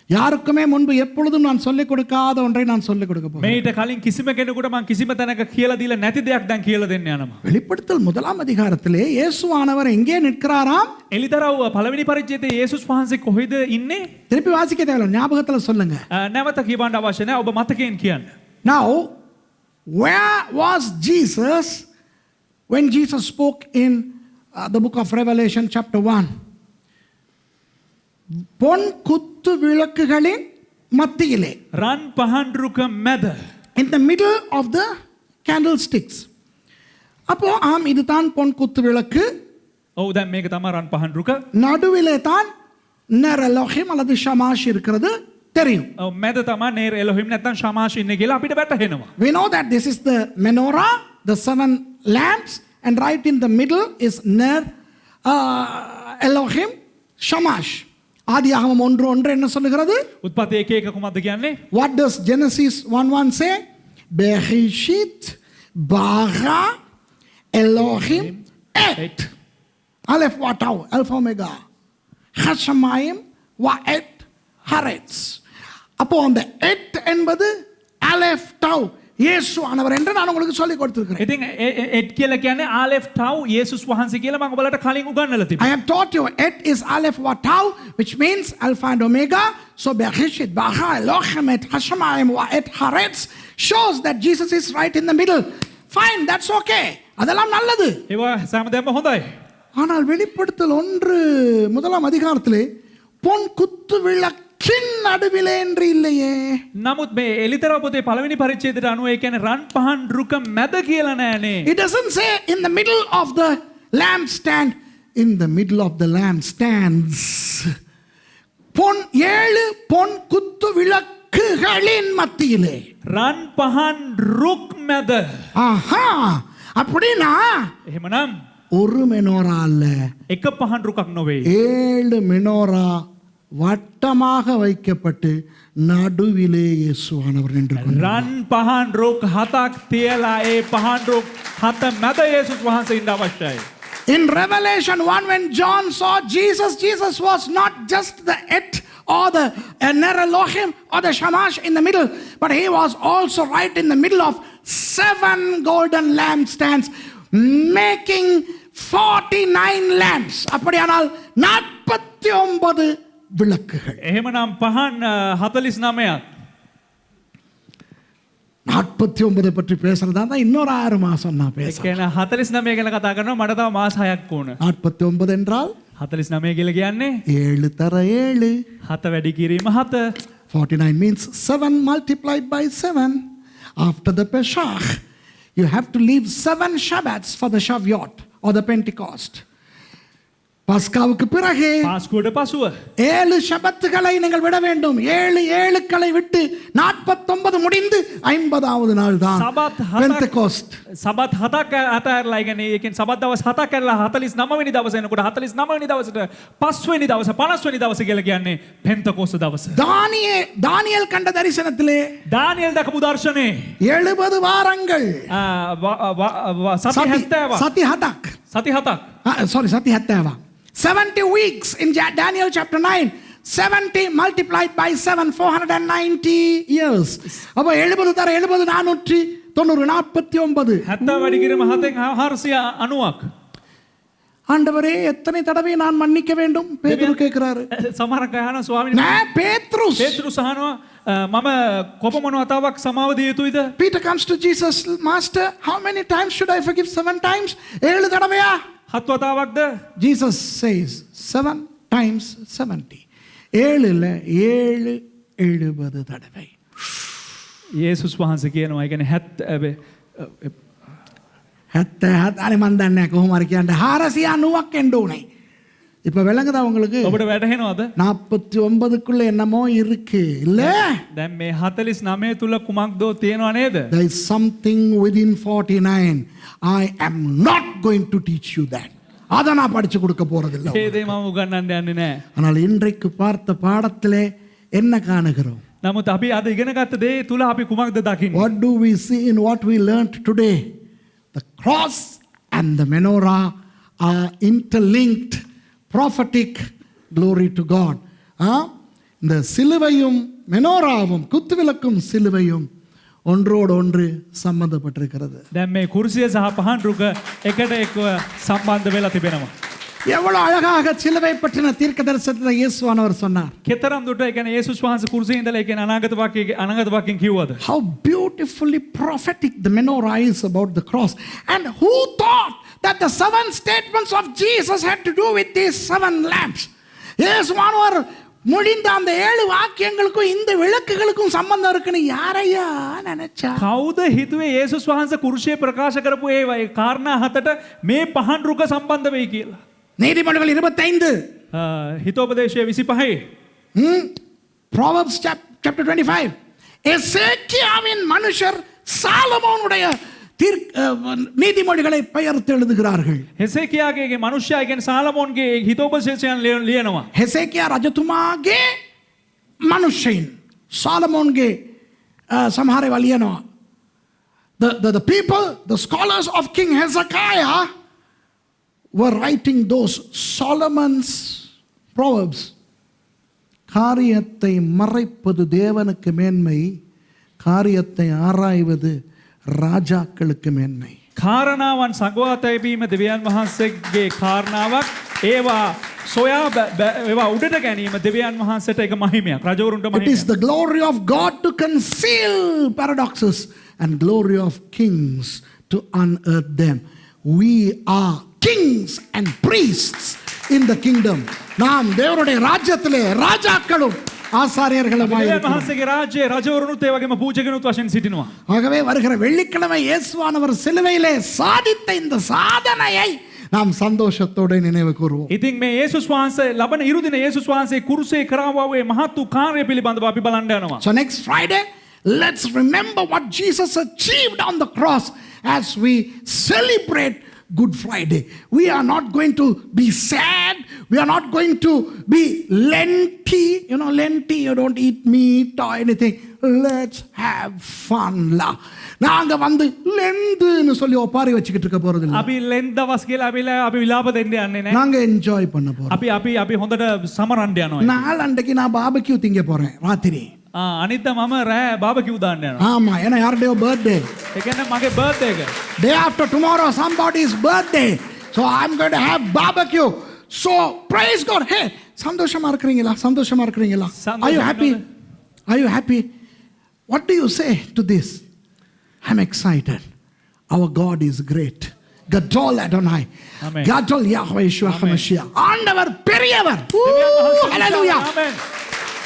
யாருக்குமே முன்பு எப்பொழுதும் நான் சொல்லிக் கொடுக்காத ஒன்றை நான் சொல்லிக் கொடுக்க போகிறேன். මේට කලින් කිසිම කෙනෙකුට මම කිසිම තැනක කියලා දීලා නැති දෙයක් දැන් කියලා දෙන්න යනවා. வெளிப்படுத்தல் 1 அதிகாரத்திலே இயேசுவானவர் எங்கே நிற்கிறாராம்? එළිදරව් පළවෙනි පරිච්ඡේදයේ යේසුස් වහන්සේ කොහෙද ඉන්නේ? திருப்பி வாசிக்க தேவையில்லை, ஞாபகத்துல சொல்லுங்க. නැවත කියවන්න අවශ්‍ය නැහැ. ඔබ මතකයෙන් කියන්න. Now, where was Jesus when Jesus spoke in the book of Revelation chapter 1? பொன் குத்து விளக்குகளின் மத்தியிலே, රන් පහන් රුක මැද, in the middle of the candlesticks. அப்போ ஆம், இதுதான் பொன் குத்து விளக்கு. ඔව් දැන් මේක තමයි රන් පහන් රුක. நடுவிலே தான் னர் எலோஹிம் அல்லது ஷமாஷ் இருக்கிறது தெரியும். ඔව් මැද තමයි නේර් එලොහිම් නැත්නම් ශමාෂ් ඉන්නේ කියලා අපිට වැටහෙනවා. We know that this is the menorah, the 7 lamps, and right in the middle is ner Elohim Shamash. ஆதியாகமம் 1:1 என்ன சொல்லுகிறது? උත්පත්ති 1:1 කුමක්ද කියන්නේ? What does Genesis 1:1 say? Bereshit bara Elohim et. Aleph wa tau, alpha omega. Hashamayim wa et haaretz. அப்போ அந்த et என்பது aleph tau இயேசு ஆனவர் என்று நான் உங்களுக்கு சொல்லி கொடுத்திருக்கிறேன். ඉතින් එඩ් කියලා කියන්නේ ආලෙෆ් ටව් යේසුස් වහන්සේ කියලා මම ඔයාලට කලින් උගන්වලා I තිබුණා. have taught you et is aleph wa tau, which means alpha and omega. So bereshit bara Elohim et hashamayim wa et haaretz shows that Jesus is right in the middle. Fine, that's okay. அதெல்லாம் நல்லது. ඒවා සෑමදේම හොඳයි. ஆனால் வெளிப்படுத்தல் 1 அதிகாரத்திலே பொன் குத்து விளக்கின் நடுவிலே என்று இல்லையே. නමුත් මේ එලිතරව පොතේ පළවෙනි පරිච්ඡේදයට අනුව ඒ කියන්නේ රන් පහන් රුක මැද කියලා නෑනේ. It doesn't say in the middle of the lampstand. In the middle of the lampstands, ஏழு பொன் குத்து விளக்குகளின் மத்தியிலே. රන් පහන් රුක් මැද. ஆஹா, அப்படின்னா එහෙමනම් ஒரு மெனோரா அல்ல, එක පහන් රුකක් නොවේ. 7 மெனோரா வட்டமாக வைக்கப்பட்டு நடுவிலே இயேசுவானவர் நின்று கொண்டார். රන් පහන් රුක් හතක් තියලා ඒ පහන් රුක් හත මැද යේසුස් වහන්සේ ඉන්න අවශ්‍යයි. In Revelation 1, when John saw Jesus, Jesus was not just the Et or the Ner Elohim or the Shamash in the middle, but he was also right in the middle of 7 golden lampstands, making 49 lamps. அப்படியானால் 49 விளக்குகள். එහෙමනම් පහන් 49ක්. 49 பற்றி பேசுறதா தான் இன்னொரு 6 மாசம் நான் ඒ பேசுறேன். කියන්නේ 49 ගැන කතා කරනවා මට තව මාස 6ක් ඕන. 49 என்றால் 49 කියලා කියන්නේ 7 தர 7. 7 වැඩි කිරීම 7. 49 means 7 multiplied by 7. After the Pesach, you have to leave 7 Shabbats for the Shavuot or the Pentecost. பஸ்காவுக்கு பிறகு පාස්කුවට පසුව 7 ஷபத்துகளை நீங்கள் விட வேண்டும். 7 ஏழுக்களை விட்டு 49 முடிந்து 50வது நாள் தான் සබත් பெந்தெகோஸ்ட். සබත් 7ක් අතහැරලා ඒ කියන්නේ ඒකෙන් සබත් දවස් 7ක් කරලා 49 වෙනි දවස එනකොට 49 වෙනි දවසට 5 වෙනි දවස 50 වෙනි දවස කියලා කියන්නේ පෙන්තකොස්ත දවස. தானியேல் கண்ட தரிசனத்திலே දානියෙල් දැකපු දර්ශනේ 70 வாரங்கள் සති 70ක්. சதி ஹதக். සති 7ක්. Sorry, சதி ஹத்தேவா. 70 weeks in Daniel chapter 9. 70 multiplied by 7, 490 years. அப்ப 70 தர 70 490 49. 70 වැඩි කිරීම 7න් 490ක්. ஆண்டவரே, எத்தனை தடவை நான் மன்னிக்க வேண்டும்? பேதுரு கேட்கிறாரு. සමහරක් අහනවා ස්වාමීනි பேத்ருஸ். පේතෘස් අහනවා මම කොපමණ වතාවක් සමාව දිය යුතුයිද? Peter comes to Jesus, Master, how many times should I forgive? 7 times? 7 தடவையா? 7 වතාවක්ද? Jesus says 7 times 70. 7 இல்ல 7 70 தடவை. යේසුස් වහන්සේ කියනවා ඒ කියන්නේ 70 අනේ මන් දන්නේ නැහැ කොහොම හරි කියන්නේ 490ක් එන්න උනේ. இப்ப விளங்குதா உங்களுக்கு? ඔබට වැටහෙනවද? 49க்குள்ள என்னமோ இருக்கு இல்ல? දැන් මේ 49 තුල කුමක්දෝ තියෙනව නේද? There is something within 49. I am not going to teach you that. அத நான் படிச்சு கொடுக்க போறதில்லை. ඒ දේ මම උගන්වන්න යන්නේ නැහැ. ஆனால் இன்றைக்கு பார்த்த பாடத்திலே என்ன காணுகிறோம்? නමුත් අපි අද ඉගෙන ගත්ත දේ තුල අපි කුමක්ද දකින්නේ? What do we see in what we learned today? The cross and the menorah are interlinked. Prophetic, glory to God. இந்த சிலுவையும் மெனோராவும் குத்துவிளக்கும் சிலுவையும் ஒன்றோடு ஒன்று சம்பந்தப்பட்டிருக்கிறது. දැන් මේ කුර්සිය සහ පහන් රුක එකට එක්ව සම්බන්ධ වෙලා තිබෙනවා. எவ்வளவு அழகாக சிலுவை பற்றின தீர்க்க தரிசனத்தை இயேசுவானவர் சொன்னார். කෙතරම් දුරට ඒ කියන්නේ යේසුස් වහන්සේ කුර්සියේ ඉඳලා ඒ කියන්නේ අනාගත වාක්‍යයෙන් කිව්වද? How beautifully prophetic the menorah is about the cross. And who thought that the 7 statements of Jesus had to do with these 7 lamps? இயேசுவானவர் முடிந்த அந்த 7 வாக்கியங்களுக்கும் இந்த விளக்குகளுக்கும் சம்பந்தம் இருக்குன்னு யாரையா நினைச்சா? කවුද හිතුවේ යේසුස් වහන්සේ කුර්සියේ ප්‍රකාශ කරපු ඒ කාරණා 7ට මේ පහන් රුක සම්බන්ධ වෙයි කියලා? நீதிமொழிகள் 25. හිතෝපදේශය 25. Proverbs chapter 25. எசேக்கியாவின் மனுஷர் சாலமோனுடைய நீதிமொழிகளை பெயர்த்து எழுதுகிறார்கள். හෙසේකියාගේ මනුෂ්‍යයා කියන්නේ සාලමෝන්ගේ හිතෝපදේශයන් ලියනවා. හෙසේකියා රජතුමාගේ මනුෂ්‍යයින් සාලමෝන්ගේ සමහරව ලියනවා. The people, the scholars of King Hezekiah were writing those Solomon's proverbs. காரியத்தை மறைப்பது தேவனுக்கு மேன்மை, காரியத்தை ஆராய்வது ராஜாக்களுக்கு மேன்மை. කාරණාවන් සගවා තැබීම දෙවියන් වහන්සේගේ කාරණාවක්. ඒවා සොයා ඒවා උඩට ගැනීම දෙවියන් වහන්සේට එක මහිමයක්. රජවරුන්ට It is මහිමයක්. the glory of God to conceal paradoxes and glory of kings to unearth them. We are kings and priests in the kingdom. நாம் தேவனுடைய ராஜ்யத்திலே ராஜாக்களும் ஆசாரியர்களுமாய் දෙවියන් இருக்கிறோம். වහන්සේගේ රාජ්‍යයේ රජවරුනුත් ඒ වගේම පූජකනුත් වශයෙන් සිටිනවා. ஆகவே வருகிற வெள்ளிக்கிழமை இயேசுவானவர் சிலுவையிலே சாதித்த இந்த சாதனையை நாம் சந்தோஷத்தோட நினைவு கூறுவோம். ඉතින් මේ යේසුස් වහන්සේ ලබන ඉරුදින යේසුස් වහන්සේ කුරුසේ කරාවා වූ මහත් වූ කාර්ය පිළිබඳව අපි බලන්න යනවා. So next Friday, let's remember what Jesus achieved on the cross as we celebrate Good Friday. We are not going to be sad. We are not going to be Lenti. You know, Lenti, you don't eat meat or anything. Let's have fun. நாங்க வந்து லெந்துன்னு சொல்லி ஒப்பாரி வச்சுக்கிட்டு இருக்க போறது இல்ல. අපි ලෙන් දවස් කියලා අපි විලාප දෙන්න යන්නේ නැහැ. நாங்க என்ஜாய் பண்ண போறோம். අපි හොඳට සමරන්න යනවා. நாளண்டைக்கு நான் பாபக்யூ திங்க போறேன் ராத்திரி. අනිද්දා මම රෑ බාබකියු දාන්න යනවා. ஆமா, ஏன்னா யாருடைய பர்த்டே. ඒ කියන්නේ මගේ බර්ත්ඩේ එක. Day after tomorrow somebody's birthday. So I'm going to have barbecue. So praise God. Hey, சந்தோஷமா இருக்கீங்களா? சந்தோஷமா இருக்கீங்களா? Are you happy? Are you happy? What do you say to this? I'm excited. Our God is great. Gadol Adonai. Amen. Gadol Yahweh Yeshua HaMashiach. ஆண்டவர் பெரியவர். Hallelujah. Amen.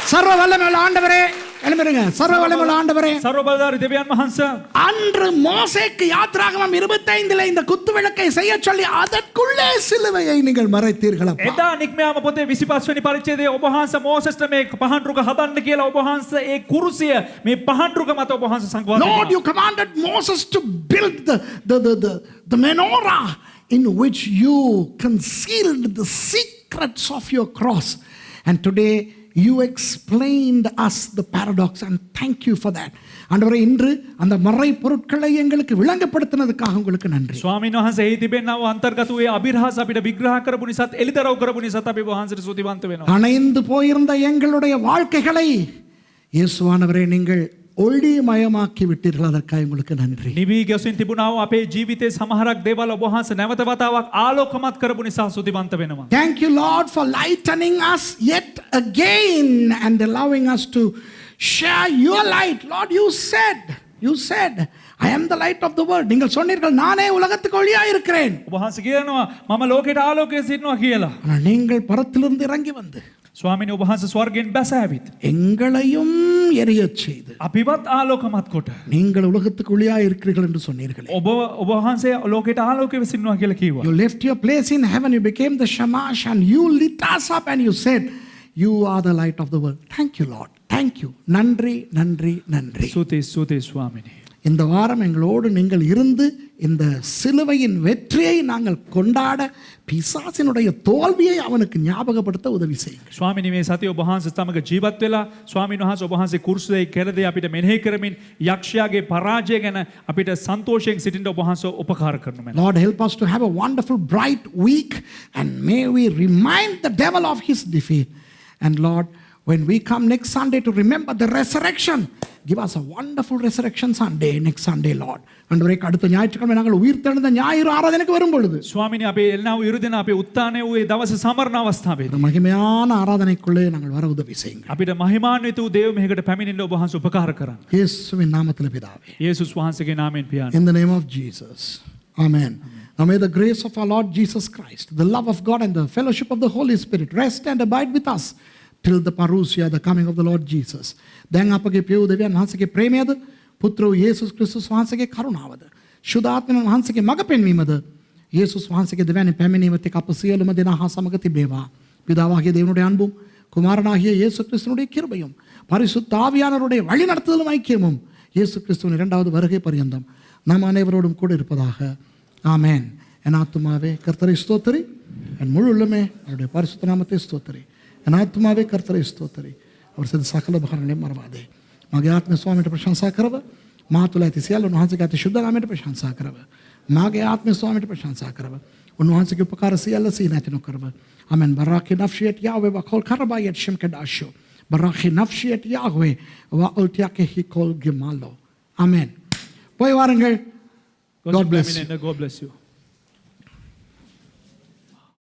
சர்வ வல்லமையுள்ள ஆண்டவரே, எழுந்திருங்க. சர்வ வல்லமையுள்ள ஆண்டவரே, සර්ව බලධාරී දෙවියන් වහන්සේ அன்று மோசேக்கு யாத்ராகமம் 25 இந்த குத்து விளக்கை செய்ய சொல்லி அதற்குள்ளே சிலுவையை நீங்கள் மறைத்தீர்கள் அப்பா. එදා නික්මයාම පොතේ 25 වෙනි පරිච්ඡේදයේ ඔබ වහන්සේ මෝසෙස්ට මේ පහන් රුක හදන්න කියලා ඔබ වහන්සේ ඒ කුරුසිය මේ පහන් රුක මත ඔබ වහන්සේ සංවාද Lord, you commanded Moses to build the menorah in which you concealed the secrets of your cross. And today you explained us the paradox, and thank you for that. ஆண்டவரே, இன்று அந்த மறை பொருட்களை எங்களுக்கு விளங்கப்படுத்தினதுக்காக உங்களுக்கு நன்றி. ස්වාමීන් වහන්සේ එහි තිබෙනා වූ අන්තර්ගත වූ අභිරහස අපිට විග්‍රහ කරපු නිසාත් එලිදරව් කරපු නිසාත් අපි වහන්සේට ස්තුතිවන්ත වෙනවා. அணைந்து போயிருந்த எங்களுடைய வாழ்க்கைகளை இயேசுவானவரே நீங்கள் ஒளிமயமாக்கி விட்டீர்கள், அதற்காக உங்களுக்கு நன்றி. නිවි ගැසින් තිබුණා වූ අපේ ජීවිතයේ සමහරක් දේවල් ඔබ වහන්සේ නැවත වතාවක් ආලෝකමත් කරපු නිසා ස්තුතිවන්ත වෙනවා. Thank you, Lord, for lightening us yet again and allowing us to share your light. Lord, you said, I am the light of the world. நீங்கள் சொன்னீர்கள், நானே உலகத்துக்கு ஒளியாக இருக்கிறேன். ඔබ වහන්සේ කියනවා මම ලෝකයට ආලෝකයේ සිටිනවා කියලා. ஆனால் நீங்கள் பரத்திலிருந்து இறங்கி வந்து ස්වාමීන් වහන්සේ ස්වර්ගයෙන් බැස ඇවිත් எங்களையும் எரியச் செய்து අපිවත් ආලෝකමත් කොට நீங்கள் உலகத்துக்கு ஒளியாக இருக்கிறீர்கள் என்று சொன்னீர்களே. ඔබ වහන්සේ ලෝකයට ආලෝකයේ සිටිනවා කියලා කිව්වා. You left your place in heaven, you became the Shamash, and you lit us up and you said, you are the light of the world. Thank you, Lord. Thank you. நன்றி நன்றி நன்றி. ස්තුති ස්වාමීනි. இந்த வாரம் எங்களோடு நீங்கள் இருந்து இந்த சிலுவையின் வெற்றியை நாங்கள் கொண்டாட பிசாசினுடைய தோல்வியை அவனுக்கு ஞாபகப்படுத்த உதவி செய்யுங்கள். ස්වාමීනි, මේ සතිය ඔබ වහන්සේ තමක ජීවත් වෙලා ස්වාමීන් වහන්සේ ඔබ වහන්සේ කුරුසයේ කෙරදී අපිට මෙනෙහි කරමින් යක්ෂයාගේ පරාජය ගැන අපිට සන්තෝෂයෙන් සිටින්න ඔබ වහන්සේ උපකාර කරනවා. Lord, help us to have a wonderful bright week, and may we remind the devil of his defeat. And Lord, when we come next Sunday to remember the resurrection, give us a wonderful resurrection Sunday next Sunday, Lord. அன்றைய அடுத்த ஞாயிற்றுக்கிழமை நாங்கள் உயிர்த்தெழுந்த ஞாயிறு ஆராதனைக்கு வரும் பொழுது ස්වාමීනි, අපේ එල්නාව ඉරුදින අපේ උත්ථානයේ වූ දවසේ සමරන අවස්ථාවේදී இந்த மகிமையான ஆராதனைக்குள்ளே நாங்கள் வர உதவி செய்யுங்கள். අපිට මහිමාන්විත වූ දේව මෙහෙකට පැමිණෙන්න ඔබ වහන්සේ උපකාර කරන්න. இயேசுவின் நாமத்தில் பிதாவே. යේසුස් වහන්සේගේ නාමයෙන් පියාණන්. In the name of Jesus. Amen. Now may the grace of our Lord Jesus Christ, the love of God, and the fellowship of the Holy Spirit rest and abide with us till the parousia, the coming of the Lord Jesus. දැන් අපගේ පියු දෙවියන් වහන්සේගේ ප්‍රේමයද, පුත්‍ර වූ යේසුස් ක්‍රිස්තුස් වහන්සේගේ කරුණාවද, ශුද්ධාත්මයන් වහන්සේගේ මඟ පෙන්වීමද, යේසුස් වහන්සේගේ දෙවැනි පැමිණීමත් එක්ක අප සියලුම දෙනා හා සමග තිබේවා. பிதாவாகிய தேவனுடைய அன்பும் குமாரனாகிய இயேசு கிறிஸ்துவினுடைய கிருபையும் பரிசுத்த ஆவியானவருடைய வழிநடத்துதலும் ஐக்கியமும் இயேசு கிறிஸ்துவின் இரண்டாவது வருகை பரியந்தம் நம் அனைவரோடும் கூட இருப்பதாக. ஆமென். என் ஆத்துமாவே கர்த்தரை ஸ்தோத்திரி, என் முழு உள்ளமே அவருடைய பரிசுத்த நாமத்தை ஸ்தோத்திரி. என் ஆத்துமாவே கர்த்தரை ஸ்தோத்திரி, அவர் செய்த සකල උපකාරණයන් මරවාදේ. මගේ ආත්මය ස්වාමීන්ට ප්‍රශංසා කරව, මා තුළ ඇති සියල්ල උන්වහන්සේගේ ඇති ශුද්ධ නාමයට ප්‍රශංසා කරව. මාගේ ආත්මය ස්වාමීන්ට ප්‍රශංසා කරව, උන්වහන්සේගේ උපකාර සියල්ල සිහි නැති නොකරව. ආමෙන්. බරාකි නෆ්ෂියත් යාවේ වකෝල් කරබායත් ෂම්කඩාෂෝ, බරාකි නෆ්ෂියත් யாவே வல்டியாக்கி கோல் கிமாலோ. ஆமென். போய் வாருங்கள். God bless you. God bless you.